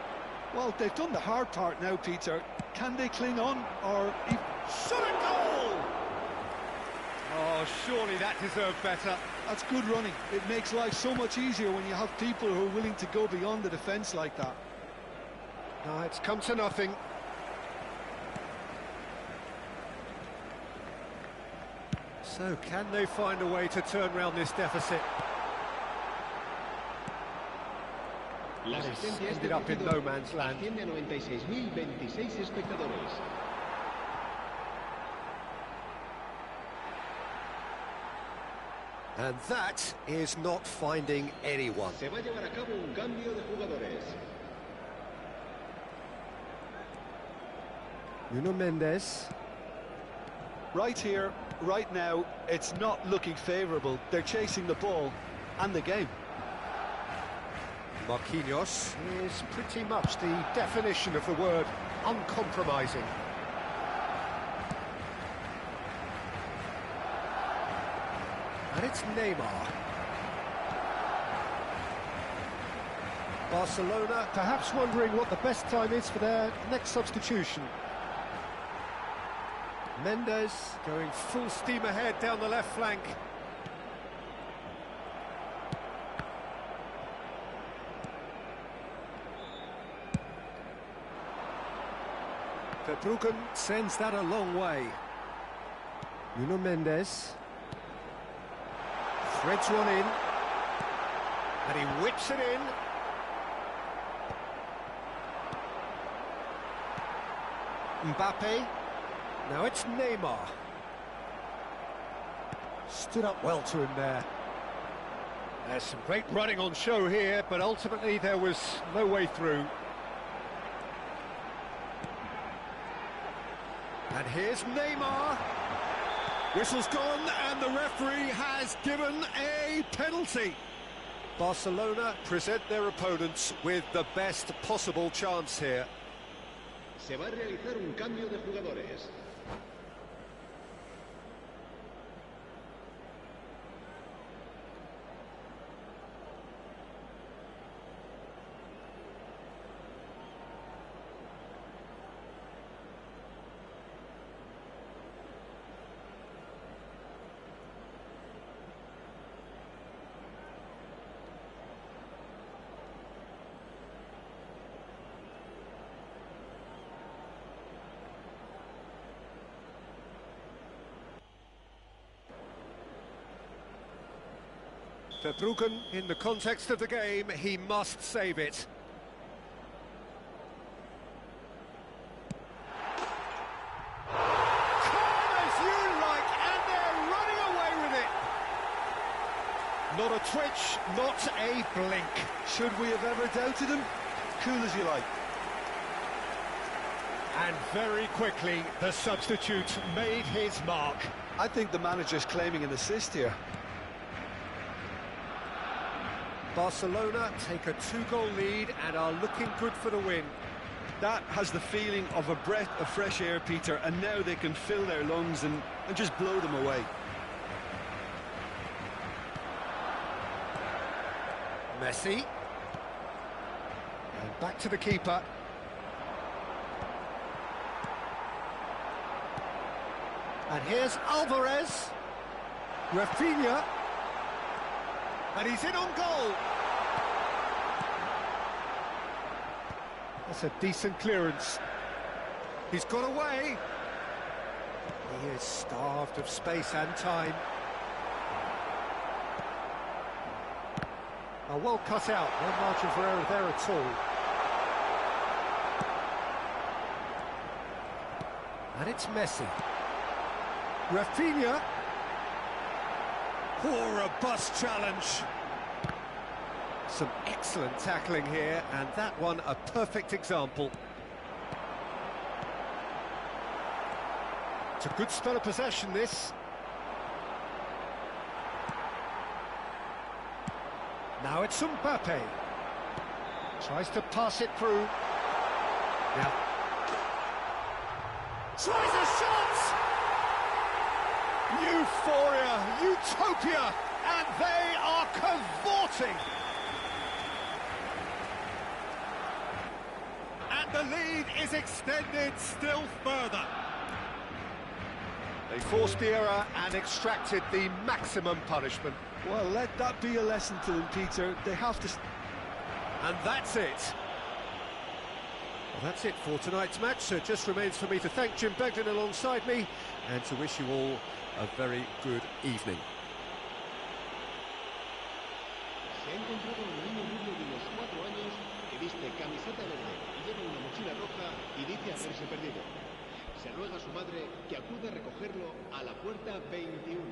Well, they've done the hard part now, Peter. Can they cling on, or... Shot a goal! Oh, surely that deserved better. That's good running. It makes life so much easier when you have people who are willing to go beyond the defence like that. No, it's come to nothing. So, can they find a way to turn round this deficit? La It's asistencia ended up in no man's land. asciende a 96.026 espectadores. And that is not finding anyone. Se va a llevar a cabo un cambio de jugadores. Nuno Mendes. Right here, right now, it's not looking favourable. They're chasing the ball and the game. Marquinhos is pretty much the definition of the word uncompromising. And it's Neymar. Barcelona perhaps wondering what the best time is for their next substitution. Mendes going full steam ahead down the left flank. Verbruggen sends that a long way. Nuno Mendes. Threads one in. And he whips it in. Mbappe. Now it's Neymar. Stood up well to him there. There's some great running on show here, but ultimately there was no way through. And here's Neymar. Whistle's gone, and the referee has given a penalty. Barcelona present their opponents with the best possible chance here. Se va a realizar un cambio de jugadores. Verbruggen, in the context of the game, he must save it. Calm as you like, and they're running away with it. Not a twitch, not a blink. Should we have ever doubted him? Cool as you like. And very quickly, the substitute made his mark. I think the manager's claiming an assist here. Barcelona take a 2-goal lead and are looking good for the win. That has the feeling of a breath of fresh air, Peter, and now they can fill their lungs and just blow them away. Messi. And back to the keeper. And here's Alvarez. Rafinha. And he's in on goal. That's a decent clearance. He's got away. He is starved of space and time. Oh, well cut out. No margin for error there at all. And it's Messi. Rafinha. Oh, robust challenge. Some excellent tackling here, and that one a perfect example. It's a good spell of possession, this. Now it's Mbappe. Tries to pass it through. Now. Tries a shot! Euphoria, utopia, and they are cavorting. And the lead is extended still further. They forced the error and extracted the maximum punishment. Well, let that be a lesson to them, Peter. They have to... And that's it. Well, that's it for tonight's match, so it just remains for me to thank Jim Begden alongside me and to wish you all a very good evening. Se ha encontrado un niño rubio de unos 4 años que viste camiseta verde y lleva una mochila roja y dice haberse perdido. Se ruega a su madre que acuda a recogerlo a la puerta 21.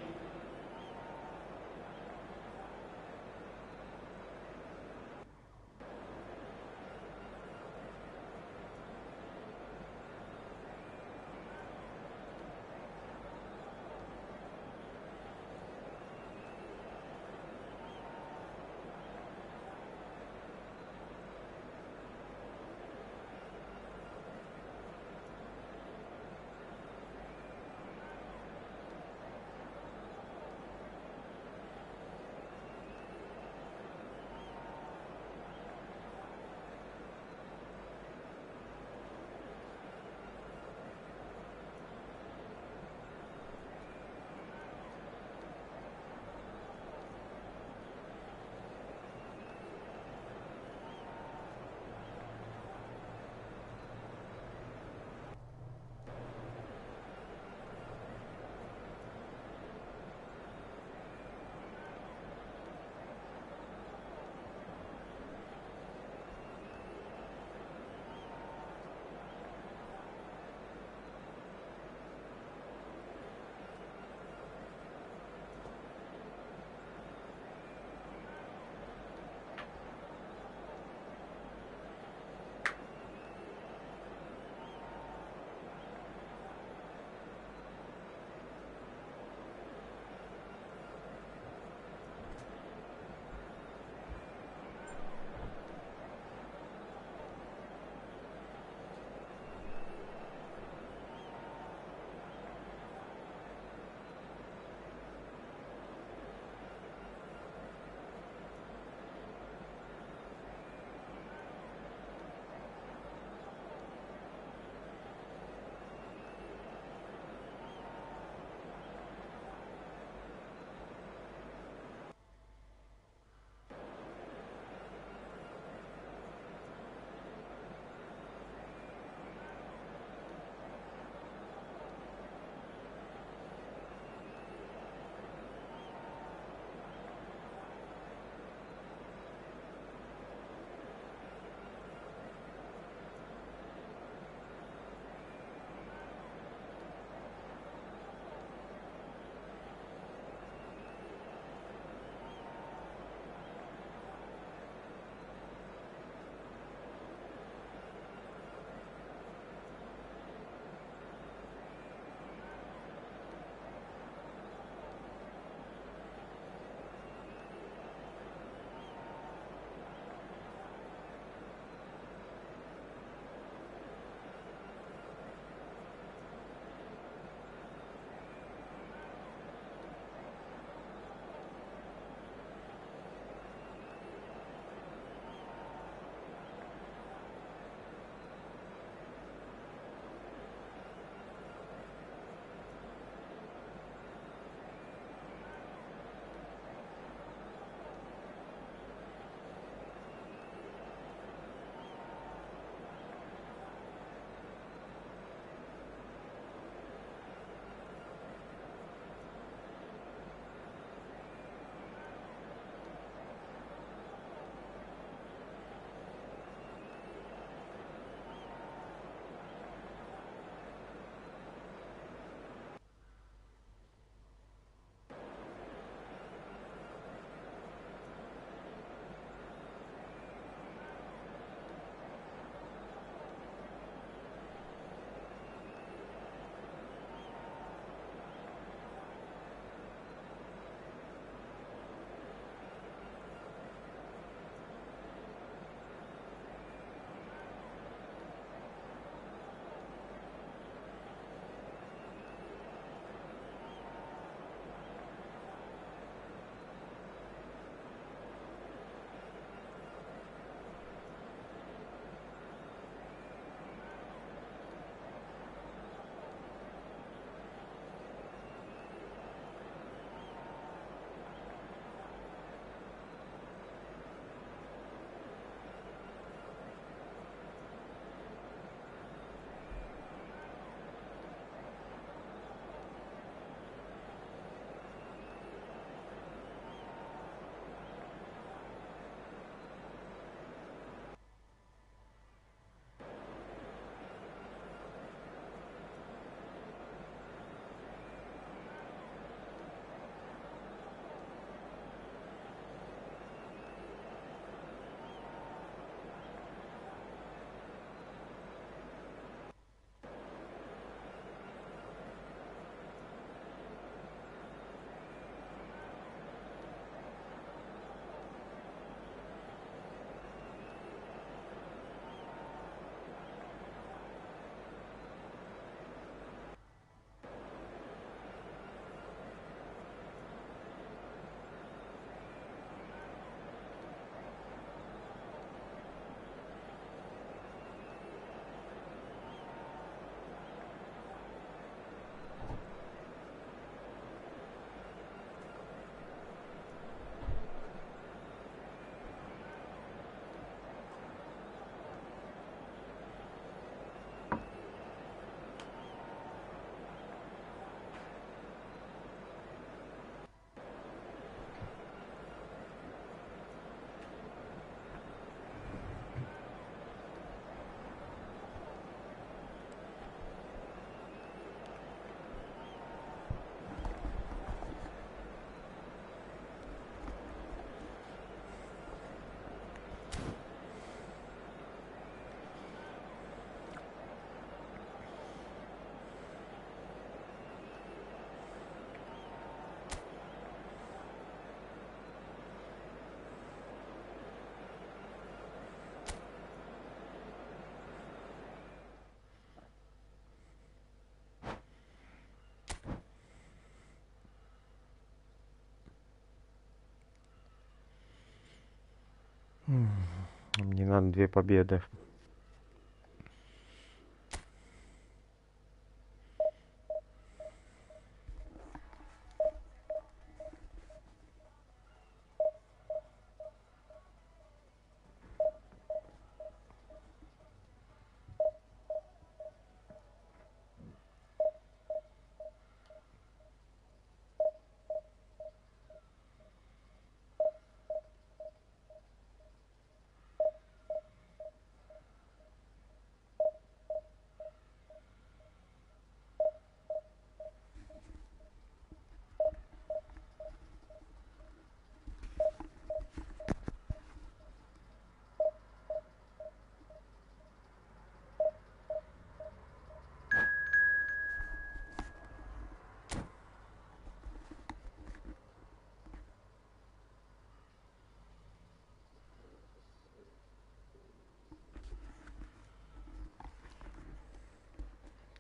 Мне надо 2 победы.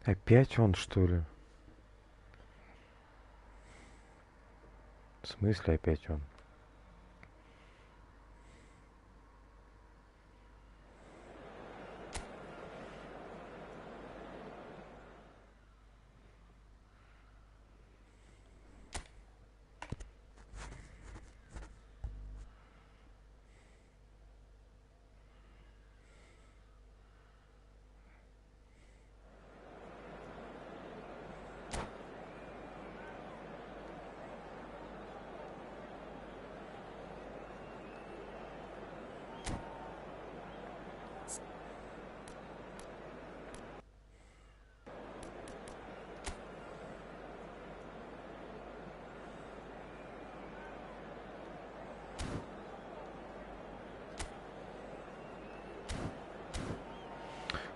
Опять он, что ли? В смысле опять он?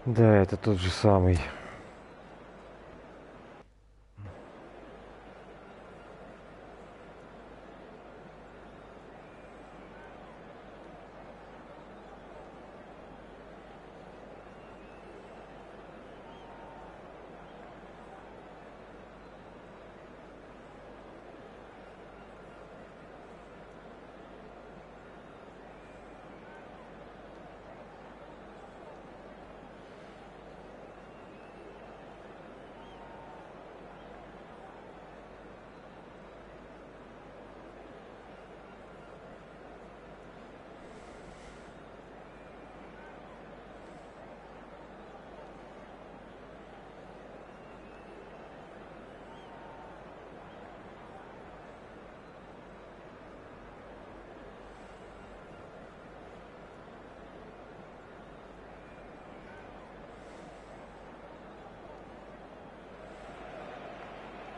Да, это тот же самый.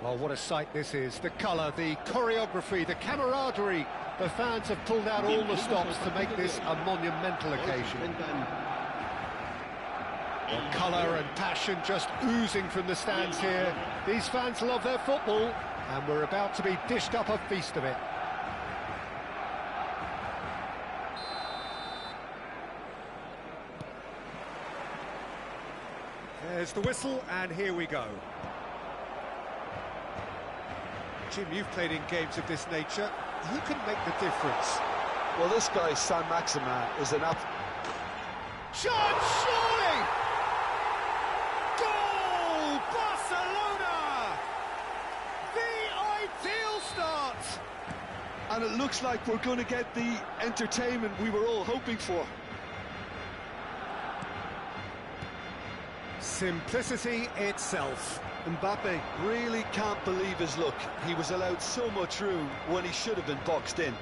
Oh, what a sight this is. The colour, the choreography, the camaraderie. The fans have pulled out all the stops to make this a monumental occasion. Well, colour and passion just oozing from the stands here. These fans love their football, and we're about to be dished up a feast of it. There's the whistle, and here we go. Jim, you've played in games of this nature. Who can make the difference? Well, this guy, San Maxima, is an Shot, surely! Goal! Barcelona! The ideal start! And it looks like we're going to get the entertainment we were all hoping for. Simplicity itself. Mbappe really can't believe his luck. He was allowed so much room when he should have been boxed in.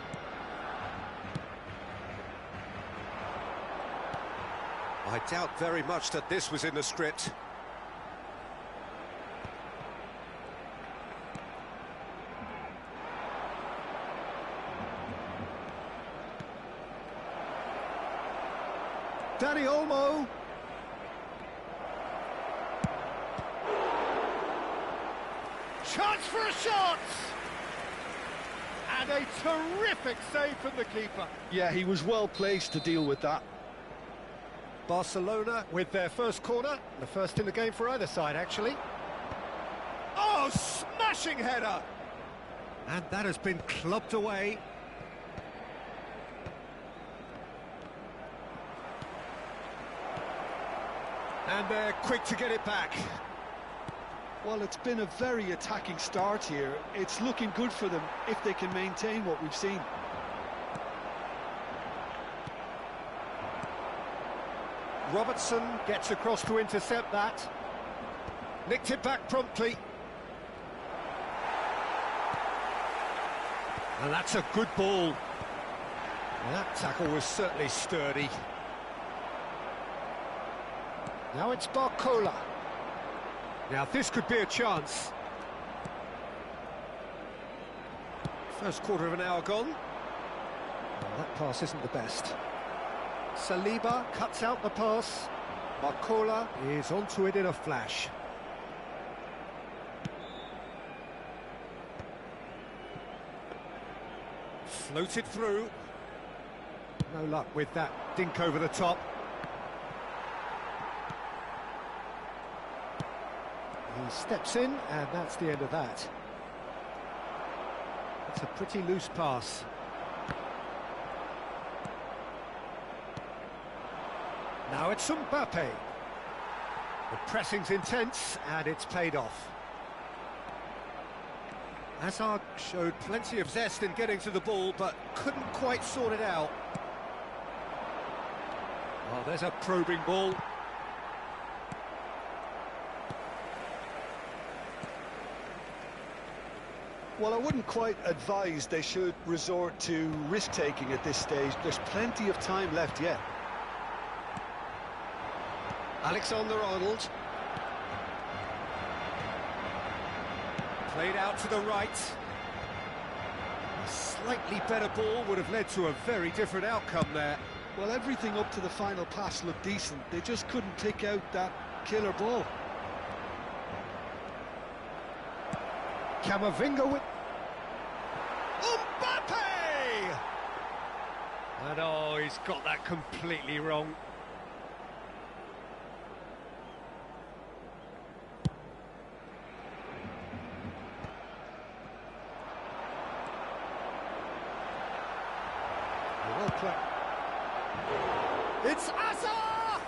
I doubt very much that this was in the script. Dani Olmo. Chance for a shot! And a terrific save from the keeper. Yeah, he was well placed to deal with that. Barcelona with their first corner, the first in the game for either side, actually. Oh, smashing header! And that has been clubbed away. And they're quick to get it back. Well, it's been a very attacking start here. It's looking good for them if they can maintain what we've seen. Robertson gets across to intercept that. Nicked it back promptly. And that's a good ball. That tackle was certainly sturdy. Now it's Barcola. Now this could be a chance. First quarter of an hour gone. Well, that pass isn't the best. Saliba cuts out the pass. Barcola is onto it in a flash. Floated through. No luck with that dink over the top. He steps in, and that's the end of that. It's a pretty loose pass. Now it's Mbappe. The pressing's intense, and it's paid off. Hazard showed plenty of zest in getting to the ball, but couldn't quite sort it out. Oh, there's a probing ball. Well, I wouldn't quite advise they should resort to risk-taking at this stage. There's plenty of time left yet. Alexander-Arnold. Played out to the right. A slightly better ball would have led to a very different outcome there. Well, everything up to the final pass looked decent. They just couldn't pick out that killer ball. Camavinga with... Mbappe! And oh, he's got that completely wrong. Well played. It's Hazard!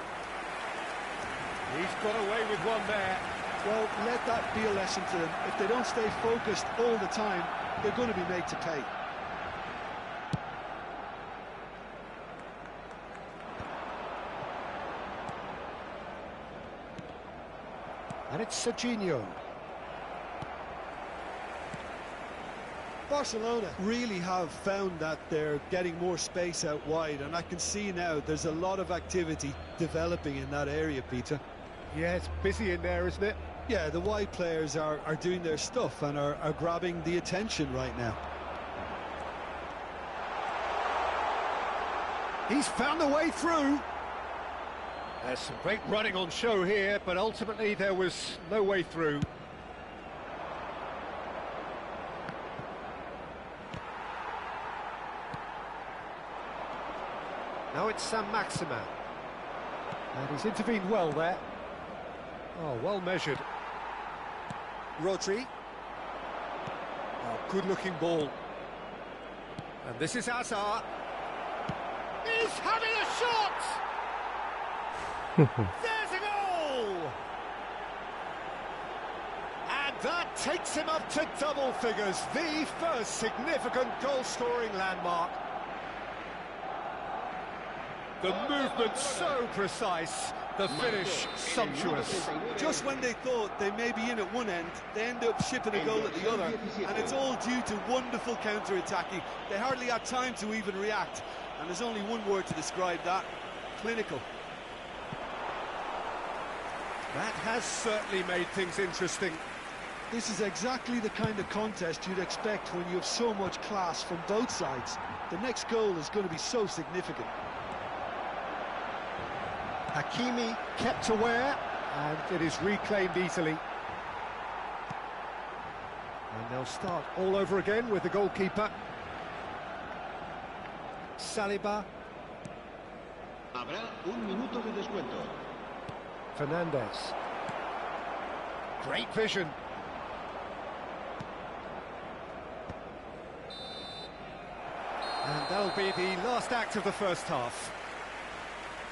He's got away with one there. Well, let that be a lesson to them. If they don't stay focused all the time, they're going to be made to pay. And it's Serginho. Barcelona really have found that they're getting more space out wide, and I can see now there's a lot of activity developing in that area, Peter. Yeah, it's busy in there, isn't it? Yeah, the wide players are doing their stuff and are grabbing the attention right now. He's found a way through. There's some great running on show here, but ultimately there was no way through. Now it's Saint-Maximin. And he's intervened well there. Oh, well measured. Rodri. Oh, good-looking ball. And this is Hazard. He's having a shot! There's a goal! And that takes him up to double figures, the first significant goal-scoring landmark. The movement so precise, the finish sumptuous. Just when they thought they may be in at one end, they end up shipping a goal at the other, and it's all due to wonderful counter-attacking. They hardly had time to even react, and there's only one word to describe that: clinical. That has certainly made things interesting. This is exactly the kind of contest you'd expect when you have so much class from both sides. The next goal is going to be so significant. Hakimi kept aware, and it is reclaimed easily. And they'll start all over again with the goalkeeper. Saliba. Habrá un minuto de descuento. Fernandez. Great vision. And that'll be the last act of the first half.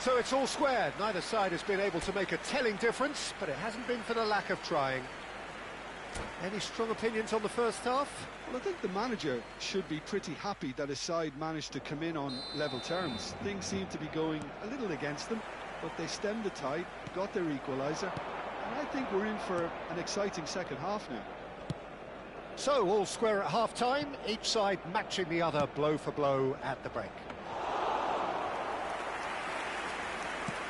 So it's all squared. Neither side has been able to make a telling difference, but it hasn't been for the lack of trying. Any strong opinions on the first half? Well, I think the manager should be pretty happy that his side managed to come in on level terms. Things seem to be going a little against them, but they stemmed the tide, got their equaliser, and I think we're in for an exciting second half now. So, all square at half-time, each side matching the other blow for blow at the break.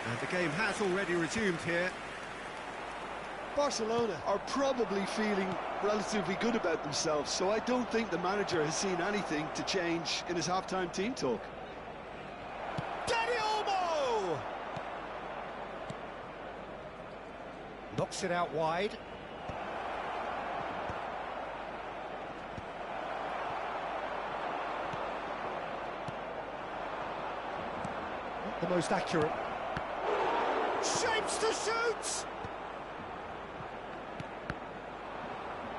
And the game has already resumed here. Barcelona are probably feeling relatively good about themselves, so I don't think the manager has seen anything to change in his half-time team talk. Dani Olmo! Knocks it out wide. Not the most accurate. Shapes to shoot!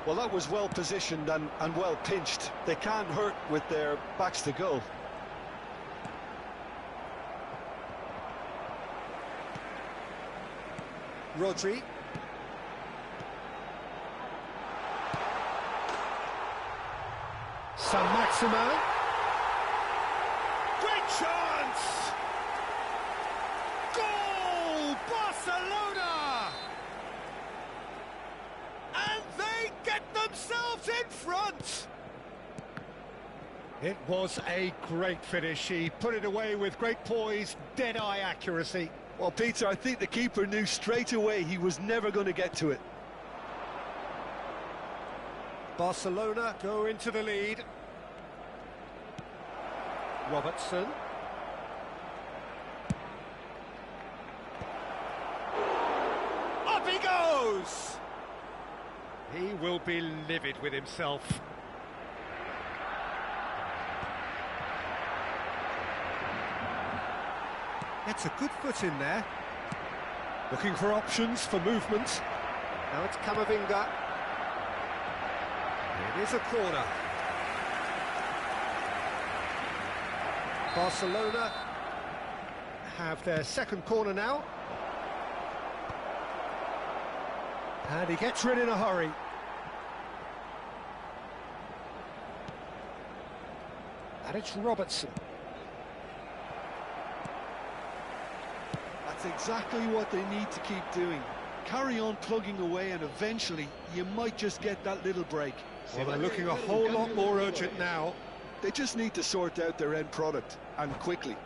Well, that was well positioned and well pinched. They can't hurt with their backs to goal. Rodri. Saint-Maximin. Great chance! Goal! Barcelona! And they get themselves in front! It was a great finish. He put it away with great poise, dead-eye accuracy. Well, Peter, I think the keeper knew straight away he was never going to get to it. Barcelona go into the lead. Robertson. Up he goes! He will be livid with himself. Gets a good foot in there. Looking for options for movement. Now it's Camavinga. It is a corner. Barcelona have their second corner now. And he gets rid in a hurry. And it's Robertson. That's exactly what they need to keep doing. Carry on plugging away and eventually you might just get that little break. Well, they're looking a whole lot more urgent now. They just need to sort out their end product, and quickly.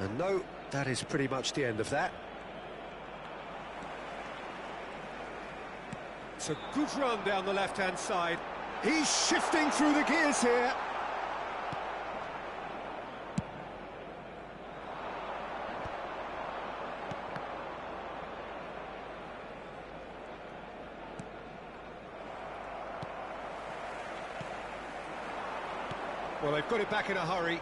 And no, that is pretty much the end of that. It's a good run down the left-hand side. He's shifting through the gears here. Well, they've got it back in a hurry.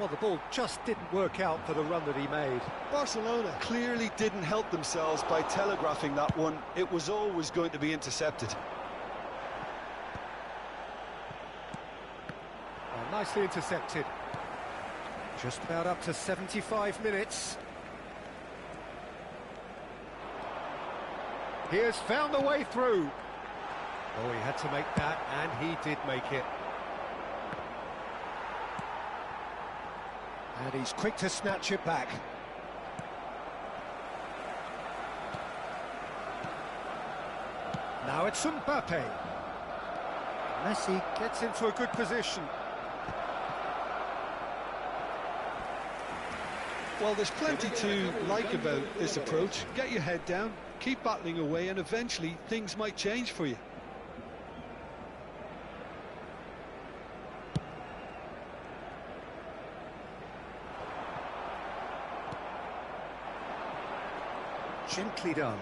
Well, the ball just didn't work out for the run that he made. Barcelona clearly didn't help themselves by telegraphing that one. It was always going to be intercepted. Well, nicely intercepted. Just about up to 75 minutes. He has found the way through. Oh, he had to make that, and he did make it. And he's quick to snatch it back. Now it's Mbappe. Messi gets into a good position. Well, there's plenty to like about this approach. Get your head down, keep battling away, and eventually things might change for you. Gently done.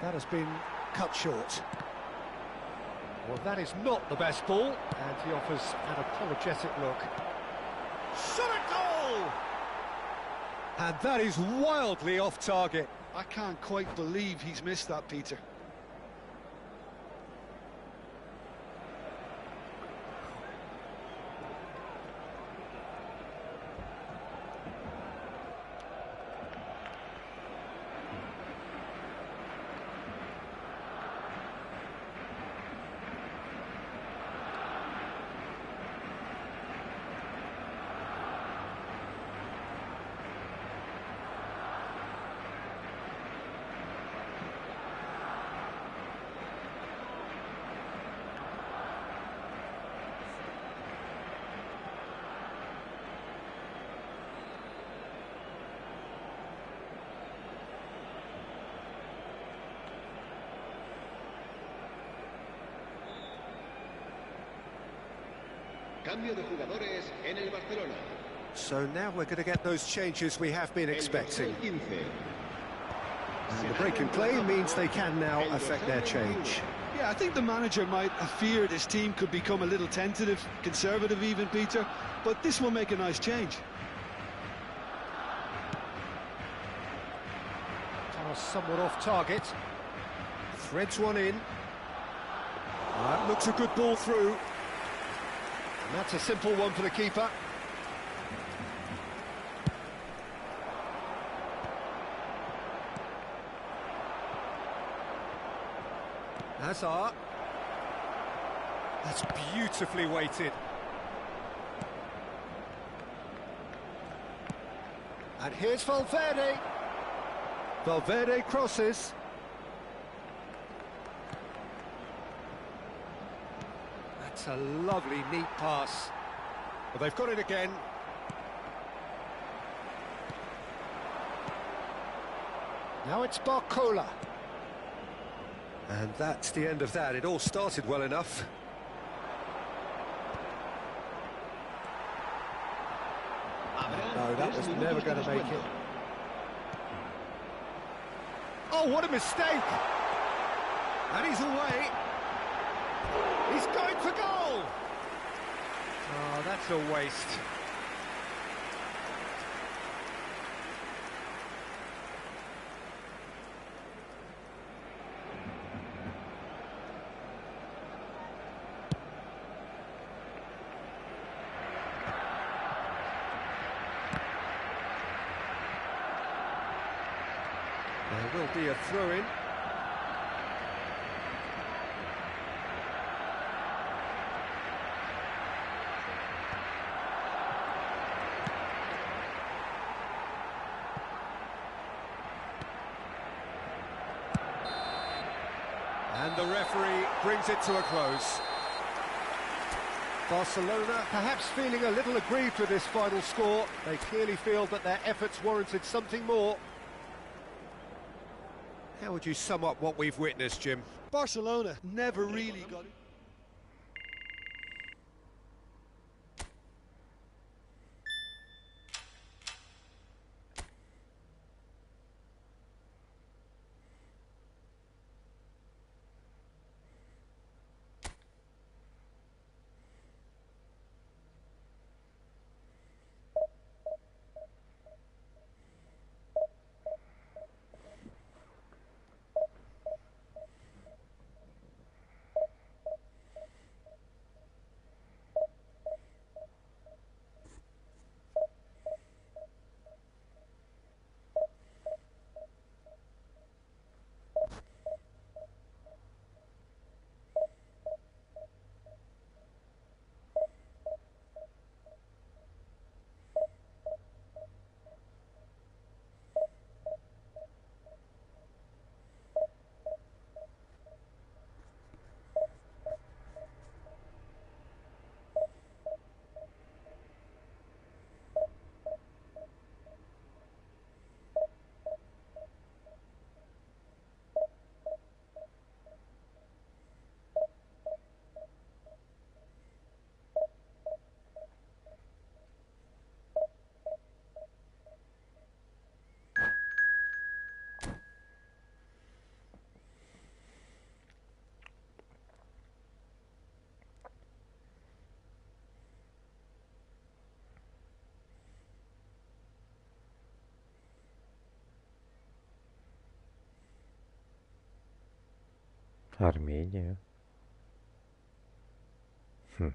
That has been cut short. Well, that is not the best ball, and he offers an apologetic look. Shot at goal! And that is wildly off target. I can't quite believe he's missed that, Peter. Cambio de jugadores en el Barcelona. So now we're going to get those changes we have been expecting. El 15. And the break in play means they can now affect their change. Yeah, I think the manager might have feared his team could become a little tentative, conservative even, Peter, but this will make a nice change. Pass somewhat off target. Threads one in. That looks a good ball through. And that's a simple one for the keeper. Hazard. That's beautifully weighted. And here's Valverde. Valverde crosses. That's a lovely, neat pass. Well, they've got it again. Now it's Barcola. And that's the end of that. It all started well enough. No, that was never going to make it. Oh, what a mistake! And he's away. He's going for goal! Oh, that's a waste. There will be a throw-in. And the referee brings it to a close. Barcelona perhaps feeling a little aggrieved with this final score. They clearly feel that their efforts warranted something more. How would you sum up what we've witnessed, Jim? Barcelona never really got it. Армения. Хм.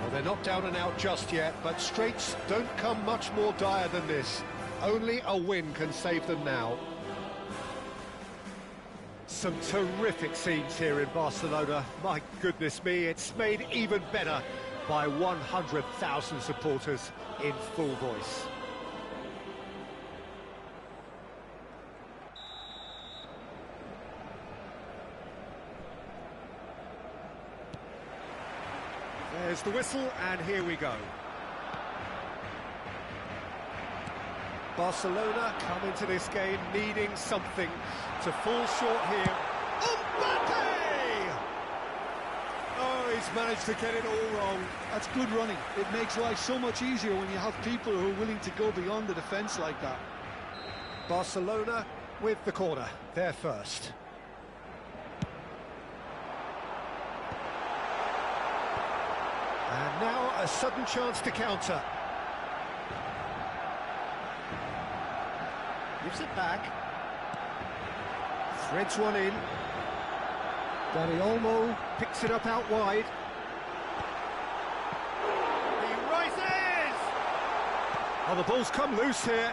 Well, they're not down and out just yet, but straits don't come much more dire than this. Only a win can save them now. Some terrific scenes here in Barcelona. My goodness me, it's made even better by 100,000 supporters in full voice. There's the whistle, and here we go. Barcelona come into this game needing something to fall short here. Mbappe! Oh, he's managed to get it all wrong. That's good running. It makes life so much easier when you have people who are willing to go beyond the defence like that. Barcelona with the corner, they're first. And now a sudden chance to counter. Gives it back. Threads one in. Dani Olmo picks it up out wide. He rises! Oh, the ball's come loose here.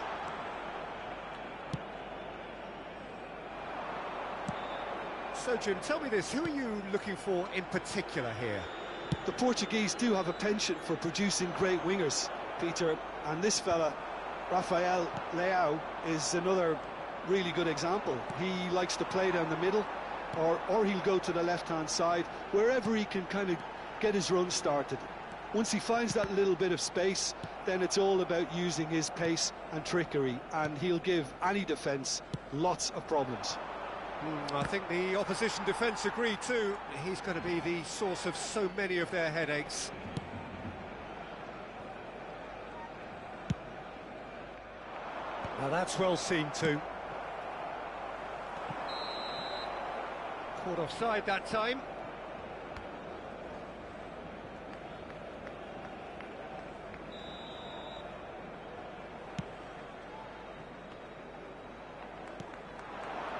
So, Jim, tell me this, who are you looking for in particular here? The Portuguese do have a penchant for producing great wingers, Peter, and this fella, Rafael Leao, is another really good example. He likes to play down the middle, or he'll go to the left-hand side, wherever he can kind of get his run started. Once he finds that little bit of space, then it's all about using his pace and trickery, and he'll give any defence lots of problems. I think the opposition defence agree too. He's going to be the source of so many of their headaches. Now that's well seen too. Caught offside that time.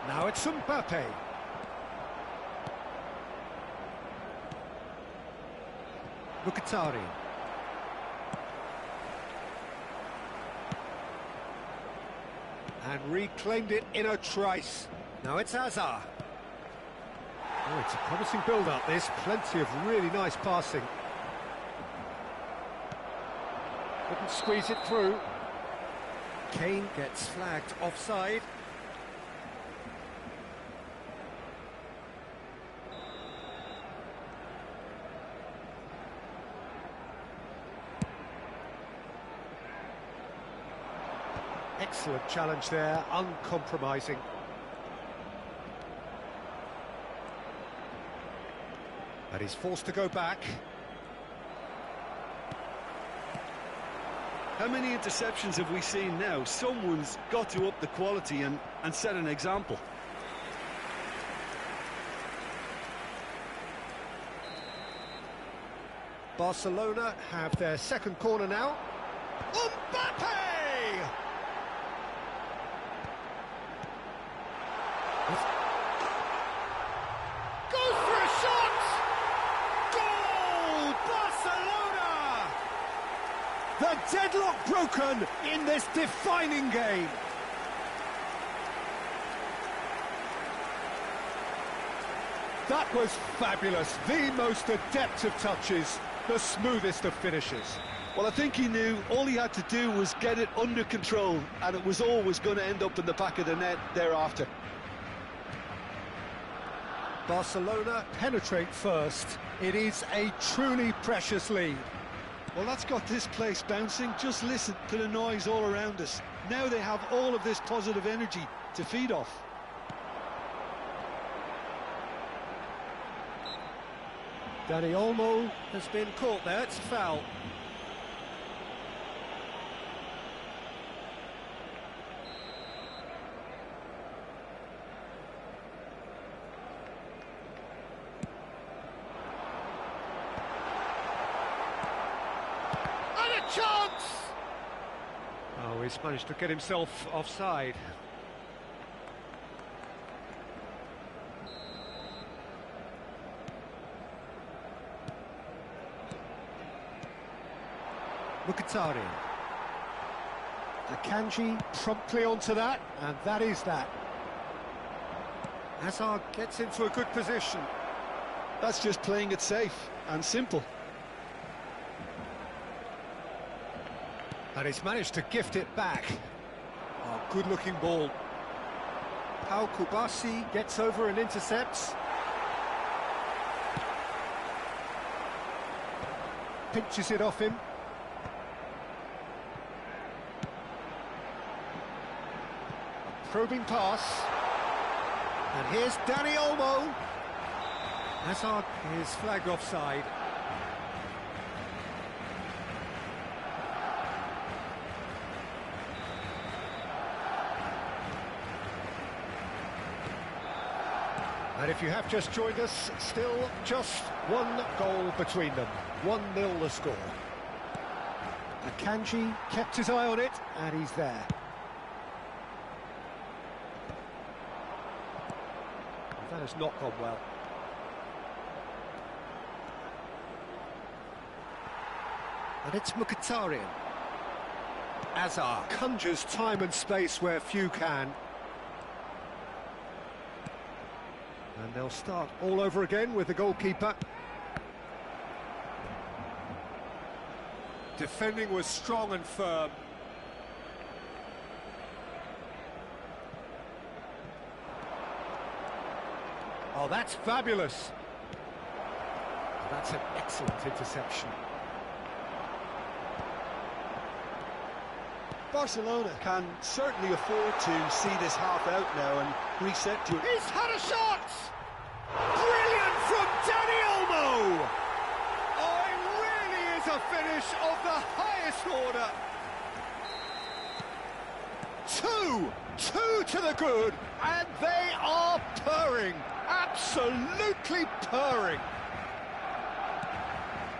Now it's Mbappe. Mkhitaryan. And reclaimed it in a trice. Now it's Hazard. Oh, it's a promising build-up, this. Plenty of really nice passing. Couldn't squeeze it through. Kane gets flagged offside. Excellent challenge there, uncompromising. And he's forced to go back. How many interceptions have we seen now? Someone's got to up the quality and set an example. Barcelona have their second corner now. Mbappe! Goes for a shot! Goal! Barcelona! The deadlock broken in this defining game. That was fabulous. The most adept of touches, the smoothest of finishes. Well, I think he knew all he had to do was get it under control, and it was always going to end up in the back of the net thereafter. Barcelona penetrate first. It is a truly precious lead. Well, that's got this place bouncing. Just listen to the noise all around us. Now they have all of this positive energy to feed off. Dani Olmo has been caught there. It's a foul. And a chance! Oh, he's managed to get himself offside. Mkhitaryan. Akanji promptly onto that, and that is that. Hazard gets into a good position. That's just playing it safe and simple. And he's managed to gift it back. Oh, good-looking ball. Pau Kubasi gets over and intercepts. Pinches it off him. Probing pass, and here's Dani Olmo. Hazard is flagged offside. And if you have just joined us, still just one goal between them. 1-0 the score. Akanji kept his eye on it, and he's there. That has not gone well. And it's Mkhitaryan. Hazard conjures time and space where few can. And they'll start all over again with the goalkeeper. Defending was strong and firm. Oh, that's fabulous. That's an excellent interception. Barcelona can certainly afford to see this half out now and reset to it. He's had a shot! Brilliant from Dani Olmo! Oh, it really is a finish of the highest order. Two to the good, and they are purring. Absolutely purring.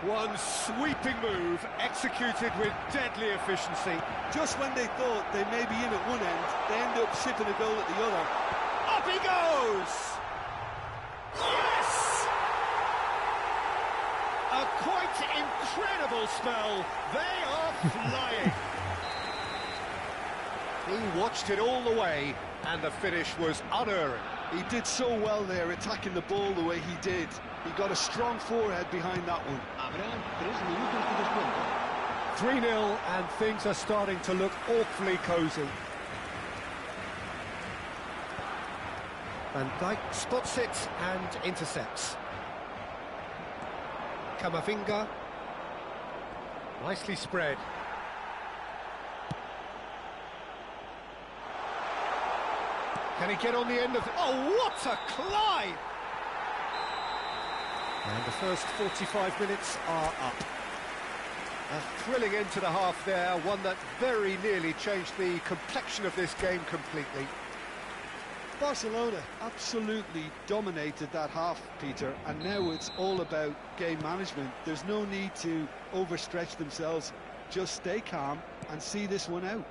One sweeping move executed with deadly efficiency. Just when they thought they may be in at one end, they end up shipping a goal at the other. Up he goes! Yes! A quite incredible spell. They are flying. He watched it all the way, and the finish was unerring. He did so well there, attacking the ball the way he did. He got a strong forehead behind that one. 3-0, and things are starting to look awfully cosy. Van Dijk spots it and intercepts. Camavinga. Nicely spread. Can he get on the end of... Oh, what a climb! And the first 45 minutes are up. A thrilling end to the half there, one that very nearly changed the complexion of this game completely. Barcelona absolutely dominated that half, Peter, and now it's all about game management. There's no need to overstretch themselves. Just stay calm and see this one out.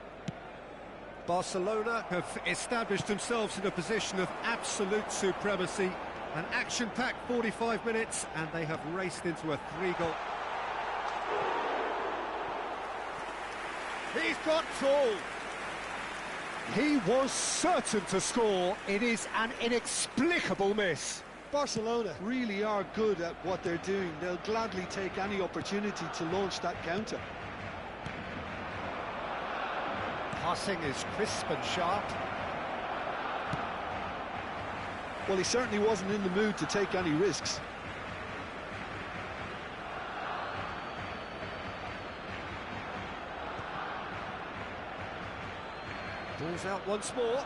Barcelona have established themselves in a position of absolute supremacy. An action-packed 45 minutes, and they have raced into a 3-goal. He's got full. He was certain to score. It is an inexplicable miss. Barcelona really are good at what they're doing. They'll gladly take any opportunity to launch that counter. Passing is crisp and sharp. Well, he certainly wasn't in the mood to take any risks. Ball's out once more.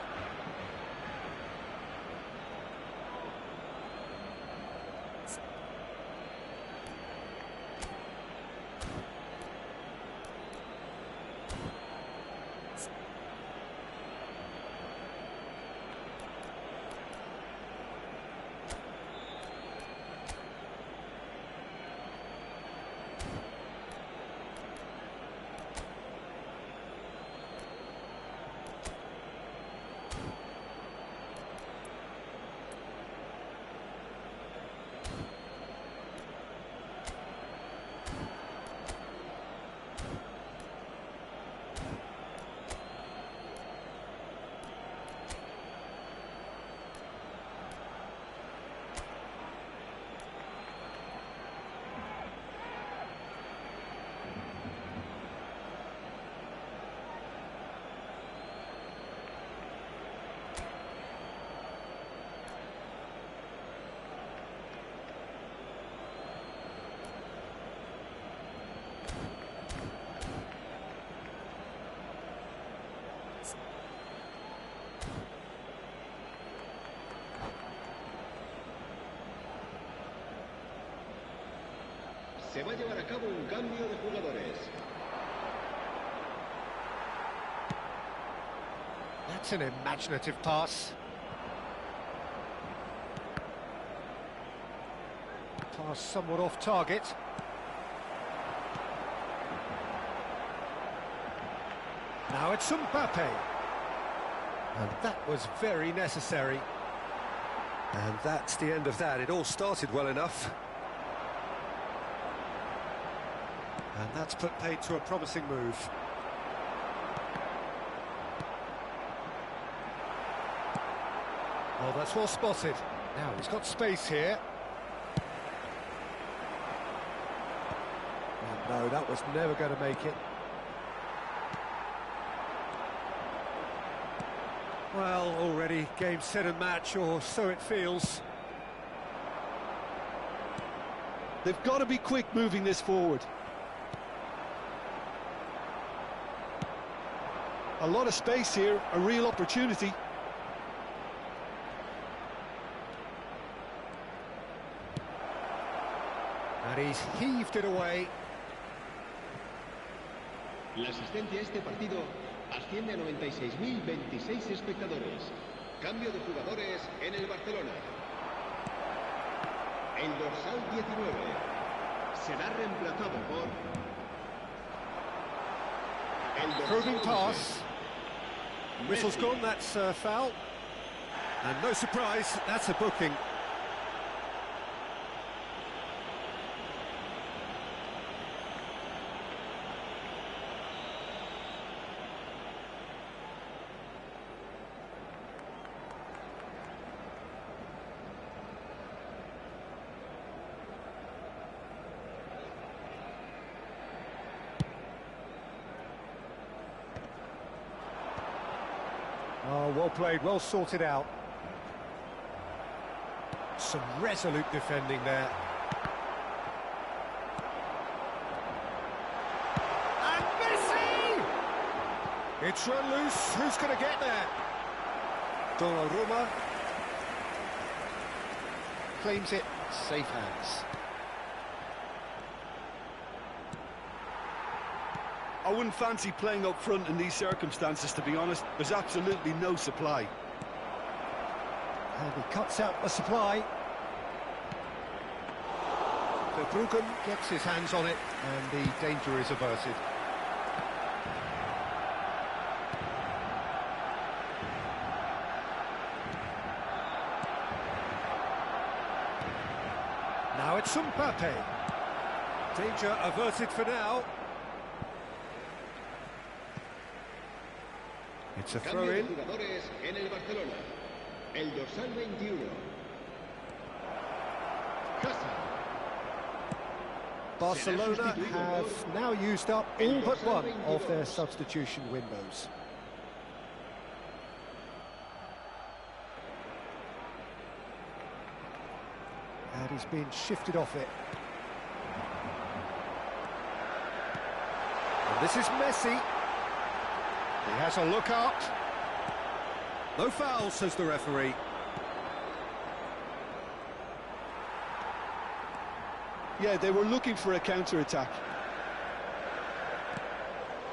Se va a llevar a cabo un cambio de jugadores. That's an imaginative pass. Pass somewhat off target. Now it's Mbappe. And that was very necessary. And that's the end of that. It all started well enough. And that's put paid to a promising move. Oh, that's well spotted. Now he's got space here. Oh, no, that was never going to make it. Well, already game, set and match, or so it feels. They've got to be quick moving this forward. A lot of space here, a real opportunity. And he's heaved it away. La asistencia a este partido asciende a 96.026 espectadores. Cambio de jugadores en el Barcelona. El dorsal 19 será reemplazado por... Improving pass. Whistle's gone, that's a foul. And no surprise, that's a booking. Oh, well played, well sorted out. Some resolute defending there. And Messi! It's run loose, who's going to get there? Donnarumma claims it, safe hands. I wouldn't fancy playing up front in these circumstances, to be honest. There's absolutely no supply. And he cuts out the supply. Verbruggen gets his hands on it, and the danger is averted. Now it's Mbappe. Danger averted for now. It's a throw in. Jugadores en el Barcelona. El dorsal 21. Barcelona have now used up all but one of their substitution windows. And he's been shifted off it. And this is Messi. He has a look out. No foul, says the referee. Yeah, they were looking for a counter-attack.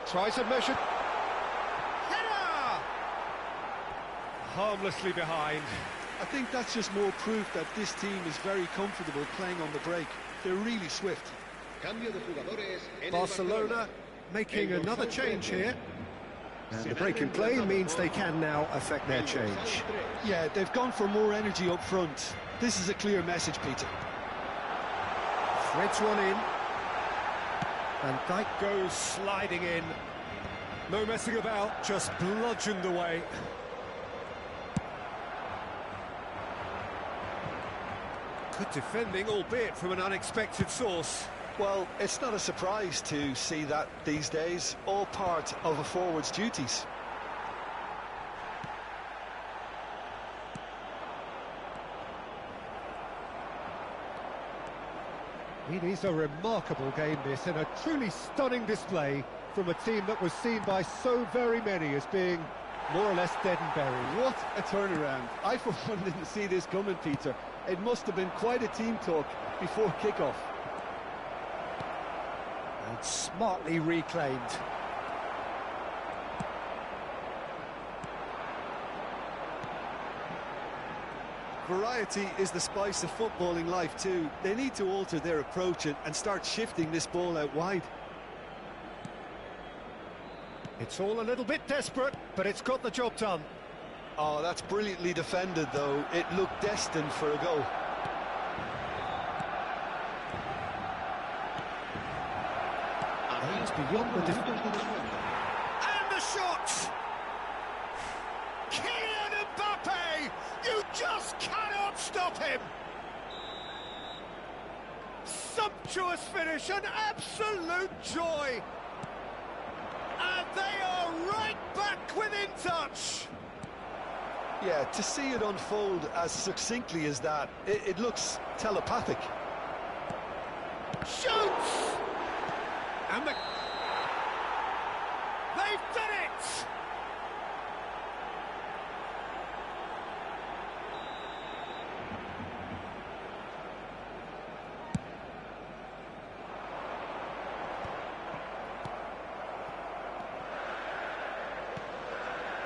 Tries a measured header! Harmlessly behind. I think that's just more proof that this team is very comfortable playing on the break. They're really swift. Cambio de jugadores en el Barcelona making another change here. And the break in play means they can now affect their change. Yeah, they've gone for more energy up front. This is a clear message, Peter. Threads one in. And Dijk goes sliding in. No messing about, just bludgeoned away. Good defending, albeit from an unexpected source. Well, it's not a surprise to see that these days, all part of a forward's duties. It is a remarkable game, this, and a truly stunning display from a team that was seen by so very many as being more or less dead and buried. What a turnaround. I, for one, didn't see this coming, Peter. It must have been quite a team talk before kick-off. And smartly reclaimed. Variety is the spice of footballing life too. They need to alter their approach and start shifting this ball out wide. It's all a little bit desperate, but it's got the job done. Oh, that's brilliantly defended, though. It looked destined for a goal. It's beyond the defense. And the shot! Kylian Mbappe! You just cannot stop him! Sumptuous finish, an absolute joy! And they are right back within touch! Yeah, to see it unfold as succinctly as that, it looks telepathic. Shoots! And they've done it!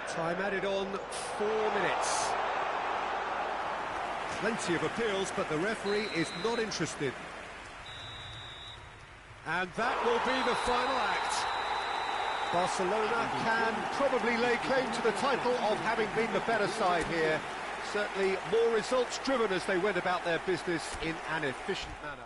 Time added on 4 minutes. Plenty of appeals, but the referee is not interested. And that will be the final act. Barcelona can probably lay claim to the title of having been the better side here. Certainly more results driven as they went about their business in an efficient manner.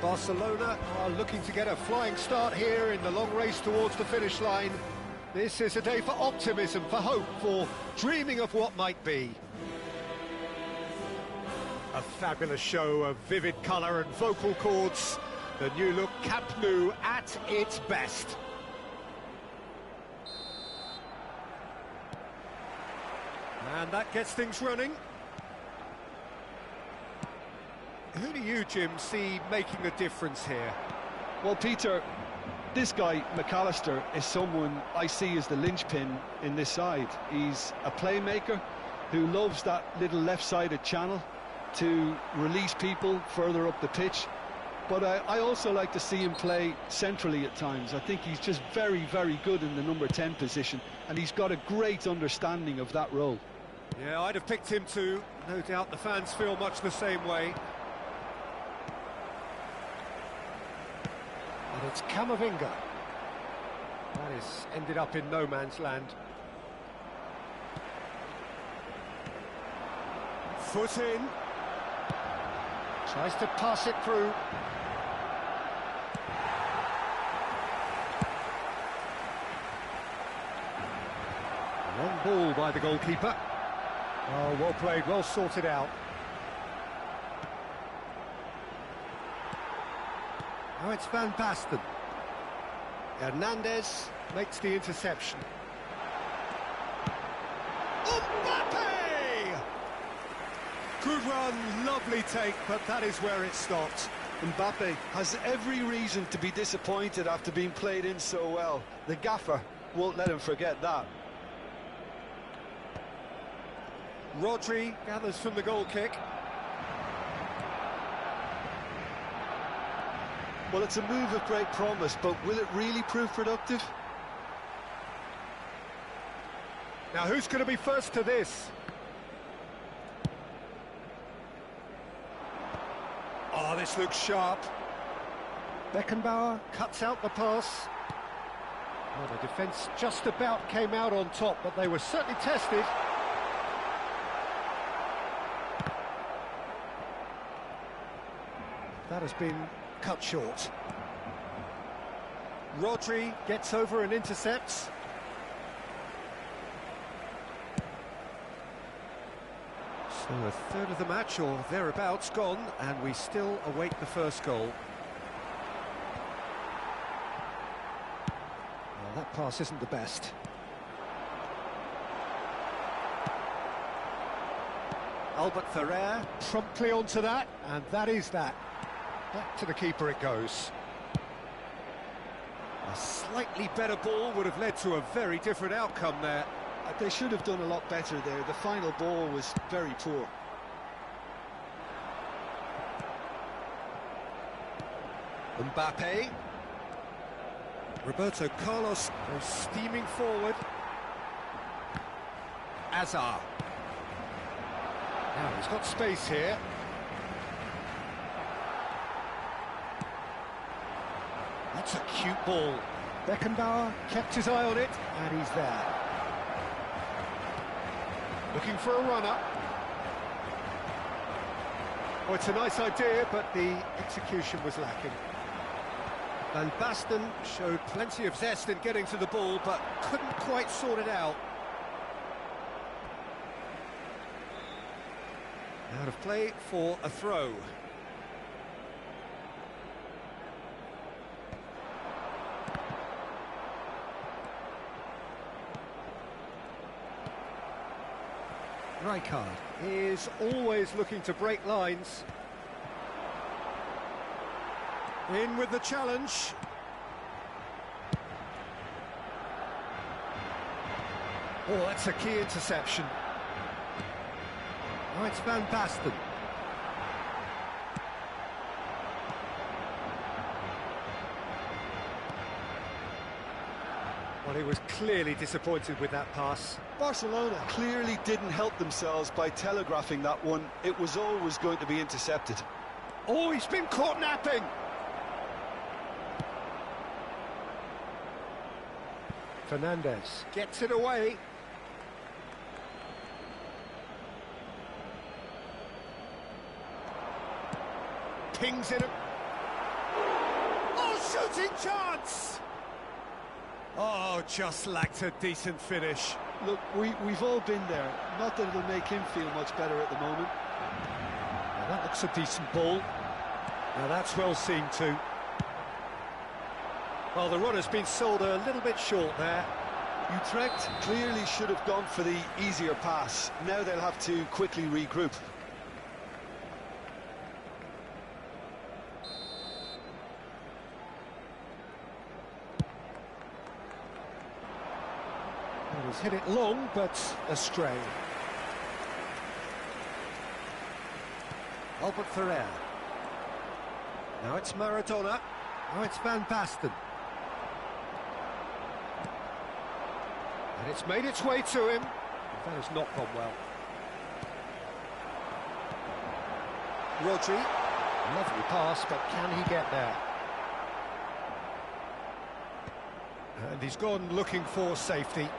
Barcelona are looking to get a flying start here in the long race towards the finish line. This is a day for optimism, for hope, for dreaming of what might be. A fabulous show of vivid colour and vocal cords. The new look Camp Nou at its best. And that gets things running. Who do you, Jim, see making the difference here? Well, Peter, this guy, McAllister, is someone I see as the linchpin in this side. He's a playmaker who loves that little left-sided channel to release people further up the pitch. But I also like to see him play centrally at times. I think he's just very, very good in the number 10 position, and he's got a great understanding of that role. Yeah, I'd have picked him too. No doubt the fans feel much the same way. And it's Camavinga. That is ended up in no man's land. Foot in. Tries to pass it through. Long ball by the goalkeeper. Oh, well played, well sorted out. Now it's Van Basten. Hernandez makes the interception. Mbappe! Good run, lovely take, but that is where it stopped. Mbappe has every reason to be disappointed after being played in so well. The gaffer won't let him forget that. Rodri gathers from the goal kick. Well, it's a move of great promise, but will it really prove productive? Now, who's going to be first to this? Oh, this looks sharp. Beckenbauer cuts out the pass. Well, the defence just about came out on top, but they were certainly tested. That has been cut short. Rodri gets over and intercepts. So a third of the match, or thereabouts, gone, and we still await the first goal. Well, that pass isn't the best. Albert Ferrer promptly onto that, and that is that. Back to the keeper it goes. A slightly better ball would have led to a very different outcome there. They should have done a lot better there. The final ball was very poor. Mbappe. Roberto Carlos goes steaming forward. Azar. Now he's got space here. That's a cute ball. Beckenbauer kept his eye on it, and he's there. Looking for a runner. Oh, it's a nice idea, but the execution was lacking. Van Basten showed plenty of zest in getting to the ball, but couldn't quite sort it out. Out of play for a throw. Rijkaard is always looking to break lines. In with the challenge. Oh, that's a key interception. Oh, it's Van Basten. Well, he was clearly disappointed with that pass. Barcelona clearly didn't help themselves by telegraphing that one. It was always going to be intercepted. Oh, he's been caught napping. Fernandez gets it away. Pings in. shooting chance! Oh, just lacked a decent finish. Look, we've all been there. Not that it'll make him feel much better at the moment. Now that looks a decent ball. Now that's well seen too. Well, the runner's been sold a little bit short there. Utrecht clearly should have gone for the easier pass. Now they'll have to quickly regroup. Well, he's hit it long, but astray. Albert Ferrer. Now it's Maradona. Now it's Van Basten. And it's made its way to him. That has not gone well. Rodri. Lovely pass, but can he get there? And he's gone looking for safety.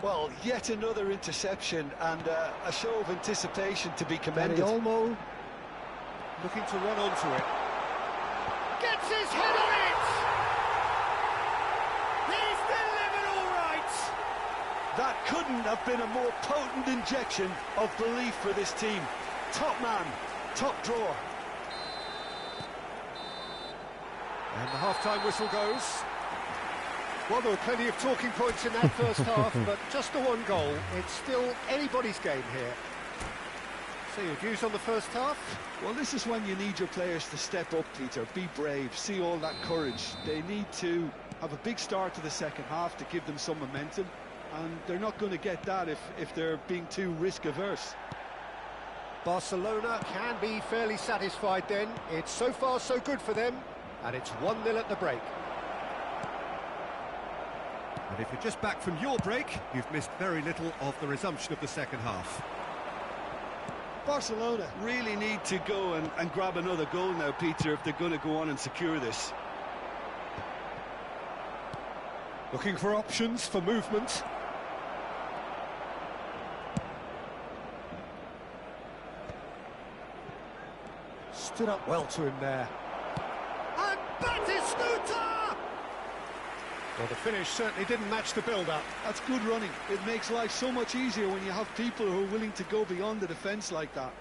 Well, yet another interception and a show of anticipation to be commended. Olmo looking to run onto it. Gets his head on it! He's delivered all right! That couldn't have been a more potent injection of belief for this team. Top man, top drawer. And the half-time whistle goes. Well, there were plenty of talking points in that first half, but just the one goal. It's still anybody's game here. So your views on the first half? Well, this is when you need your players to step up, Peter. Be brave, see all that courage. They need to have a big start to the second half to give them some momentum, and they're not going to get that if they're being too risk-averse. Barcelona can be fairly satisfied then. It's so far so good for them, and it's 1-0 at the break. And if you're just back from your break, you've missed very little of the resumption of the second half. Barcelona really need to go and grab another goal now, Peter, if they're going to go on and secure this. Looking for options for movement. Stood up well to him there. And Batistuta! Well, the finish certainly didn't match the build-up. That's good running. It makes life so much easier when you have people who are willing to go beyond the defence like that.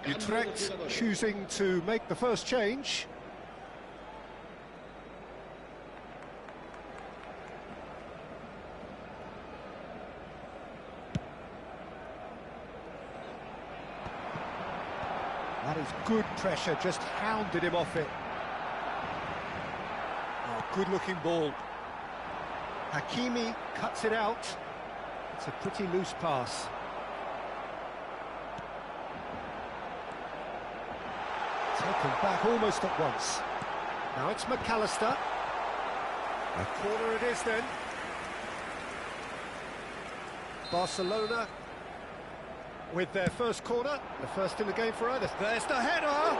Utrecht choosing to make the first change. That is good pressure, just hounded him off it. Oh, good looking ball. Hakimi cuts it out. It's a pretty loose pass. Taken back almost at once. Now it's McAllister. A corner it is then. Barcelona with their first corner, the first in the game for either. There's the header!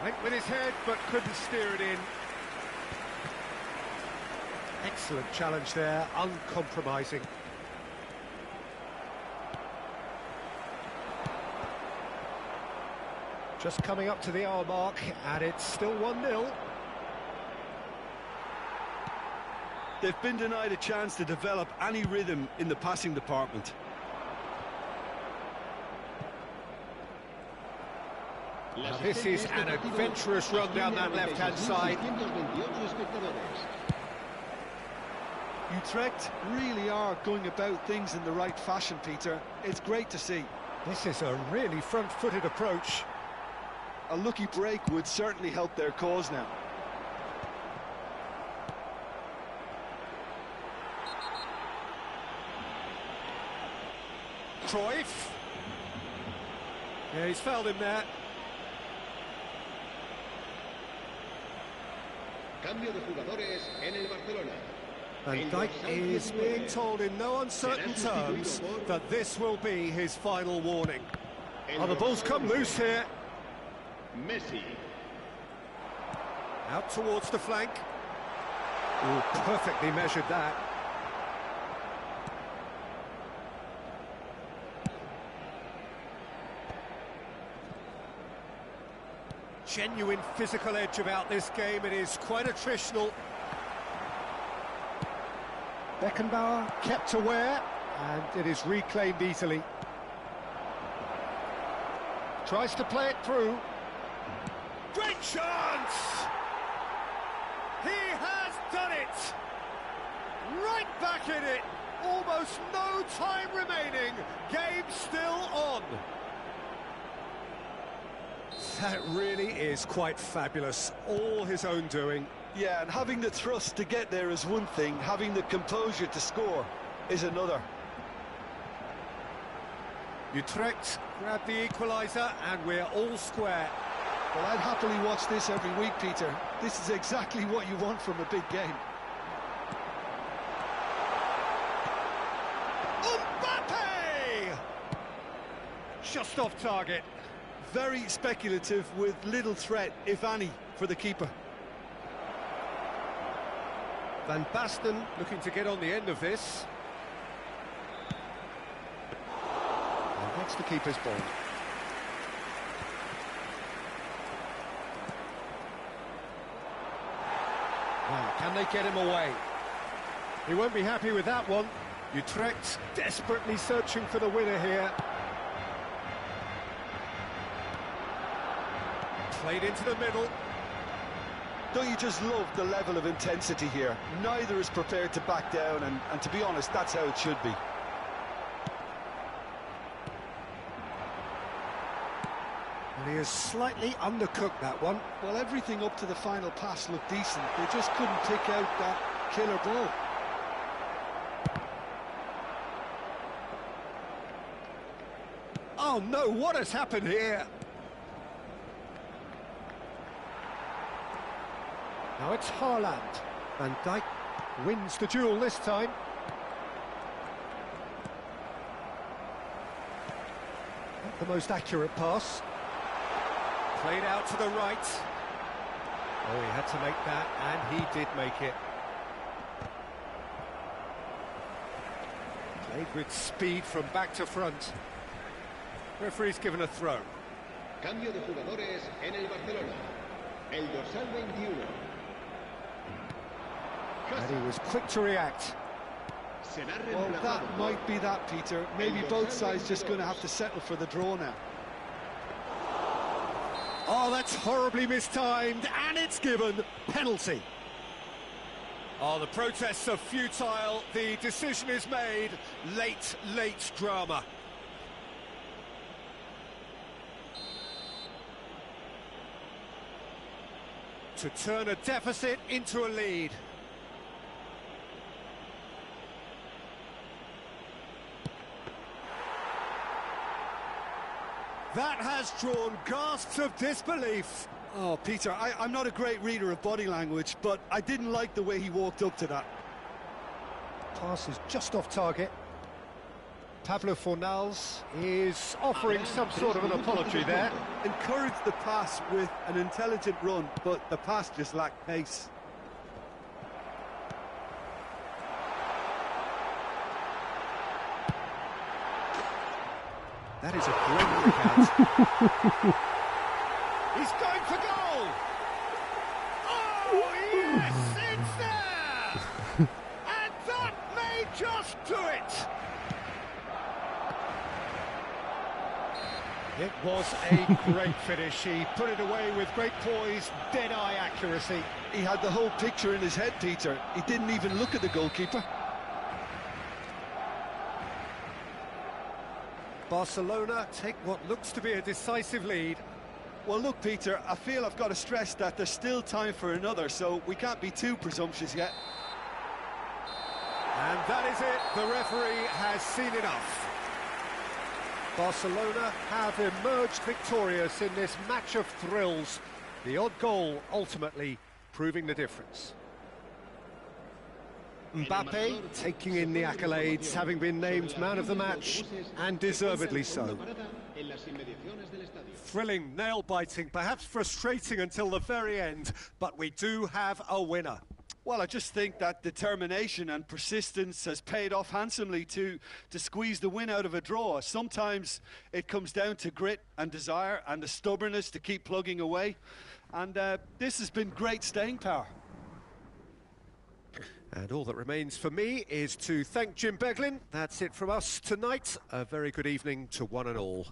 Went with his head but couldn't steer it in. Excellent challenge there, uncompromising. Just coming up to the hour mark, and it's still 1-0. They've been denied a chance to develop any rhythm in the passing department. Now this is an adventurous run down that left-hand side. Utrecht really are going about things in the right fashion, Peter. It's great to see. This is a really front-footed approach. A lucky break would certainly help their cause now. Cruyff. Yeah, he's fouled him there. Cambio de jugadores en el Barcelona. And Dijk is being told in no uncertain terms that this will be his final warning. Oh, the ball's come loose here. Messi. Out towards the flank. Ooh, perfectly measured that. Genuine physical edge about this game. It is quite attritional. Beckenbauer kept aware, and it is reclaimed easily. Tries to play it through. Great chance! He has done it! Right back in it! Almost no time remaining. Game still on. That really is quite fabulous. All his own doing. Yeah, and having the thrust to get there is one thing, having the composure to score is another. Utrecht grab the equaliser, and we're all square. Well, I'd happily watch this every week, Peter. This is exactly what you want from a big game. Mbappe! Just off target. Very speculative with little threat, if any, for the keeper. Van Basten looking to get on the end of this. And that's the keeper's ball. Now, can they get him away? He won't be happy with that one. Utrecht desperately searching for the winner here. Played into the middle. Don't you just love the level of intensity here? Neither is prepared to back down, and to be honest, that's how it should be. And he has slightly undercooked that one. Well, everything up to the final pass looked decent. They just couldn't pick out that killer ball. Oh no, what has happened here? Now it's Haaland. Van Dijk wins the duel this time. Not the most accurate pass. Played out to the right. Oh, he had to make that, and he did make it. Played with speed from back to front. Referee's given a throw. Cambio de jugadores en el Barcelona. El dorsal 21. And he was quick to react. Well, that might be that, Peter. Maybe both sides just going to have to settle for the draw now. Oh, that's horribly mistimed, and it's given penalty. Oh, the protests are futile. The decision is made. Late drama. To turn a deficit into a lead. That has drawn gasps of disbelief. Oh, Peter, I'm not a great reader of body language, but I didn't like the way he walked up to that. Pass is just off target. Pablo Fornals is offering some sort of an apology there. Encouraged the pass with an intelligent run, but the pass just lacked pace. That is a great kick out. He's going for goal! Oh, yes, it's there! And that may just do it! It was a great finish. He put it away with great poise, dead-eye accuracy. He had the whole picture in his head, Peter. He didn't even look at the goalkeeper. Barcelona take what looks to be a decisive lead. Well, look, Peter, I feel I've got to stress that there's still time for another, so we can't be too presumptuous yet. And that is it. The referee has seen enough. Barcelona have emerged victorious in this match of thrills. The odd goal ultimately proving the difference. Mbappe taking in the accolades, having been named man of the match, and deservedly so. Thrilling, nail-biting, perhaps frustrating until the very end, but we do have a winner. Well, I just think that determination and persistence has paid off handsomely to squeeze the win out of a draw. Sometimes it comes down to grit and desire and the stubbornness to keep plugging away. And this has been great staying power. And all that remains for me is to thank Jim Beglin. That's it from us tonight. A very good evening to one and all.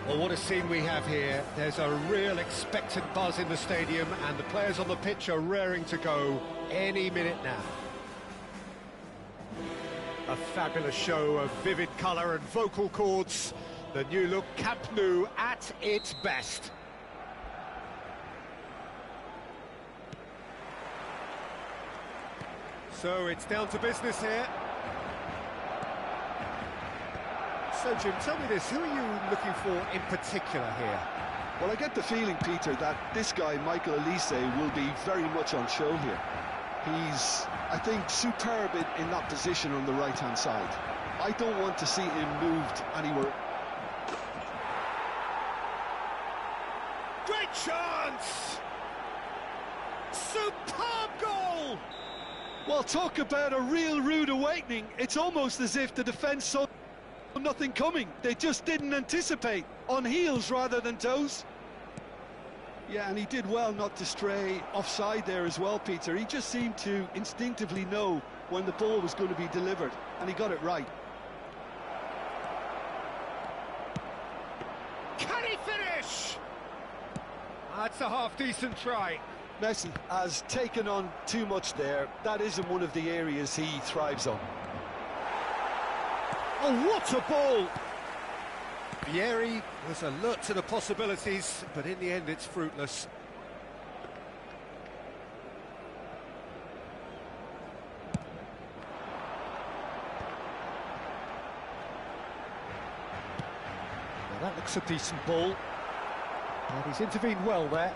Well, what a scene we have here. There's a real expectant buzz in the stadium, and the players on the pitch are raring to go any minute now. A fabulous show of vivid colour and vocal cords. The new look Camp Nou at its best. So it's down to business here. So Jim, tell me this, who are you looking for in particular here? Well, I get the feeling, Peter, that this guy, Michael Elise, will be very much on show here. He's, I think, superb in that position on the right-hand side. I don't want to see him moved anywhere. Great chance! Superb goal! Well, talk about a real rude awakening. It's almost as if the defence saw nothing coming. They just didn't anticipate. On heels rather than toes. Yeah, and he did well not to stray offside there as well, Peter. He just seemed to instinctively know when the ball was going to be delivered, and he got it right. Can he finish? That's a half-decent try. Messi has taken on too much there. That isn't one of the areas he thrives on. Oh, what a ball! Vieri was alert to the possibilities, but in the end it's fruitless. Well, that looks a decent ball. And he's intervened well there.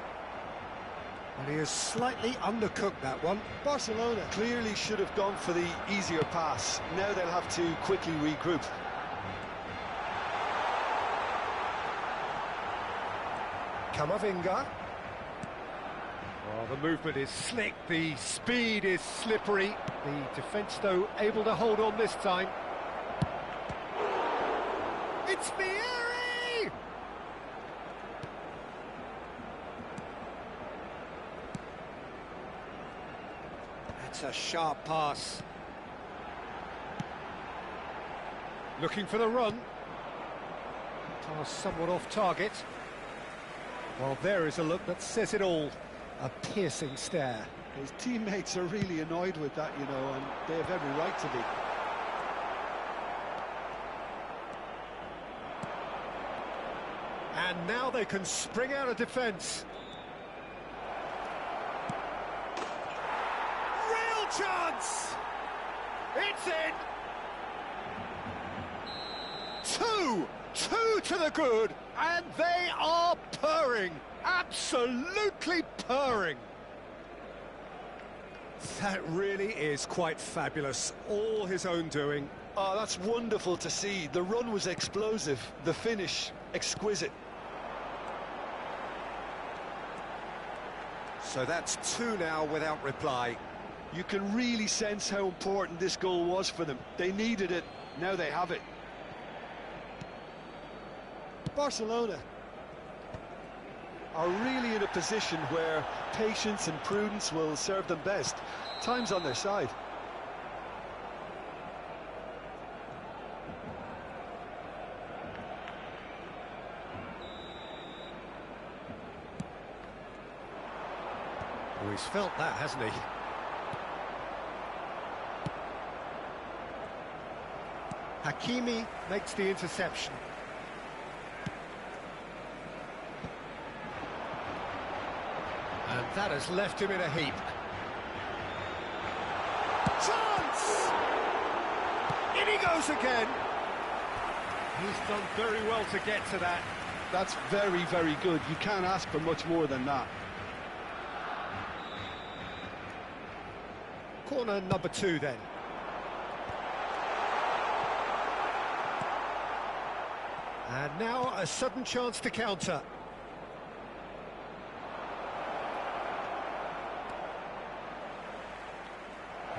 And he has slightly undercooked that one. Barcelona clearly should have gone for the easier pass. Now they'll have to quickly regroup. Camavinga. Well, the movement is slick, the speed is slippery. The defence, though, able to hold on this time. It's Vieri! That's a sharp pass. Looking for the run. Pass somewhat off target. Well, there is a look that says it all. A piercing stare. His teammates are really annoyed with that, you know, and they have every right to be. And now they can spring out of defence. Real chance! It's in! Two to the good, and they are purring. Absolutely purring. That really is quite fabulous. All his own doing. Oh, that's wonderful to see. The run was explosive, the finish exquisite. So that's two now without reply. You can really sense how important this goal was for them. They needed it, now they have it. Barcelona are really in a position where patience and prudence will serve them best. Time's on their side. Oh, he's felt that, hasn't he? Hakimi makes the interception. And that has left him in a heap. Chance! In he goes again. He's done very well to get to that. That's very, very good. You can't ask for much more than that. Corner number 2 then. And now a sudden chance to counter.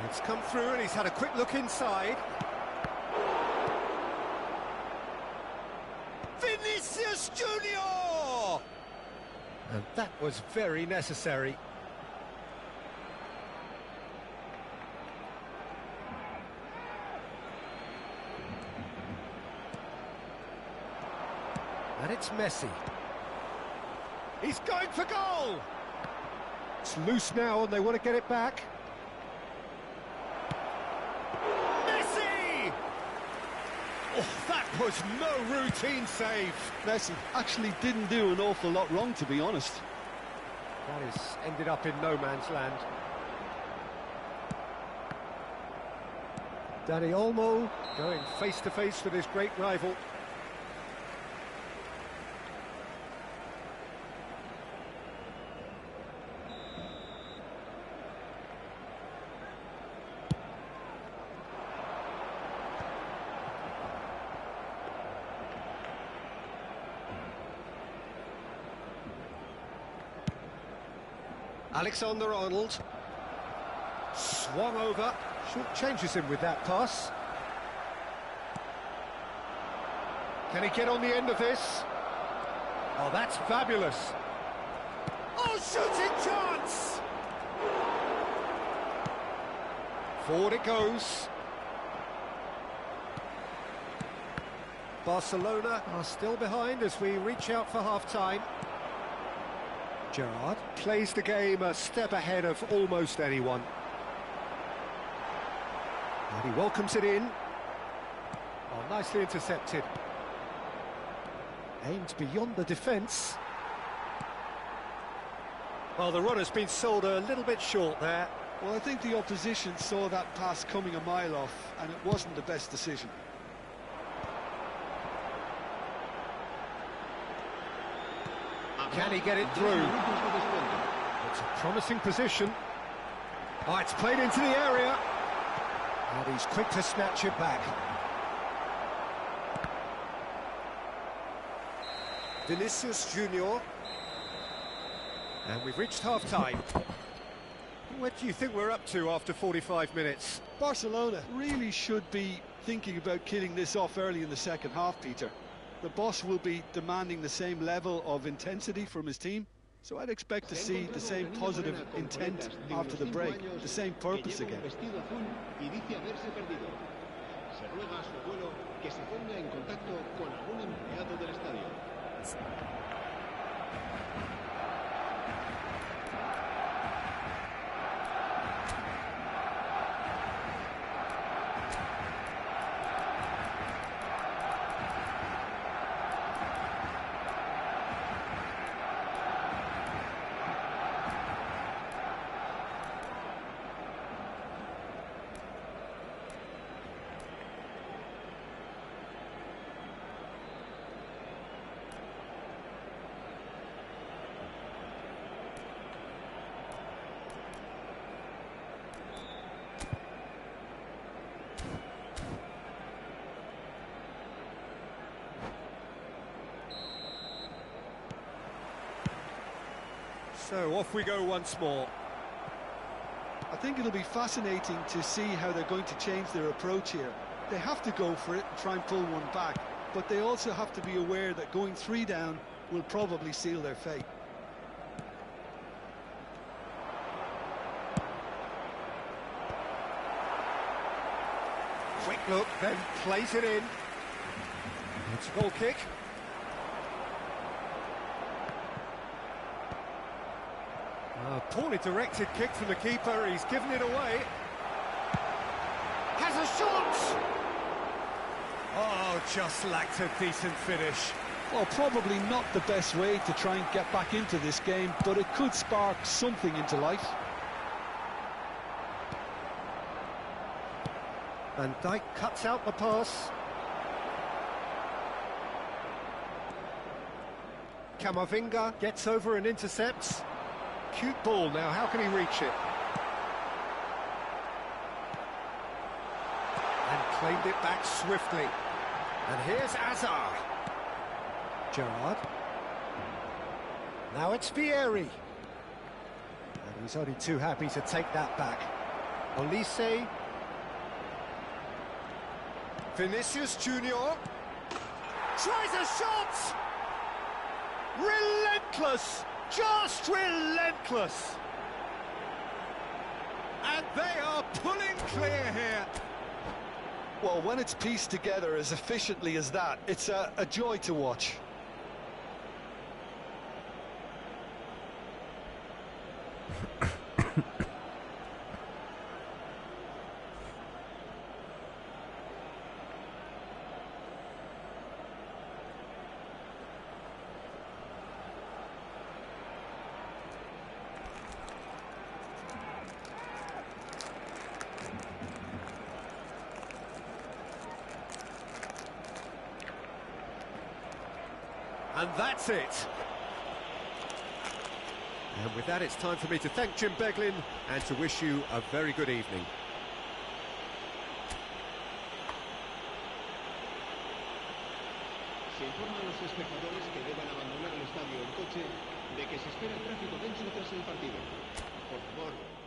It's come through and he's had a quick look inside. Vinicius Junior! And that was very necessary. And it's Messi. He's going for goal! It's loose now and they want to get it back. Messi! Oh, that was no routine save. Messi actually didn't do an awful lot wrong, to be honest. That has ended up in no man's land. Dani Olmo going face to face with his great rival. Alexander-Arnold swung over, short changes him with that pass. Can he get on the end of this? Oh, that's fabulous. Oh, shooting chance! Forward it goes. Barcelona are still behind as we reach out for half-time. Gerrard plays the game a step ahead of almost anyone. And he welcomes it in. Oh, nicely intercepted. Aimed beyond the defence. Well, the run has been sold a little bit short there. Well, I think the opposition saw that pass coming a mile off, and it wasn't the best decision. Can he get it through? It's a promising position. Oh, it's played into the area. And he's quick to snatch it back. Vinicius Junior. And we've reached half-time. What do you think we're up to after 45 minutes? Barcelona really should be thinking about killing this off early in the second half, Peter. The boss will be demanding the same level of intensity from his team, so I'd expect to see the same positive intent after the break, the same purpose again. So off we go once more. I think it'll be fascinating to see how they're going to change their approach here. They have to go for it and try and pull one back, but they also have to be aware that going 3 down will probably seal their fate. Quick look, then plays it in. It's a goal kick. A poorly directed kick from the keeper, he's given it away. Has a shot! Oh, just lacked a decent finish. Well, probably not the best way to try and get back into this game, but it could spark something into life. Van Dijk cuts out the pass. Camavinga gets over and intercepts. Cute ball now, how can he reach it? And claimed it back swiftly. And here's Hazard. Gerrard. Now it's Vieri. And he's only too happy to take that back. Olise. Vinicius Junior. Tries a shot! Relentless! Just relentless! And they are pulling clear here. Well, when it's pieced together as efficiently as that, it's a joy to watch. And that's it. And with that, it's time for me to thank Jim Beglin and to wish you a very good evening. Se informa a los espectadores que deban abandonar el estadio en coche de que se espera tráfico denso tras el partido. Por favor.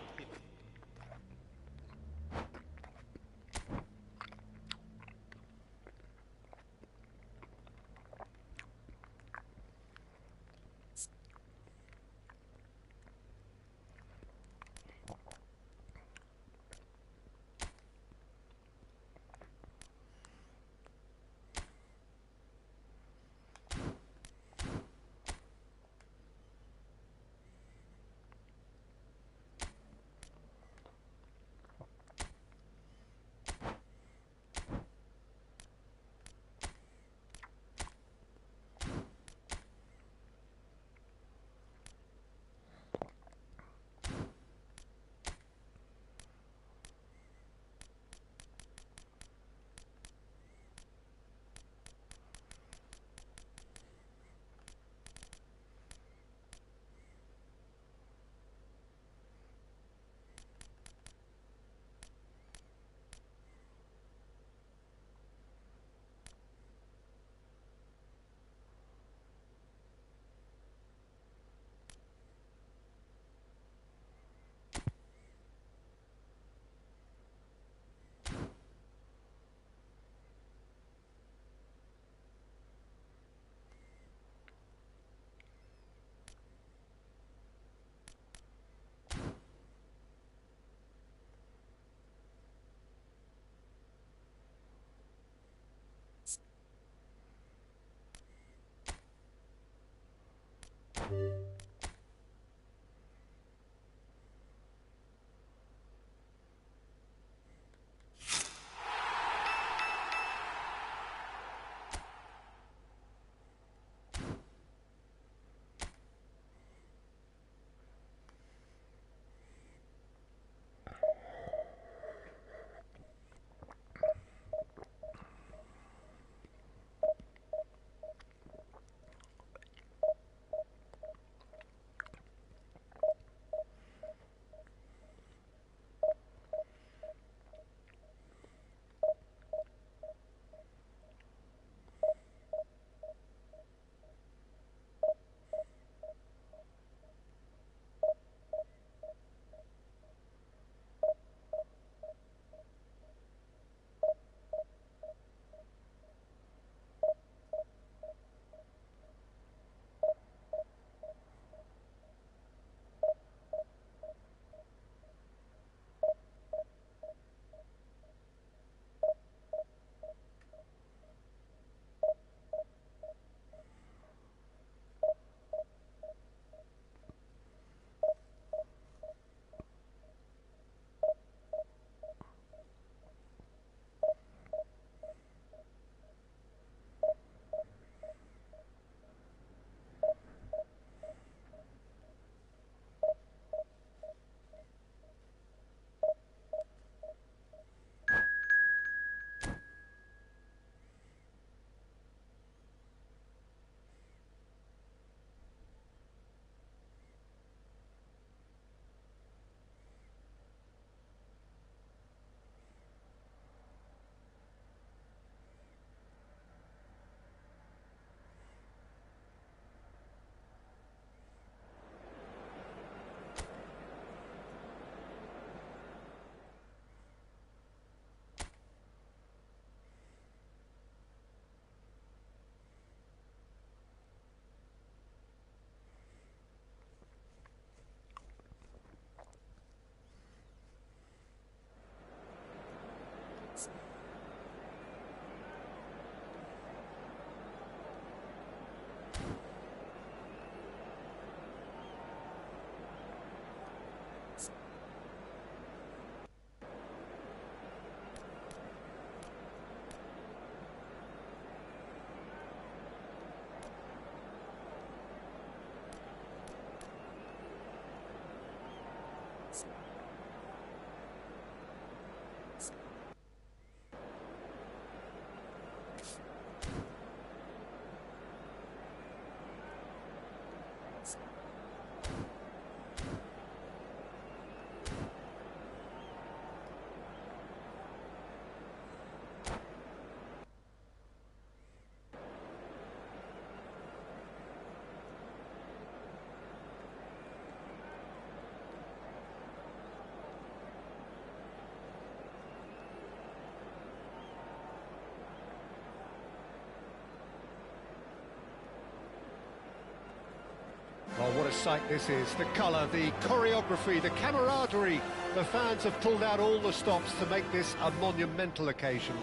Oh, what a sight this is. The colour, the choreography, the camaraderie. The fans have pulled out all the stops to make this a monumental occasion.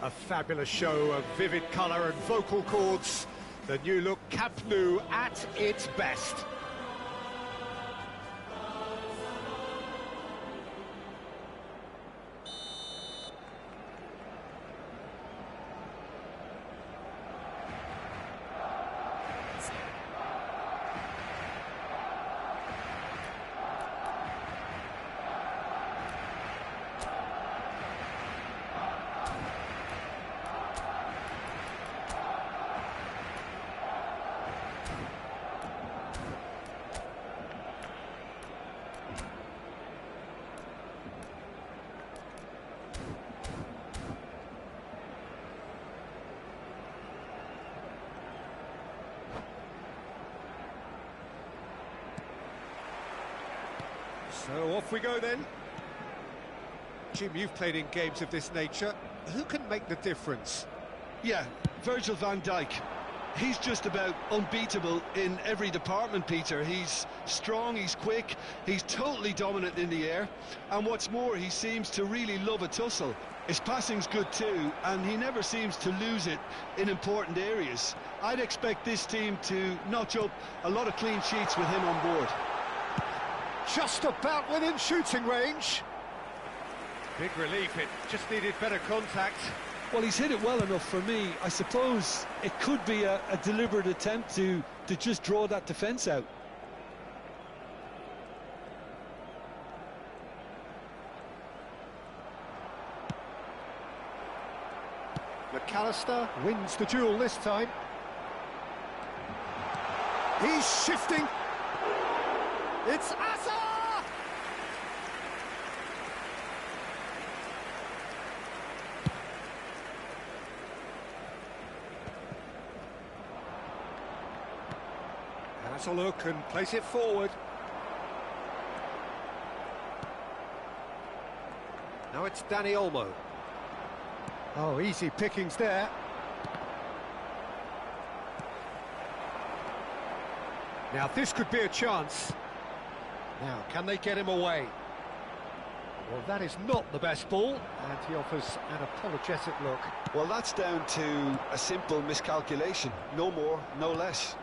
A fabulous show of vivid colour and vocal cords. The new look Camp Nou at its best. So off we go then. Jim, you've played in games of this nature. Who can make the difference? Yeah, Virgil van Dijk. He's just about unbeatable in every department, Peter. He's strong, he's quick, he's totally dominant in the air. And what's more, he seems to really love a tussle. His passing's good too, and he never seems to lose it in important areas. I'd expect this team to notch up a lot of clean sheets with him on board. Just about within shooting range. Big relief, it just needed better contact. Well, he's hit it well enough for me. I suppose it could be a deliberate attempt to just draw that defence out. McAllister wins the duel this time. He's shifting. It's Asa! Has a look and place it forward. Now it's Dani Olmo. Oh, easy pickings there. Now this could be a chance. Now, can they get him away? Well, that is not the best ball, and he offers an apologetic look. Well, that's down to a simple miscalculation. No more, no less.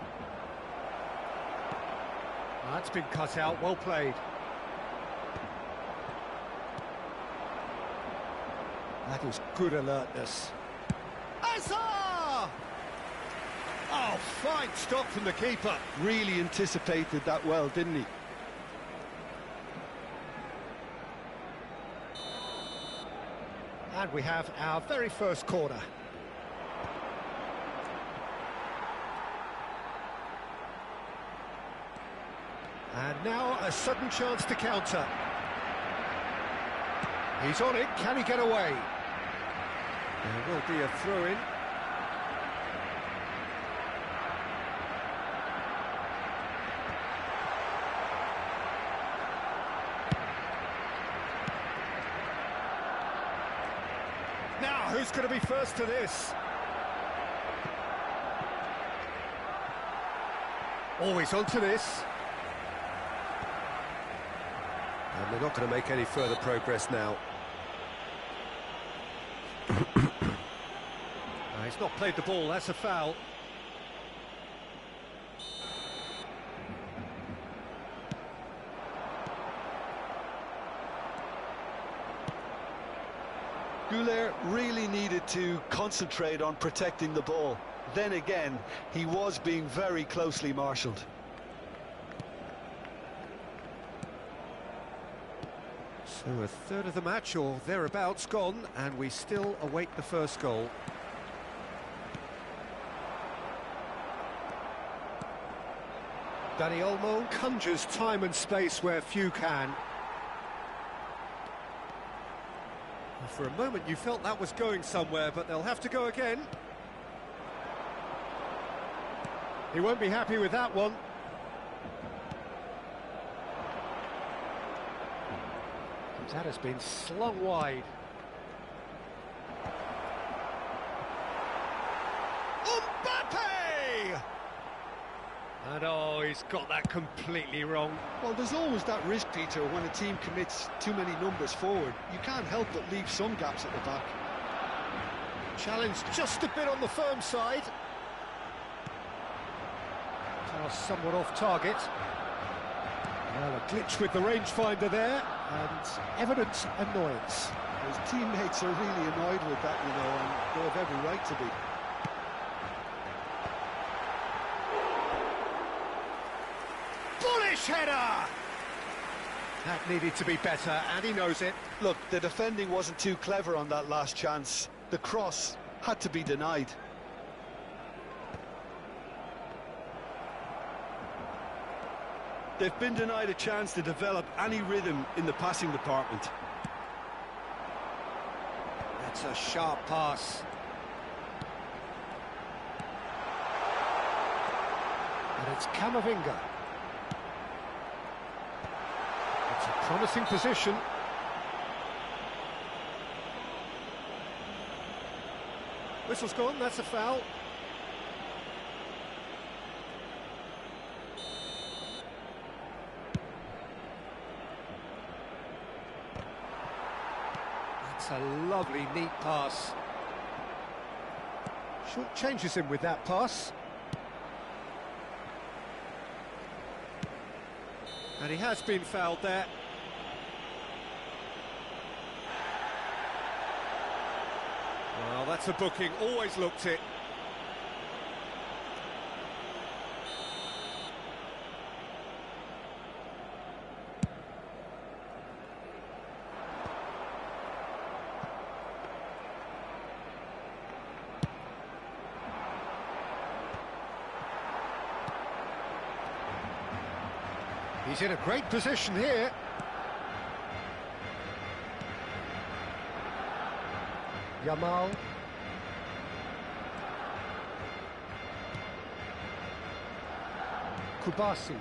That's been cut out, well played. That is good alertness. Asa! Oh, fine stop from the keeper. Really anticipated that well, didn't he? And we have our very first corner. And now a sudden chance to counter. He's on it, can he get away? There will be a throw-in. Now, who's going to be first to this? Always onto this. And they're not going to make any further progress now. He's not played the ball, that's a foul. Goulet really needed to concentrate on protecting the ball. Then again, he was being very closely marshalled. So a third of the match or thereabouts gone, and we still await the first goal. Dani Olmo conjures time and space where few can. For a moment you felt that was going somewhere, but they'll have to go again. He won't be happy with that one. That has been slung wide. Mbappe! And oh, he's got that completely wrong. Well, there's always that risk, Peter, when a team commits too many numbers forward. You can't help but leave some gaps at the back. Challenge just a bit on the firm side. Pass somewhat off target. Well, a glitch with the rangefinder there, and evident annoyance. His teammates are really annoyed with that, you know, and they have every right to be. Bullish header! That needed to be better, and he knows it. Look, the defending wasn't too clever on that last chance. The cross had to be denied. They've been denied a chance to develop any rhythm in the passing department. That's a sharp pass. And it's Camavinga. It's a promising position. Whistle's gone, that's a foul. That's a lovely, neat pass. Short changes him with that pass. And he has been fouled there. Well, that's a booking, always looked it. He's in a great position here. Yamal. Kubasi.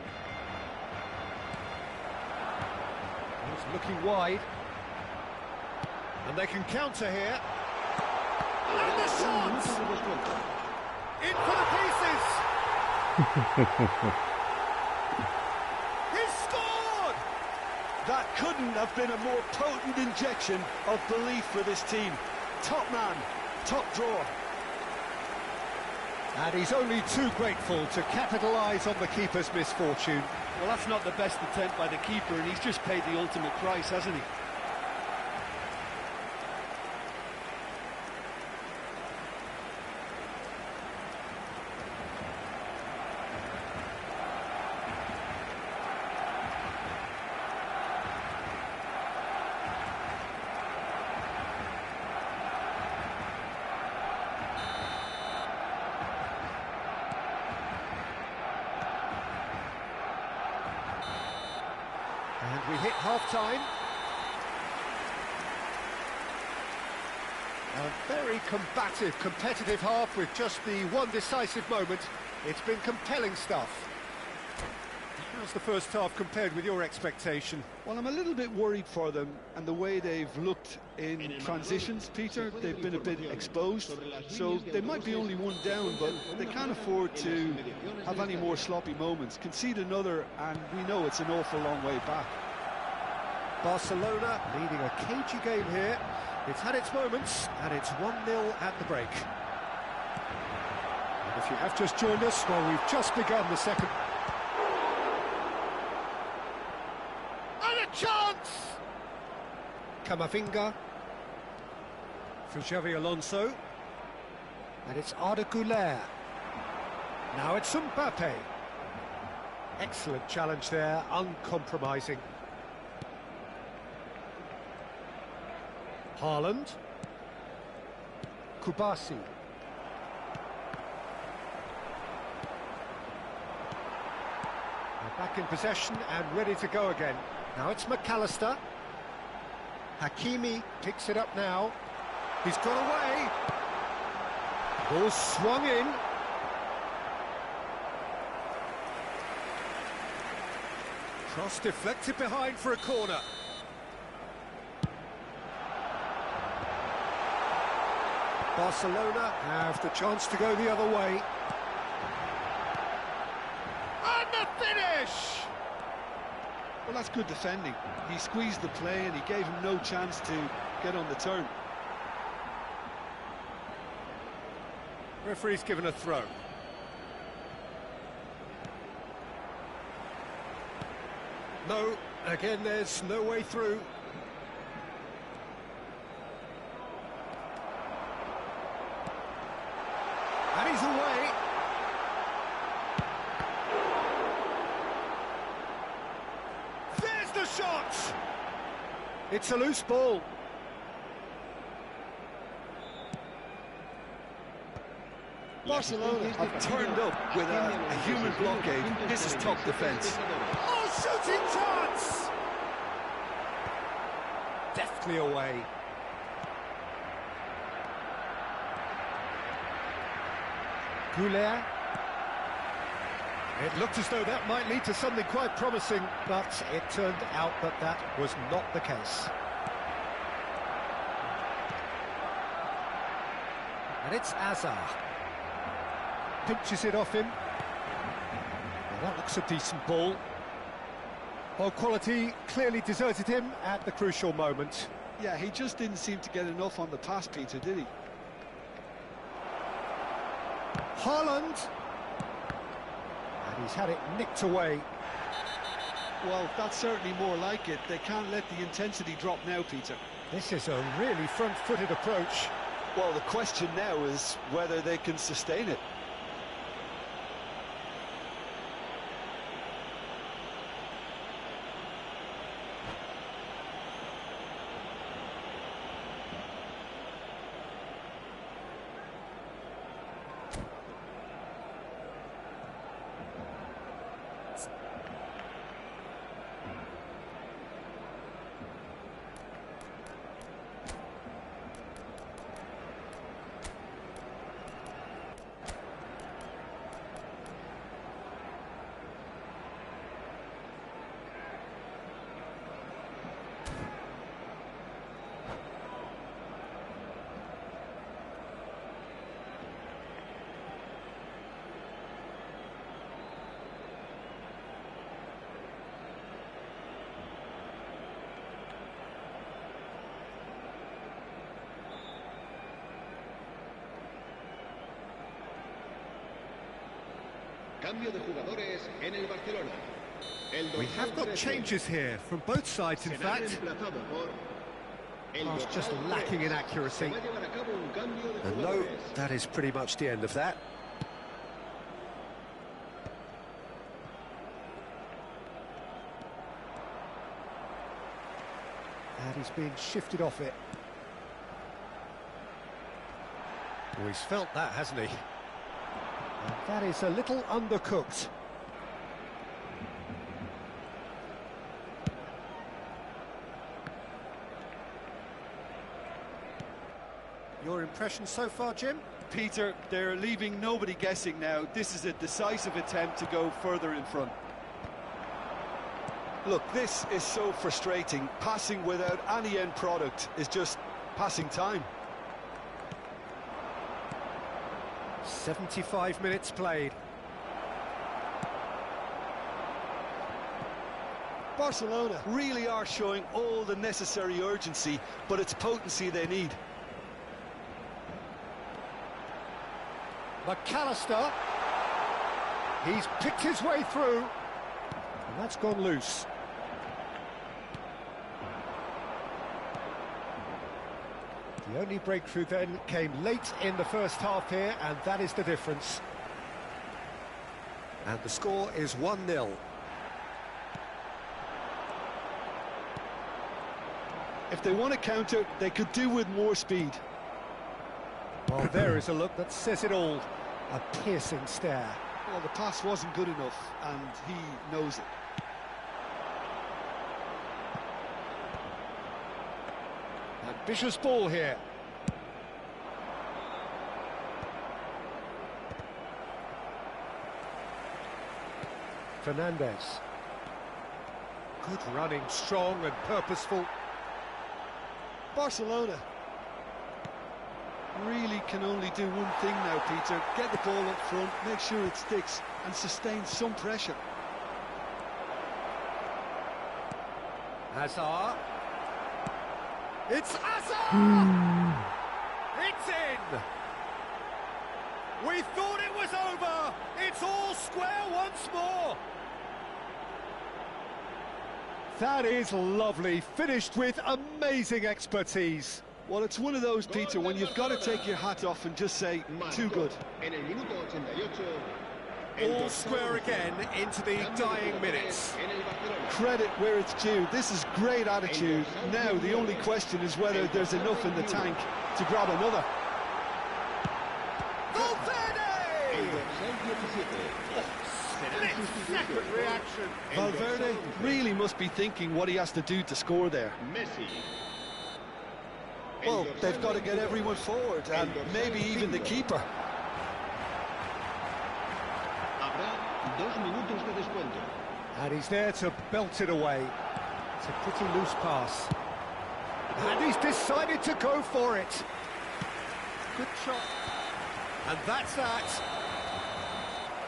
He's looking wide. And they can counter here. And the shot! In for the pieces! He's scored! That couldn't have been a more potent injection of belief for this team. Top man, top draw. And he's only too grateful to capitalise on the keeper's misfortune. Well, that's not the best attempt by the keeper, and he's just paid the ultimate price, hasn't he? And we hit half-time. A very combative, competitive half with just the one decisive moment. It's been compelling stuff. How's the first half compared with your expectation? Well, I'm a little bit worried for them and the way they've looked in transitions, Peter. They've been a bit exposed, so they might be only one down, but they can't afford to have any more sloppy moments. Concede another, and we know it's an awful long way back. Barcelona leading a cagey game here. It's had its moments, and it's 1-0 at the break. And if you have just joined us, well, we've just begun the second. And a chance! Camavinga for Xavi Alonso. And it's Arda Güler. Now it's Mbappe. Excellent challenge there, uncompromising. Haaland. Kubasi. They're back in possession and ready to go again. Now it's McAllister. Hakimi picks it up now. He's got away. Ball swung in. Cross deflected behind for a corner. Barcelona have the chance to go the other way. finish! Well, that's good defending. He squeezed the play and he gave him no chance to get on the turn. Referee's given a throw. No, again there's no way through. And he's away. There's the shot! It's a loose ball. Barcelona have turned up with a human blockade. This is top defence. Oh, shooting chance! Deftly away. Goulet. It looked as though that might lead to something quite promising, but it turned out that that was not the case. And it's Azar. Pinches it off him. Well, that looks a decent ball. Well, quality clearly deserted him at the crucial moment. Yeah, he just didn't seem to get enough on the pass, Peter, did he? Haaland. And he's had it nicked away. Well, that's certainly more like it. They can't let the intensity drop now, Peter. This is a really front-footed approach. Well, the question now is whether they can sustain it. Cambio de jugadores en el Barcelona. We have got changes here, from both sides in fact. Oh, it's just lacking in accuracy. And no, that is pretty much the end of that. And he's been shifted off it. Well, he's felt that, hasn't he? And that is a little undercooked. Your impression so far, Jim? Peter, they're leaving nobody guessing now. This is a decisive attempt to go further in front. Look, this is so frustrating. Passing without any end product is just passing time. 75 minutes played. Barcelona really are showing all the necessary urgency, but it's potency they need. McAllister. He's picked his way through. And that's gone loose. The only breakthrough then came late in the first half here, and that is the difference. And the score is 1-0. If they want to counter, they could do with more speed. Well, there is a look that says it all. A piercing stare. Well, the pass wasn't good enough, and he knows it. Ambitious ball here. Fernandez. Good running, strong and purposeful. Barcelona really can only do one thing now, Peter. Get the ball up front, make sure it sticks, and sustain some pressure. Hazard. It's Hazard! It's in! We thought it was over! It's all square once more! That is lovely, finished with amazing expertise. Well, it's one of those, Peter, when you've got to take your hat off and just say, too good. En el minuto 88, All square again into the dying minutes. en el Barcelona. Credit where it's due. This is great attitude. Now, the only question is whether there's enough in the tank to grab another. Valverde! El dorsal 17. Split-second reaction. Valverde really must be thinking what he has to do to score there. Messi. Well, they've got to get everyone forward, and maybe even the keeper. Habrá 2 minutos de descuento. And he's there to belt it away. It's a pretty loose pass. And he's decided to go for it. Good shot. And that's that.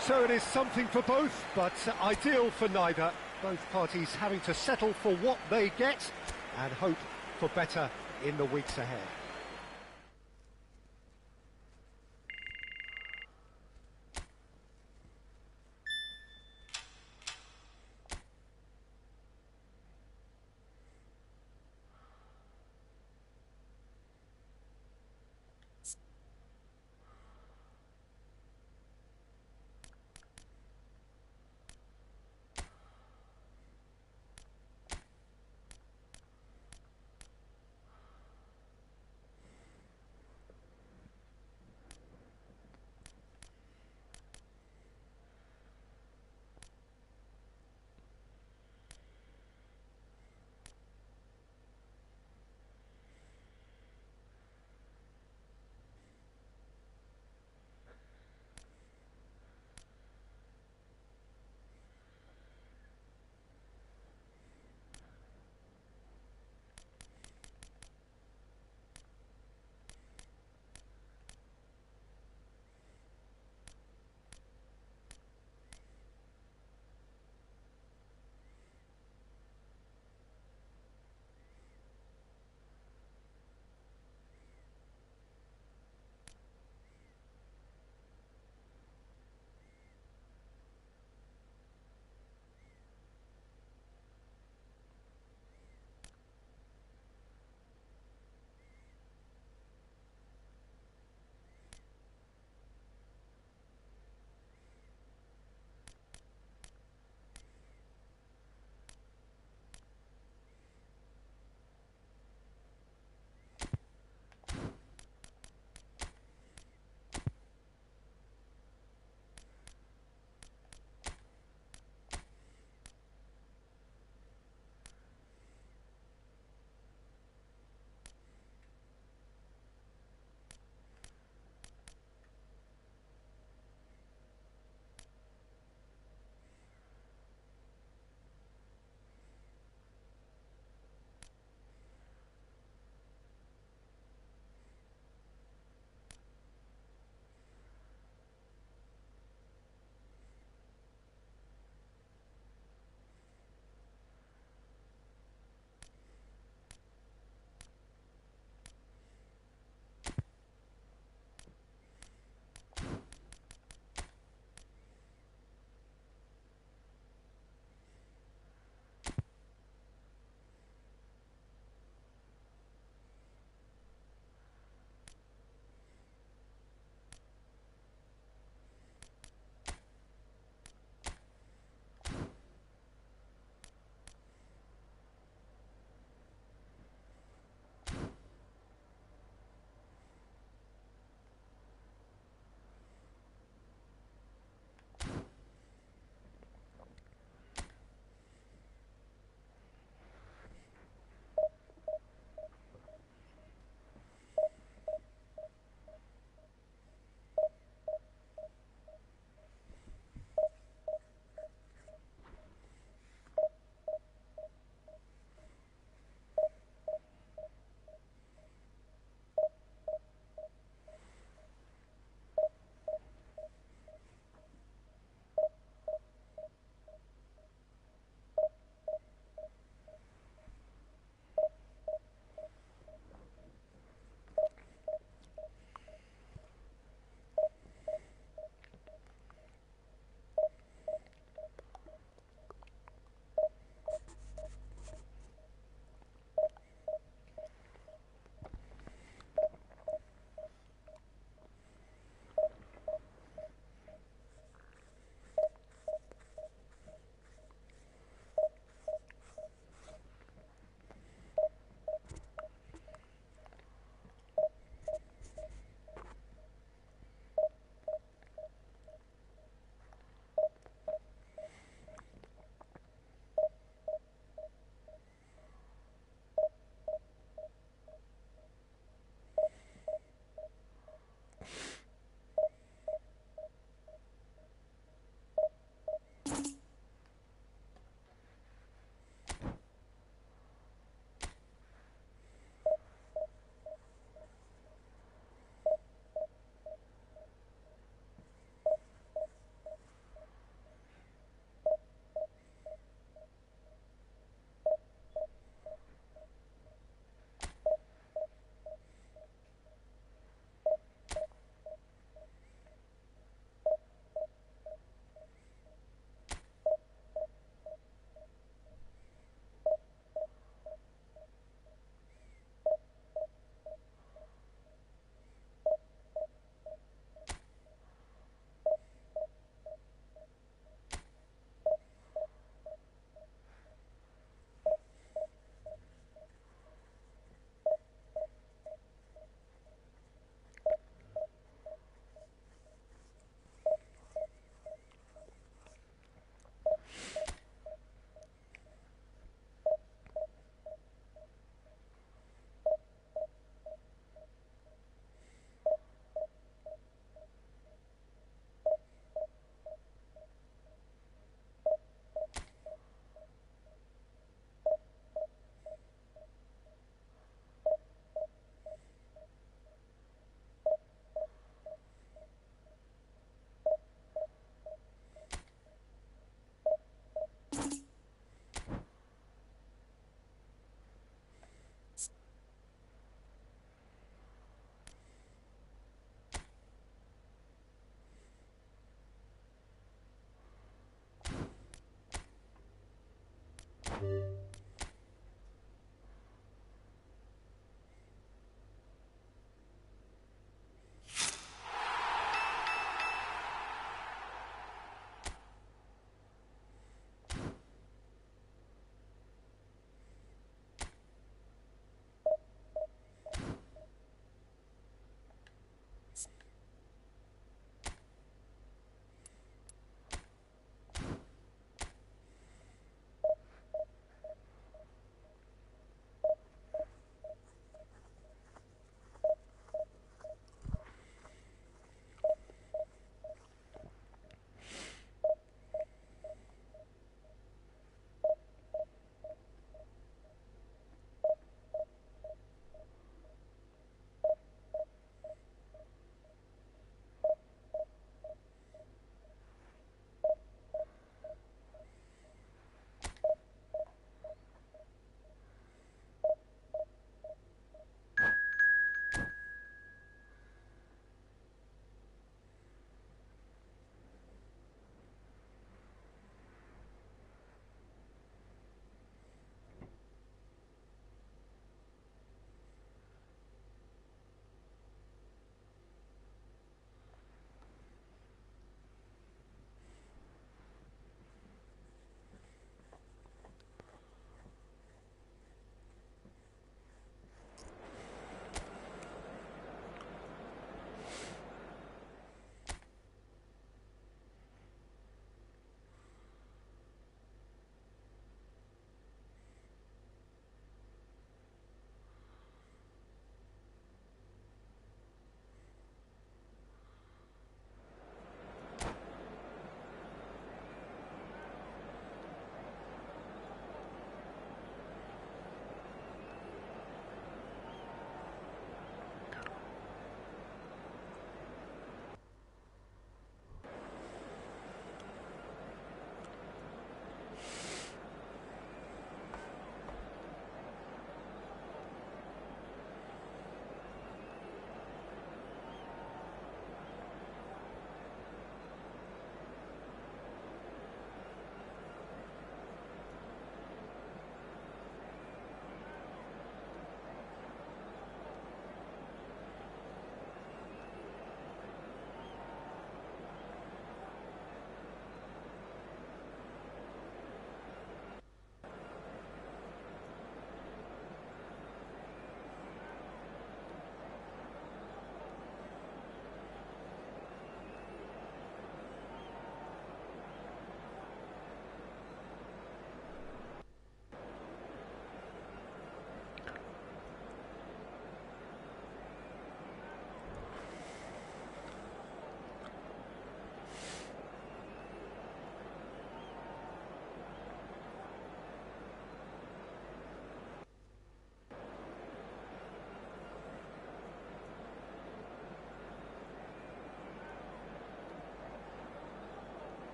So it is something for both, but ideal for neither. Both parties having to settle for what they get and hope for better in the weeks ahead.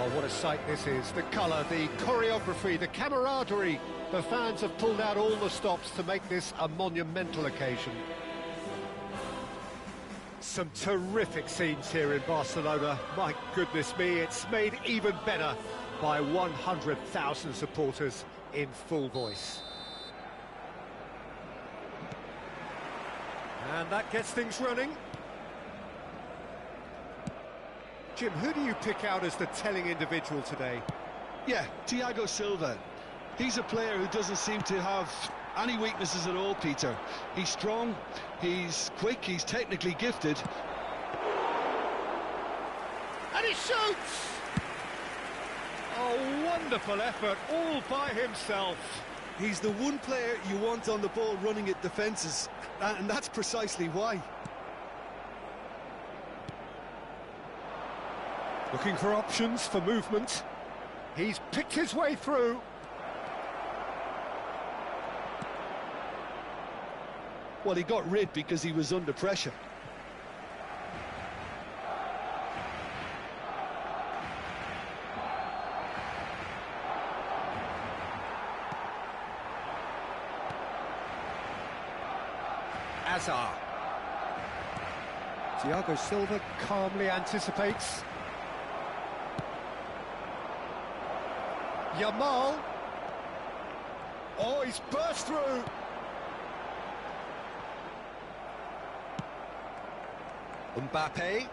Oh, what a sight this is. The colour, the choreography, the camaraderie. The fans have pulled out all the stops to make this a monumental occasion. Some terrific scenes here in Barcelona. My goodness me, it's made even better by 100,000 supporters in full voice. And that gets things running. Jim, who do you pick out as the telling individual today? Yeah, Thiago Silva. He's a player who doesn't seem to have any weaknesses at all, Peter. He's strong, he's quick, he's technically gifted. And he shoots! A wonderful effort, all by himself. He's the one player you want on the ball running at defences, and that's precisely why. Looking for options for movement. He's picked his way through. Well, he got rid because he was under pressure. Azar. Thiago Silva calmly anticipates. Yamal. Oh, he's burst through. Mbappe.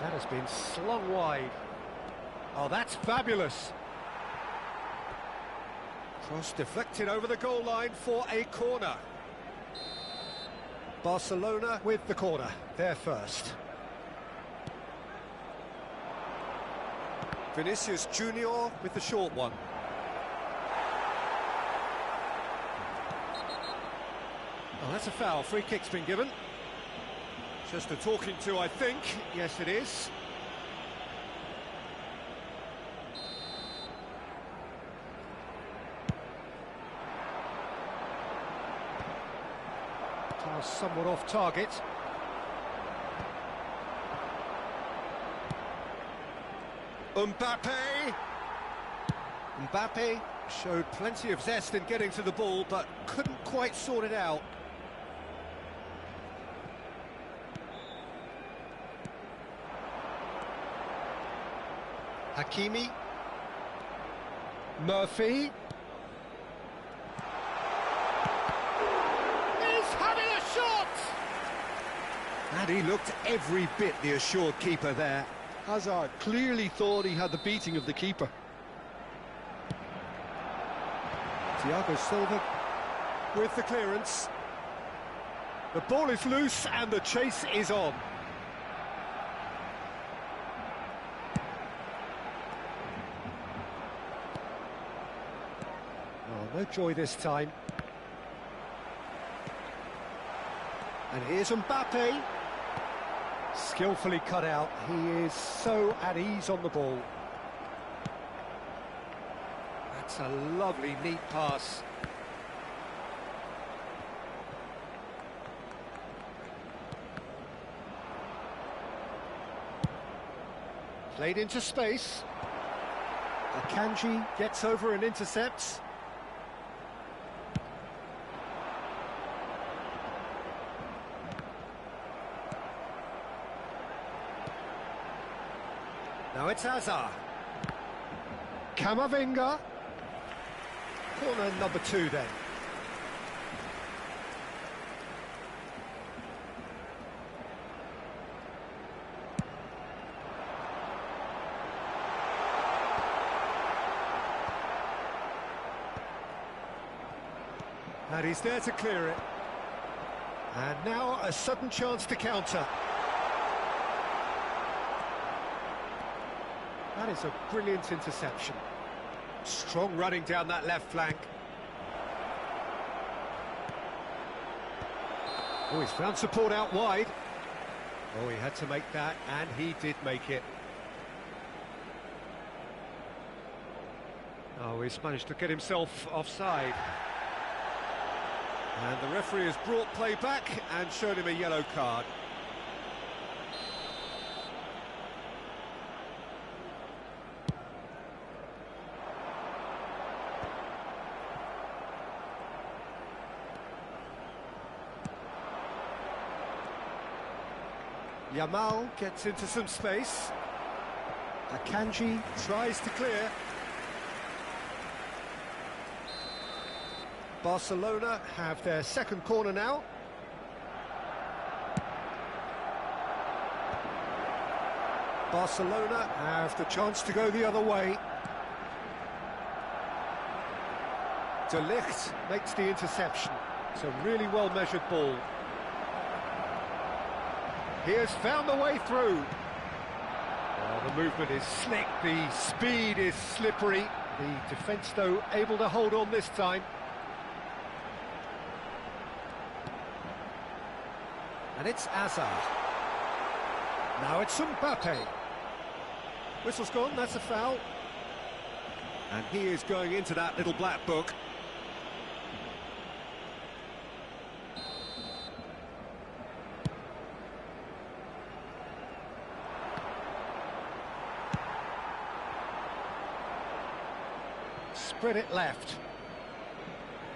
That has been slung wide. Oh, that's fabulous. Cross deflected over the goal line for a corner. Barcelona with the corner, they're first. Vinicius Junior with the short one. Oh, that's a foul. Free kick's been given. Just a talking to, I think. Yes, it is. Pass somewhat off target. Mbappe! Mbappe showed plenty of zest in getting to the ball, but couldn't quite sort it out. Hakimi. Murphy. He's having a shot! And he looked every bit the assured keeper there. Hazard clearly thought he had the beating of the keeper. Thiago Silva with the clearance. The ball is loose and the chase is on. Oh, no joy this time. And here's Mbappe. Skillfully cut out. He is so at ease on the ball. That's a lovely, neat pass. Played into space. Akanji gets over and intercepts. Now it's Hazard. Camavinga. Corner number 2 then. And he's there to clear it. And now a sudden chance to counter. That is a brilliant interception. Strong running down that left flank. Oh, he's found support out wide. Oh, he had to make that, and he did make it. Oh, he's managed to get himself offside. And the referee has brought play back and shown him a yellow card. Yamal gets into some space. Akanji tries to clear. Barcelona have their second corner now. Barcelona have the chance to go the other way. De Ligt makes the interception. It's a really well-measured ball. He has found the way through. Oh, the movement is slick, the speed is slippery. The defence, though, able to hold on this time. And it's Hazard. Now it's Mbappe. Whistle's gone, that's a foul. And he is going into that little black book. Spread it left.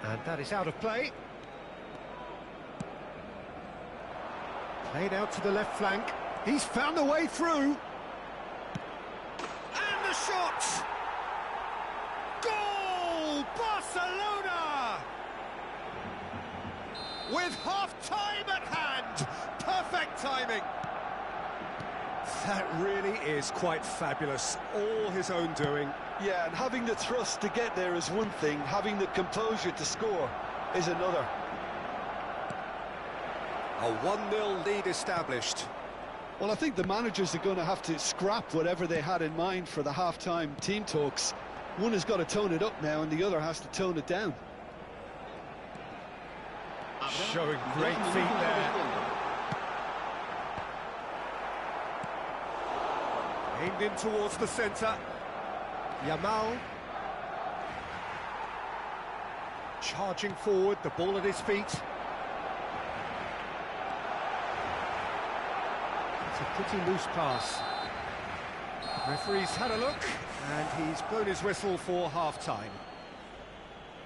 And that is out of play. Played out to the left flank. He's found a way through. And the shot! Goal! Barcelona! With half-time at hand. Perfect timing. That really is quite fabulous. All his own doing. Yeah, and having the thrust to get there is one thing, having the composure to score is another. A 1-0 lead established. Well, I think the managers are going to have to scrap whatever they had in mind for the half-time team talks. One has got to tone it up now and the other has to tone it down. Showing great feet there. Aimed in towards the centre. Yamal. Charging forward, the ball at his feet. It's a pretty loose pass. Referee's had a look, and he's blown his whistle for half-time.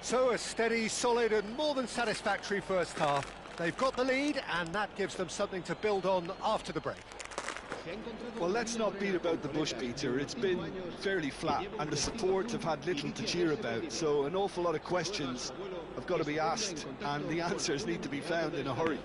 So a steady, solid and more than satisfactory first half. They've got the lead, and that gives them something to build on after the break. Well, let's not beat about the bush, Peter. It's been fairly flat, and the supports have had little to cheer about, so an awful lot of questions have got to be asked, and the answers need to be found in a hurry.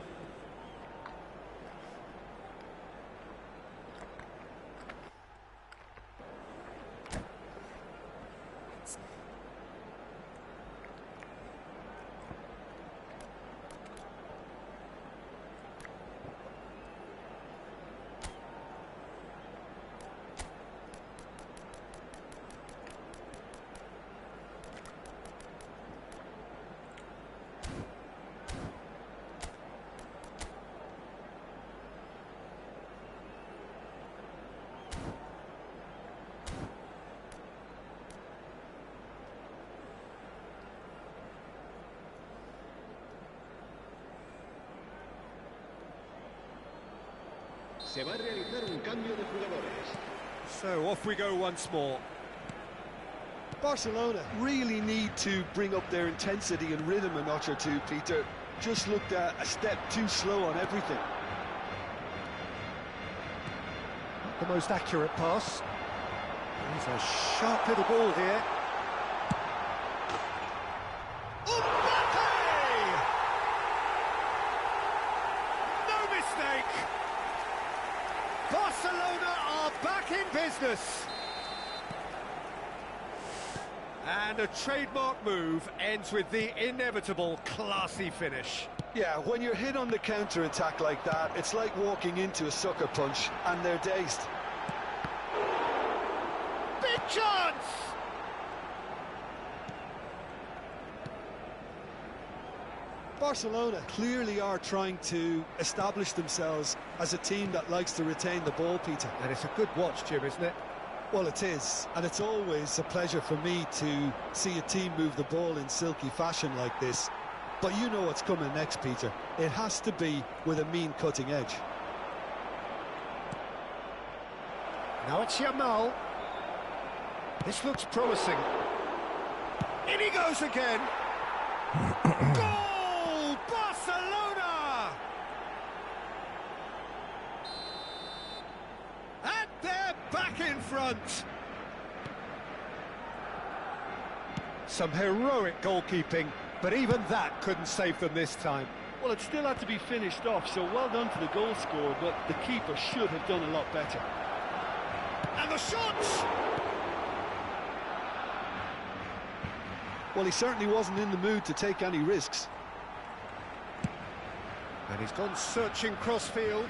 Se va a realizar un cambio de jugadores. So off we go once more. Barcelona really need to bring up their intensity and rhythm a notch or two, Peter. Just looked a step too slow on everything. Not the most accurate pass. He's a sharp little ball here. Mbappe! No mistake! Barcelona are back in business. And a trademark move ends with the inevitable classy finish. Yeah, when you're hit on the counter-attack like that, it's like walking into a sucker punch and they're dazed. Big chance! Barcelona clearly are trying to establish themselves as a team that likes to retain the ball, Peter. And it's a good watch, Jim, isn't it? Well, it is, and it's always a pleasure for me to see a team move the ball in silky fashion like this. But you know what's coming next, Peter. It has to be with a mean cutting edge. Now it's Yamal. This looks promising. In he goes again. Goal! Barcelona! And they're back in front. Some heroic goalkeeping, but even that couldn't save them this time. Well, it still had to be finished off, so well done to the goal scorer, but the keeper should have done a lot better. And the shot! Well, he certainly wasn't in the mood to take any risks. And he's gone searching crossfield.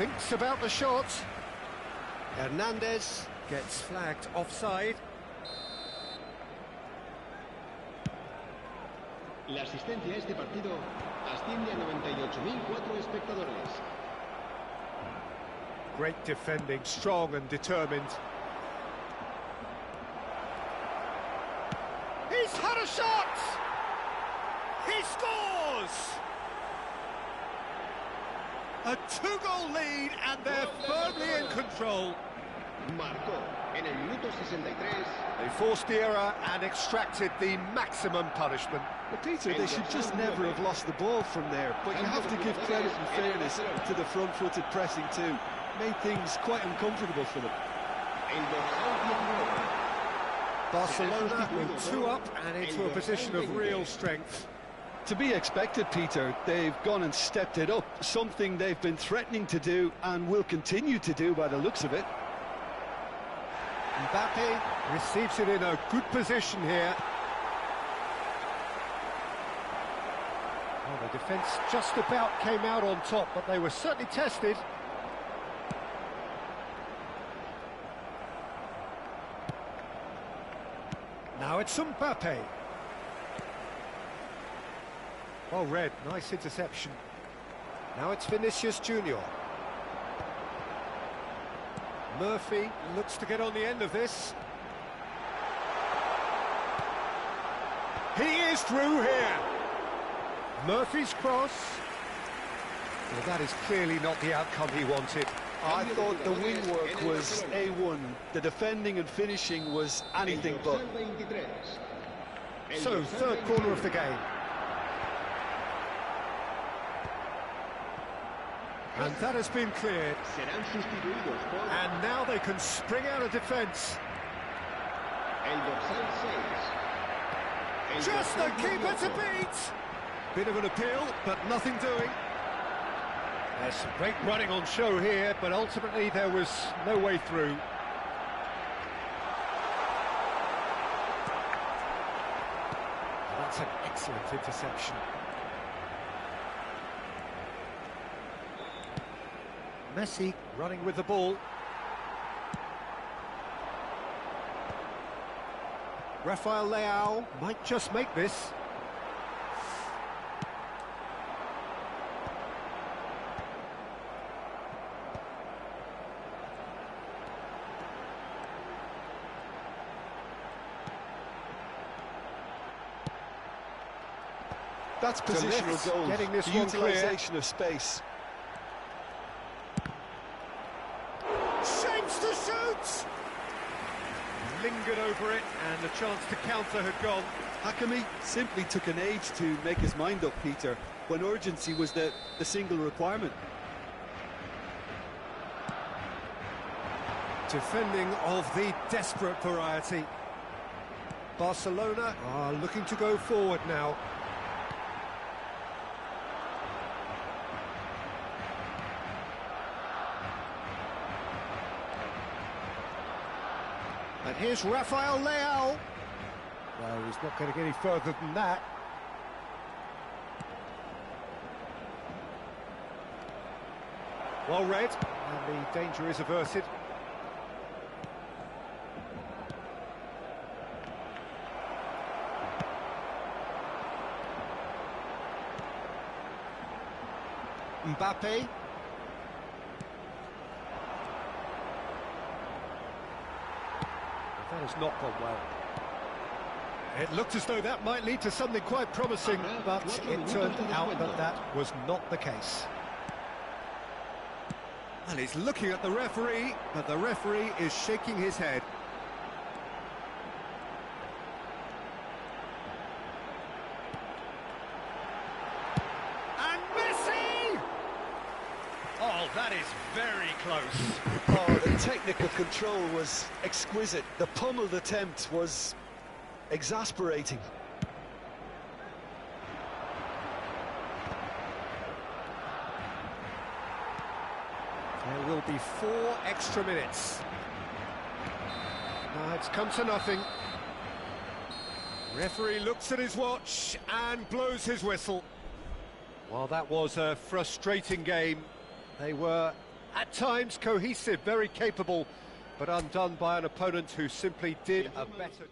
Thinks about the shot. Hernandez gets flagged offside. La asistencia a este partido asciende a 98.004 espectadores. Great defending, strong and determined. He's had a shot! He scores! A two-goal lead and they're firmly in control. Marcó en el minuto 63. They forced the error and extracted the maximum punishment. But Peter, they should just never have lost the ball from there, but you have to give credit and fairness to the front-footed pressing too. Made things quite uncomfortable for them. Barcelona with 2 up and into a position of real strength. To be expected, Peter. They've gone and stepped it up, something they've been threatening to do and will continue to do by the looks of it. Mbappe receives it in a good position here. Well, the defence just about came out on top, but they were certainly tested. Now it's Mbappe. Well read, nice interception. Now it's Vinicius Junior. Murphy looks to get on the end of this. He is through here. Murphy's cross. Well, that is clearly not the outcome he wanted. I thought the wing work was A1. The defending and finishing was anything but. So, third corner of the game. And that has been cleared. And now they can spring out of defence. Just the keeper to beat! Bit of an appeal, but nothing doing. There's some great running on show here, but ultimately there was no way through. That's an excellent interception. Messi running with the ball. Rafael Leao might just make this. That's positional goal, getting this the one clear. utilisation of space. Shapes to shoot! Lingered over it, and the chance to counter had gone. Hakimi simply took an age to make his mind up, Peter, when urgency was the single requirement. Defending of the desperate variety. Barcelona are looking to go forward now. And here's Rafael Leao. No, he's not going to get any further than that. Well read, and the danger is averted. Mbappe. That has not gone well. It looked as though that might lead to something quite promising, but it turned out that that was not the case. And he's looking at the referee, but the referee is shaking his head. And Messi! Oh, that is very close. Oh, the technical control was exquisite. The pummeled attempt was exasperating. There will be 4 extra minutes. Now it's come to nothing. Referee looks at his watch and blows his whistle. Well, that was a frustrating game. They were At times cohesive, very capable, but undone by an opponent who simply did a better...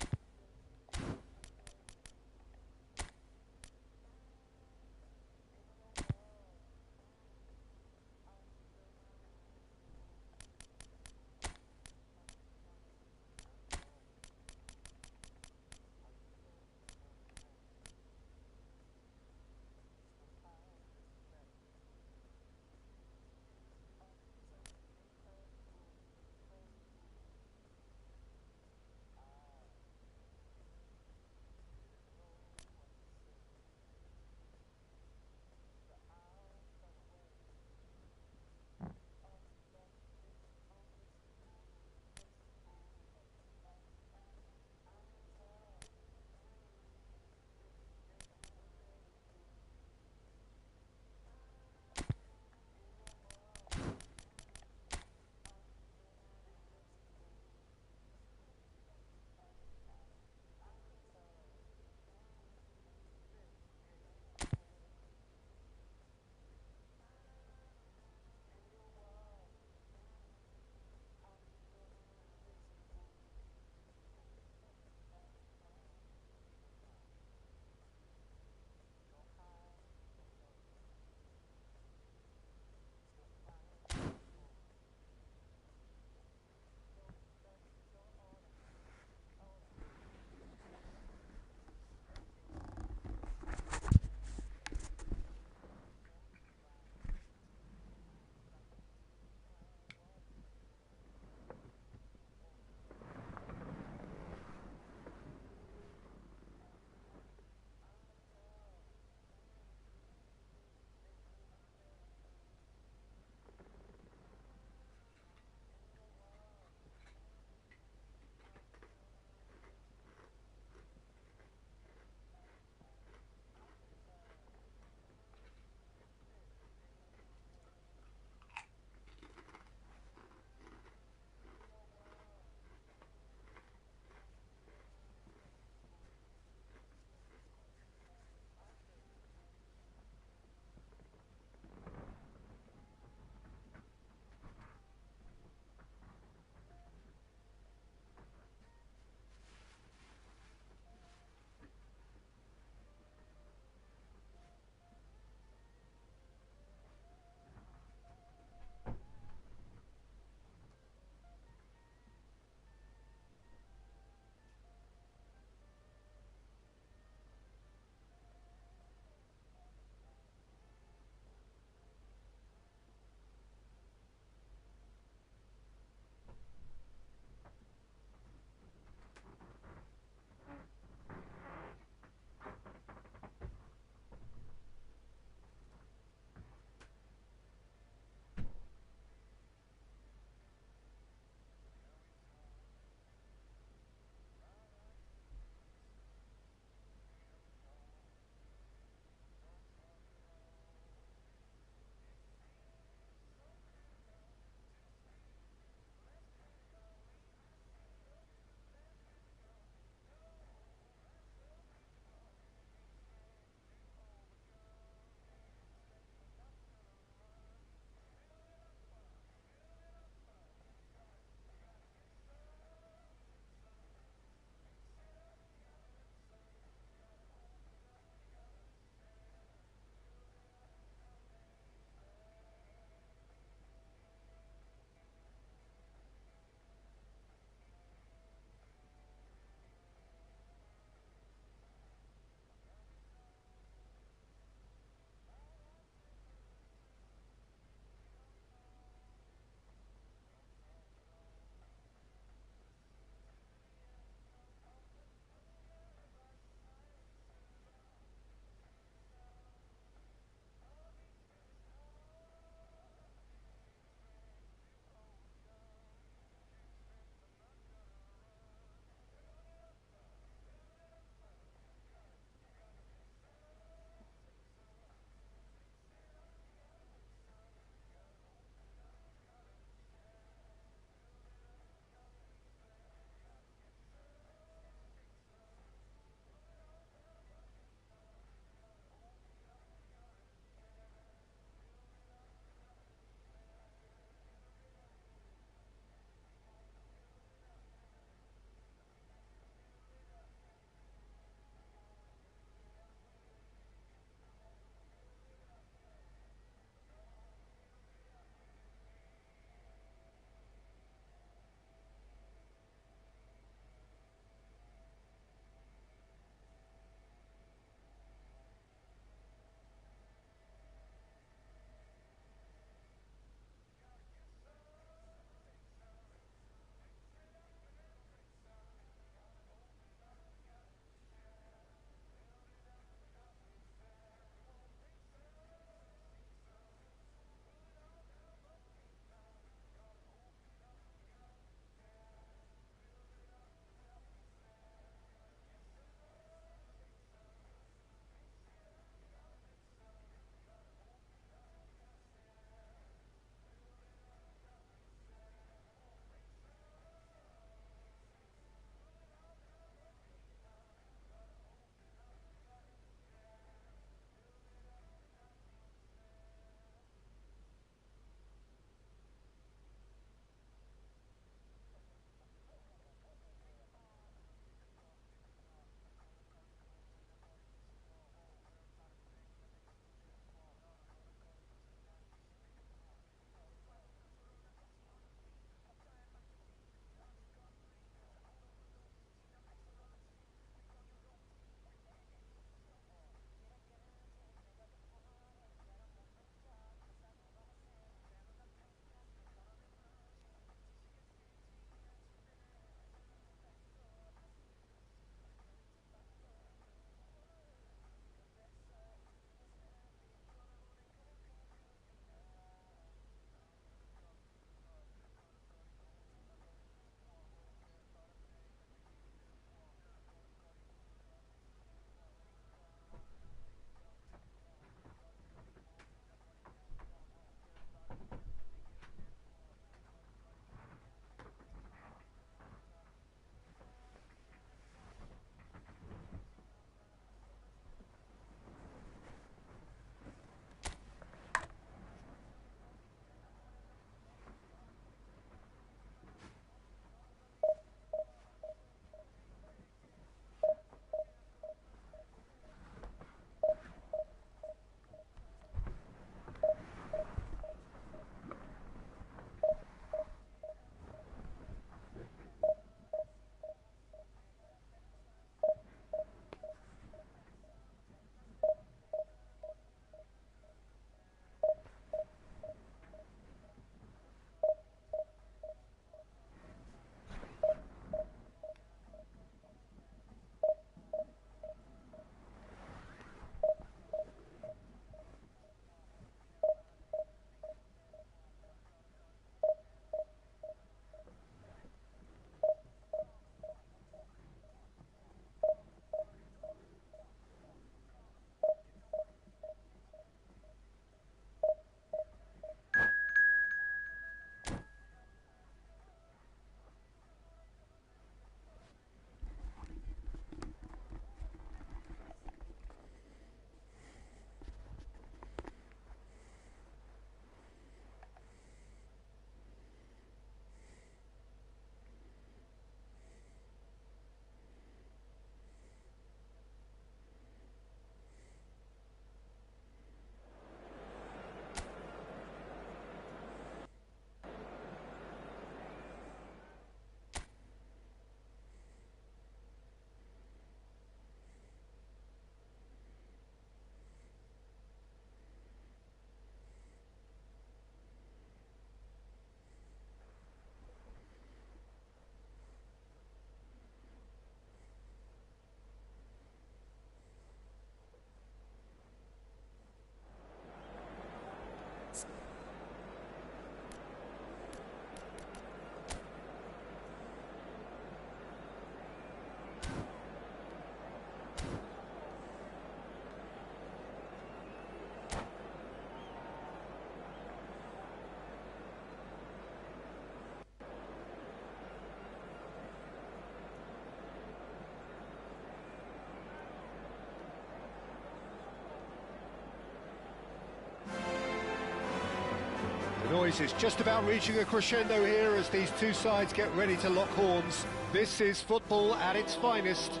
noise is just about reaching a crescendo here as these two sides get ready to lock horns. This is football at its finest.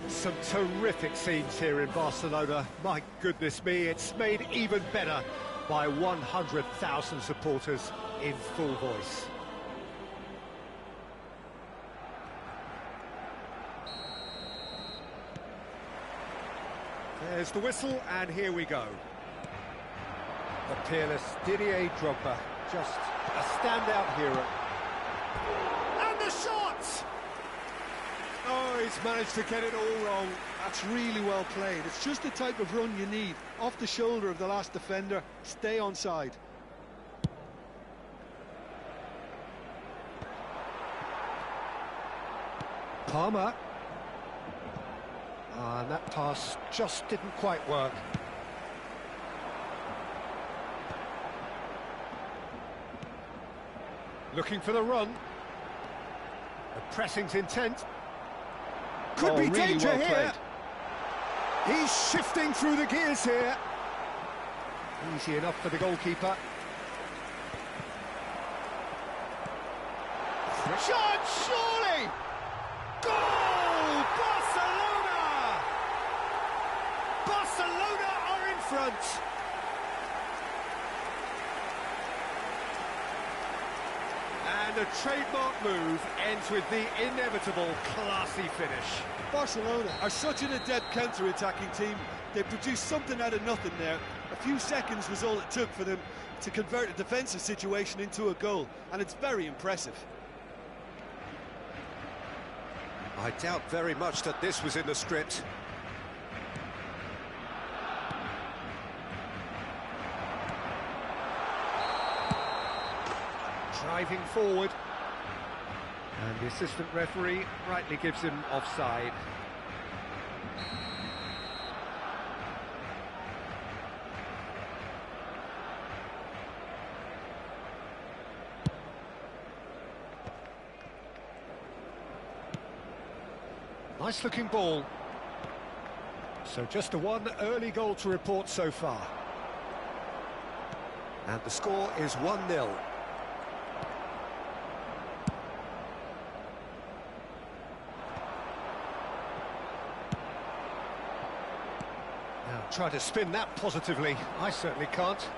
Some terrific scenes here in Barcelona. My goodness me, it's made even better by 100,000 supporters in full voice. There's the whistle, and here we go. The peerless Didier Drogba, just a standout hero. And the shot! Oh, he's managed to get it all wrong. That's really well played. It's just the type of run you need. Off the shoulder of the last defender, stay onside. Palmer. And that pass just didn't quite work. Looking for the run. The pressing's intent. Could be really danger well here. He's shifting through the gears here. Easy enough for the goalkeeper. Shot, surely! Goal! Barcelona! Barcelona are in front. And a trademark move ends with the inevitable classy finish. Barcelona are such an adept counter-attacking team. They produced something out of nothing there. A few seconds was all it took for them to convert a defensive situation into a goal, and it's very impressive. I doubt very much that this was in the script. Driving forward. And the assistant referee rightly gives him offside. Nice looking ball. So just the one early goal to report so far. And the score is 1-0. Now try to spin that positively. I certainly can't.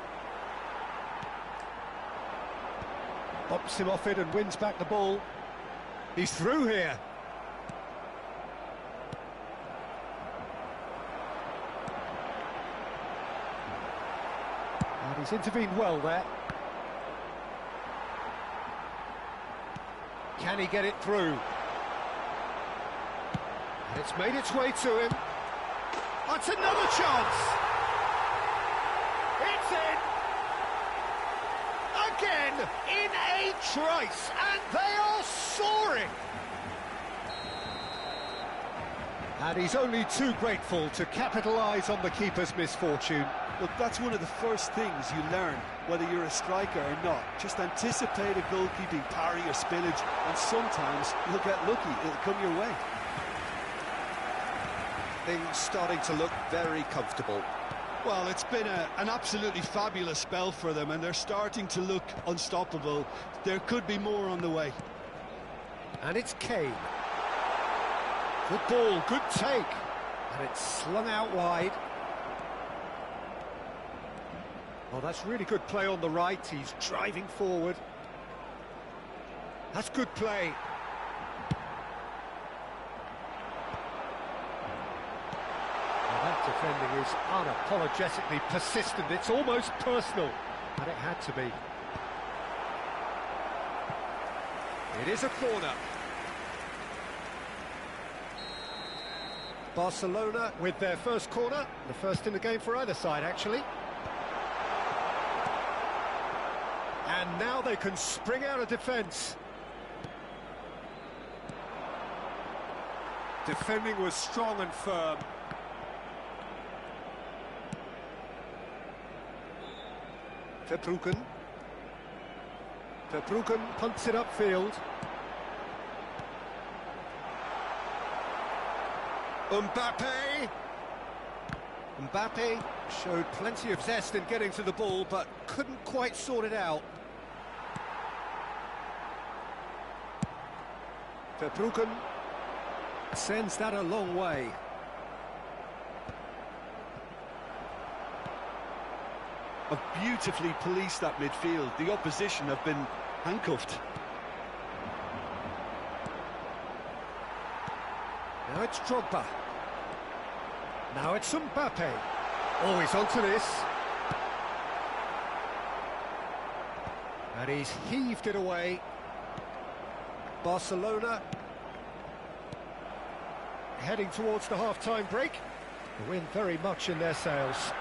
Bops him off it and wins back the ball. He's through here. And he's intervened well there. Can he get it through? And it's made its way to him. That's another chance! It's in! Again, in a trice, and they are soaring! And he's only too grateful to capitalise on the keeper's misfortune. Look, that's one of the first things you learn, whether you're a striker or not. Just anticipate a goalkeeping parry or spillage, and sometimes you'll get lucky, it'll come your way. Things starting to look very comfortable. Well, it's been an absolutely fabulous spell for them, and they're starting to look unstoppable. There could be more on the way. And it's Kane. Good ball, good take. And it's slung out wide. Well, that's really good play on the right. He's driving forward. That's good play. Well, that defending is unapologetically persistent. It's almost personal. And it had to be. It is a corner. Barcelona with their first corner. The first in the game for either side, actually. And now they can spring out of defence. Defending was strong and firm. Verbruggen. Verbruggen punts it upfield. Mbappe. Mbappe showed plenty of zest in getting to the ball, but couldn't quite sort it out. Verbruggen sends that a long way. Have beautifully policed that midfield. The opposition have been handcuffed. Now it's Drogba. Now it's Mbappe. Oh, he's onto this. And he's heaved it away. Barcelona heading towards the half-time break. The wind very much in their sails.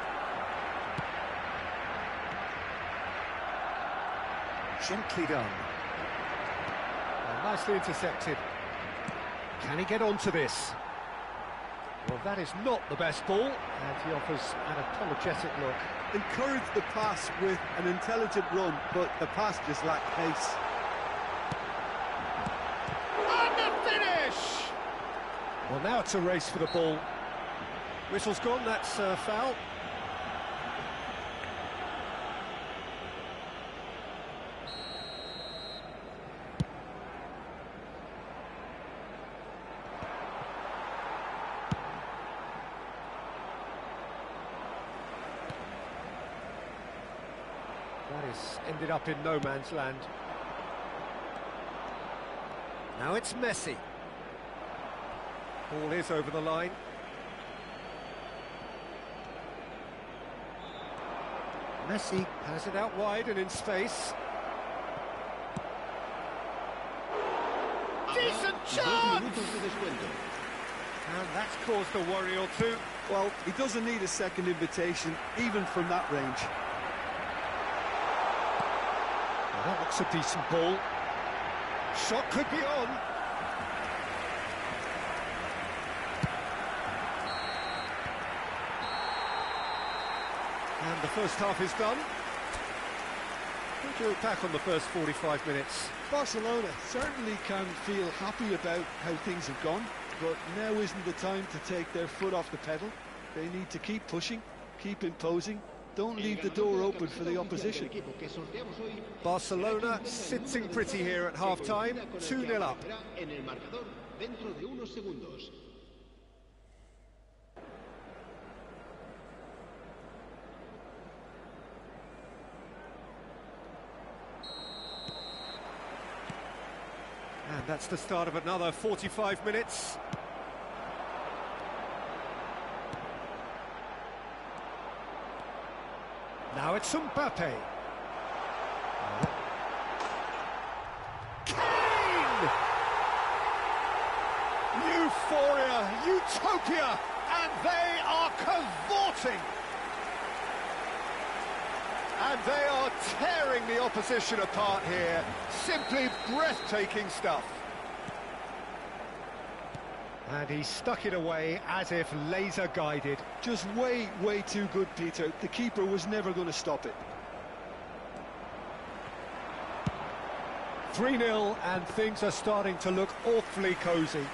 Gently done. And nicely intercepted. Can he get onto this? Well, that is not the best ball, and he offers an apologetic look. Encourage the pass with an intelligent run, but the pass just lacked pace. And the finish! Well, now it's a race for the ball. Whistle's gone, that's a foul. That is ended up in no man's land. Now it's Messi. Ball is over the line. Messi has it out wide and in space. Decent chance! And that's caused a worry or two. Well, he doesn't need a second invitation, even from that range. Well, that looks a decent ball. Shot could be on. And the first half is done. What do you look back on the first 45 minutes? Barcelona certainly can feel happy about how things have gone, but now isn't the time to take their foot off the pedal. They need to keep pushing, keep imposing. Don't leave the door open for the opposition. Barcelona sitting pretty here at half-time, 2-0 up. And that's the start of another 45 minutes. Now it's Mbappe. Kane! Euphoria, utopia, and they are cavorting. And they are tearing the opposition apart here. Simply breathtaking stuff. And he stuck it away as if laser-guided. Just way, way too good, Peter. The keeper was never going to stop it. 3-0, and things are starting to look awfully cosy.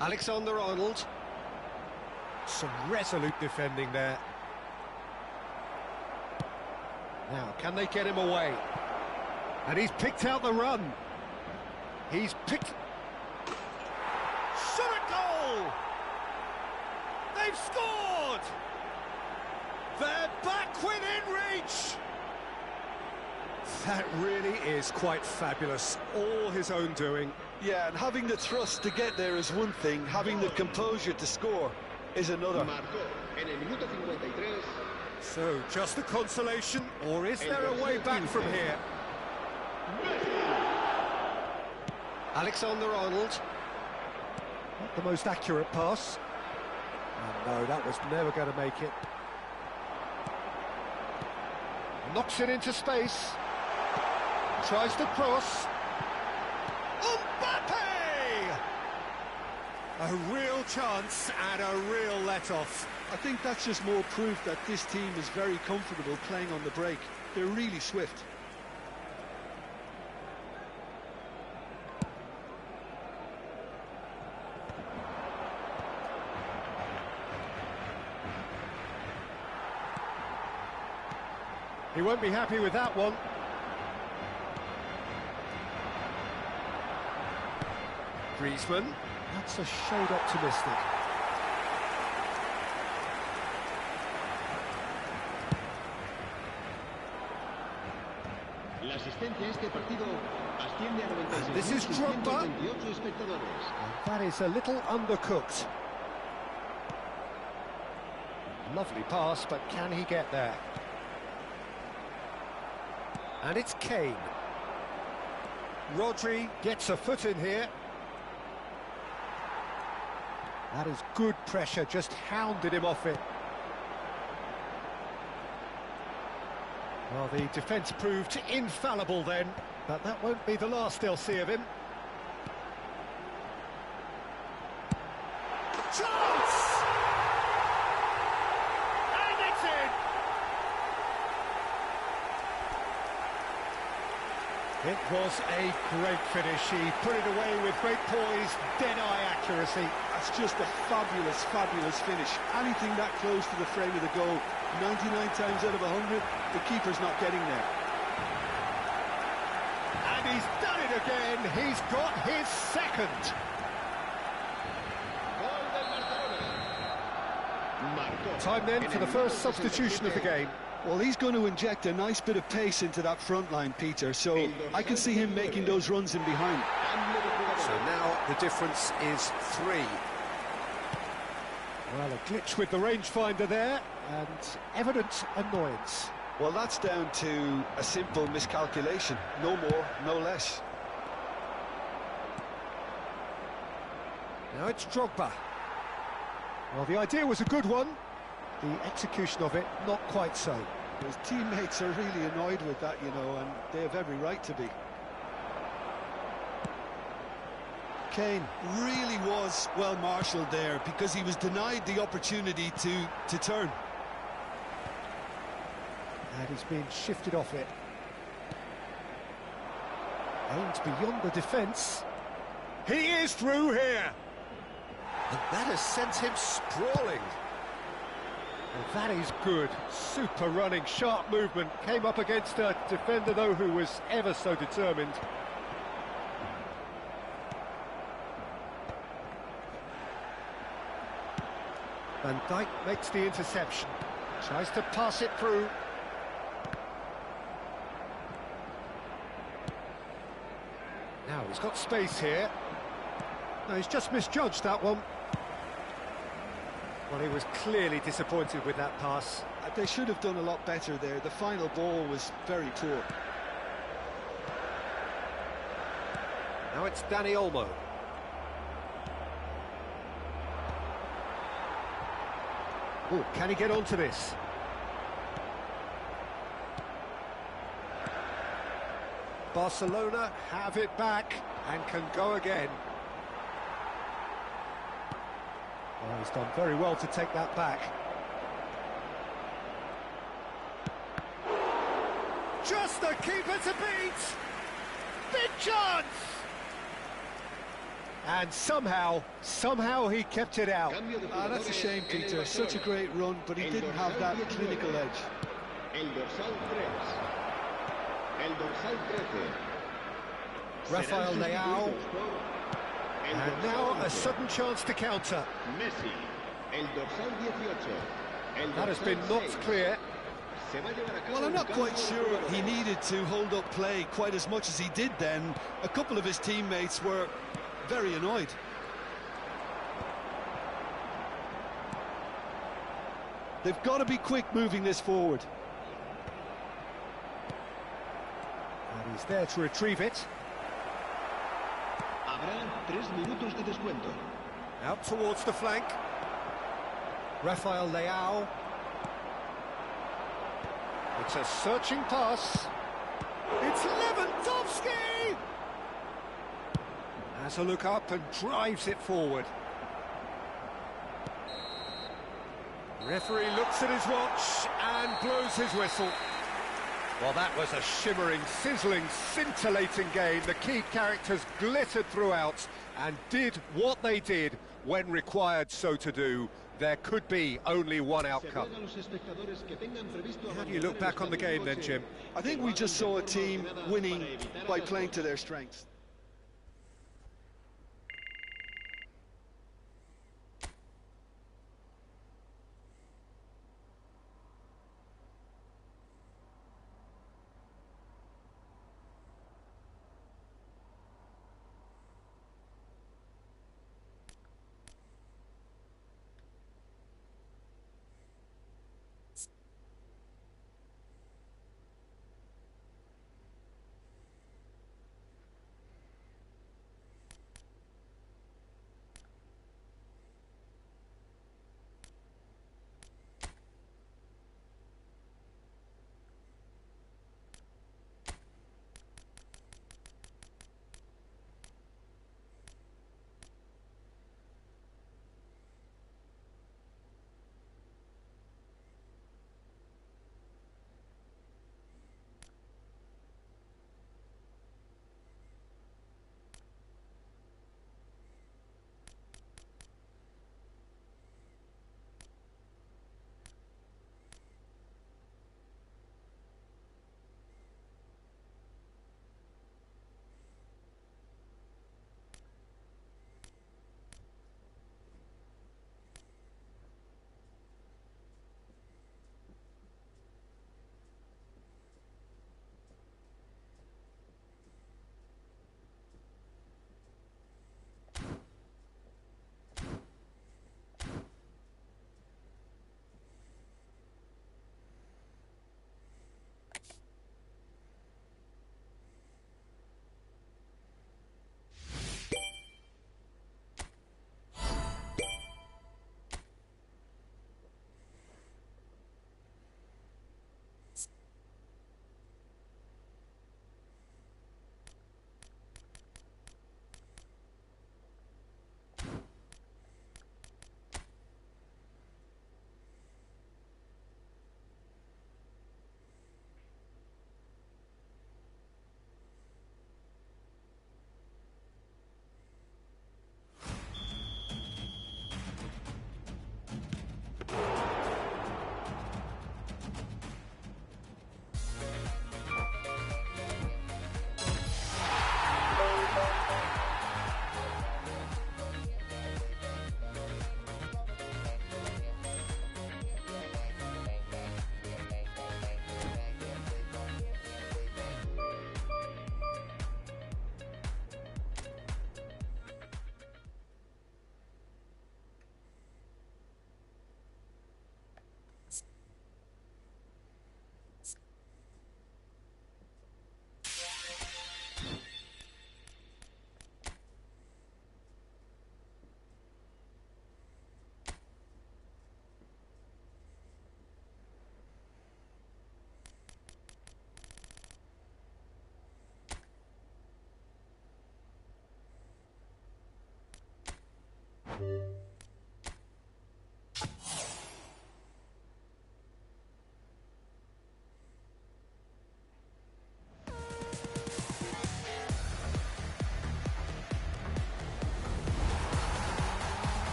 Alexander-Arnold. Some resolute defending there. Now, can they get him away? And he's picked out the run. He's picked... Shot a goal! They've scored! They're back within reach! That really is quite fabulous. All his own doing. Yeah, and having the thrust to get there is one thing. Having the composure to score is another. So, just a consolation, or is there a way back from here? Alexander-Arnold. Not the most accurate pass. Oh, no, that was never going to make it. Knocks it into space. Tries to cross. Mbappe! A real chance and a real let-off. I think that's just more proof that this team is very comfortable playing on the break. They're really swift. He won't be happy with that one. Griezmann. That's a shade optimistic. La asistencia a este partido asciende a And this is Drogba. 96.128 espectadores. That is a little undercooked. Lovely pass, but can he get there? And it's Kane. Rodri gets a foot in here. That is good pressure, just hounded him off it. Well, the defence proved infallible then, but that won't be the last they'll see of him. Chance! And it's in! It was a great finish. He put it away with great poise, dead-eye accuracy. That's just a fabulous, fabulous finish. Anything that close to the frame of the goal, 99 times out of 100, the keeper's not getting there. And he's done it again. He's got his second. Gol del Barcelona. Marcó. Time then for the first substitution of the game. Well, he's going to inject a nice bit of pace into that front line, Peter, so I can see him making those runs in behind. So now the difference is 3. Well, a glitch with the rangefinder there, and evident annoyance. Well, that's down to a simple miscalculation. No more, no less. Now it's Drogba. Well, the idea was a good one. The execution of it, not quite so. His teammates are really annoyed with that, you know, and they have every right to be. Kane really was well marshalled there because he was denied the opportunity to turn. And he's been shifted off it. Aimed beyond the defence. He is through here! And that has sent him sprawling. Well, that is good. Super running, sharp movement. Came up against a defender, though, who was ever so determined. Van Dijk makes the interception. Tries to pass it through. Now he's got space here. No, he's just misjudged that one. Well, he was clearly disappointed with that pass. They should have done a lot better there. The final ball was very poor. Now it's Dani Olmo. Oh, can he get onto this? Barcelona have it back and can go again. Well, he's done very well to take that back. Just the keeper to beat! Big chance! And somehow he kept it out. That's a shame, Peter. Such a great run, but he didn't have that clinical edge. El dorsal 3. El dorsal 13. Rafael Leao. And now a sudden chance to counter. Messi. El dorsal 18. That has been not clear. Well, I'm not quite sure he needed to hold up play quite as much as he did then. A couple of his teammates were very annoyed. They've got to be quick moving this forward. And he's there to retrieve it. Habrá 3 minutos de descuento. Out towards the flank. Rafael Leao. It's a searching pass. It's Lewandowski! Has a look up and drives it forward. Referee looks at his watch and blows his whistle. Well, that was a shimmering, sizzling, scintillating game. The key characters glittered throughout and did what they did when required so to do. there could be only one outcome. How do you look back on the game then, Jim? I think we just saw a team winning by playing to their strengths.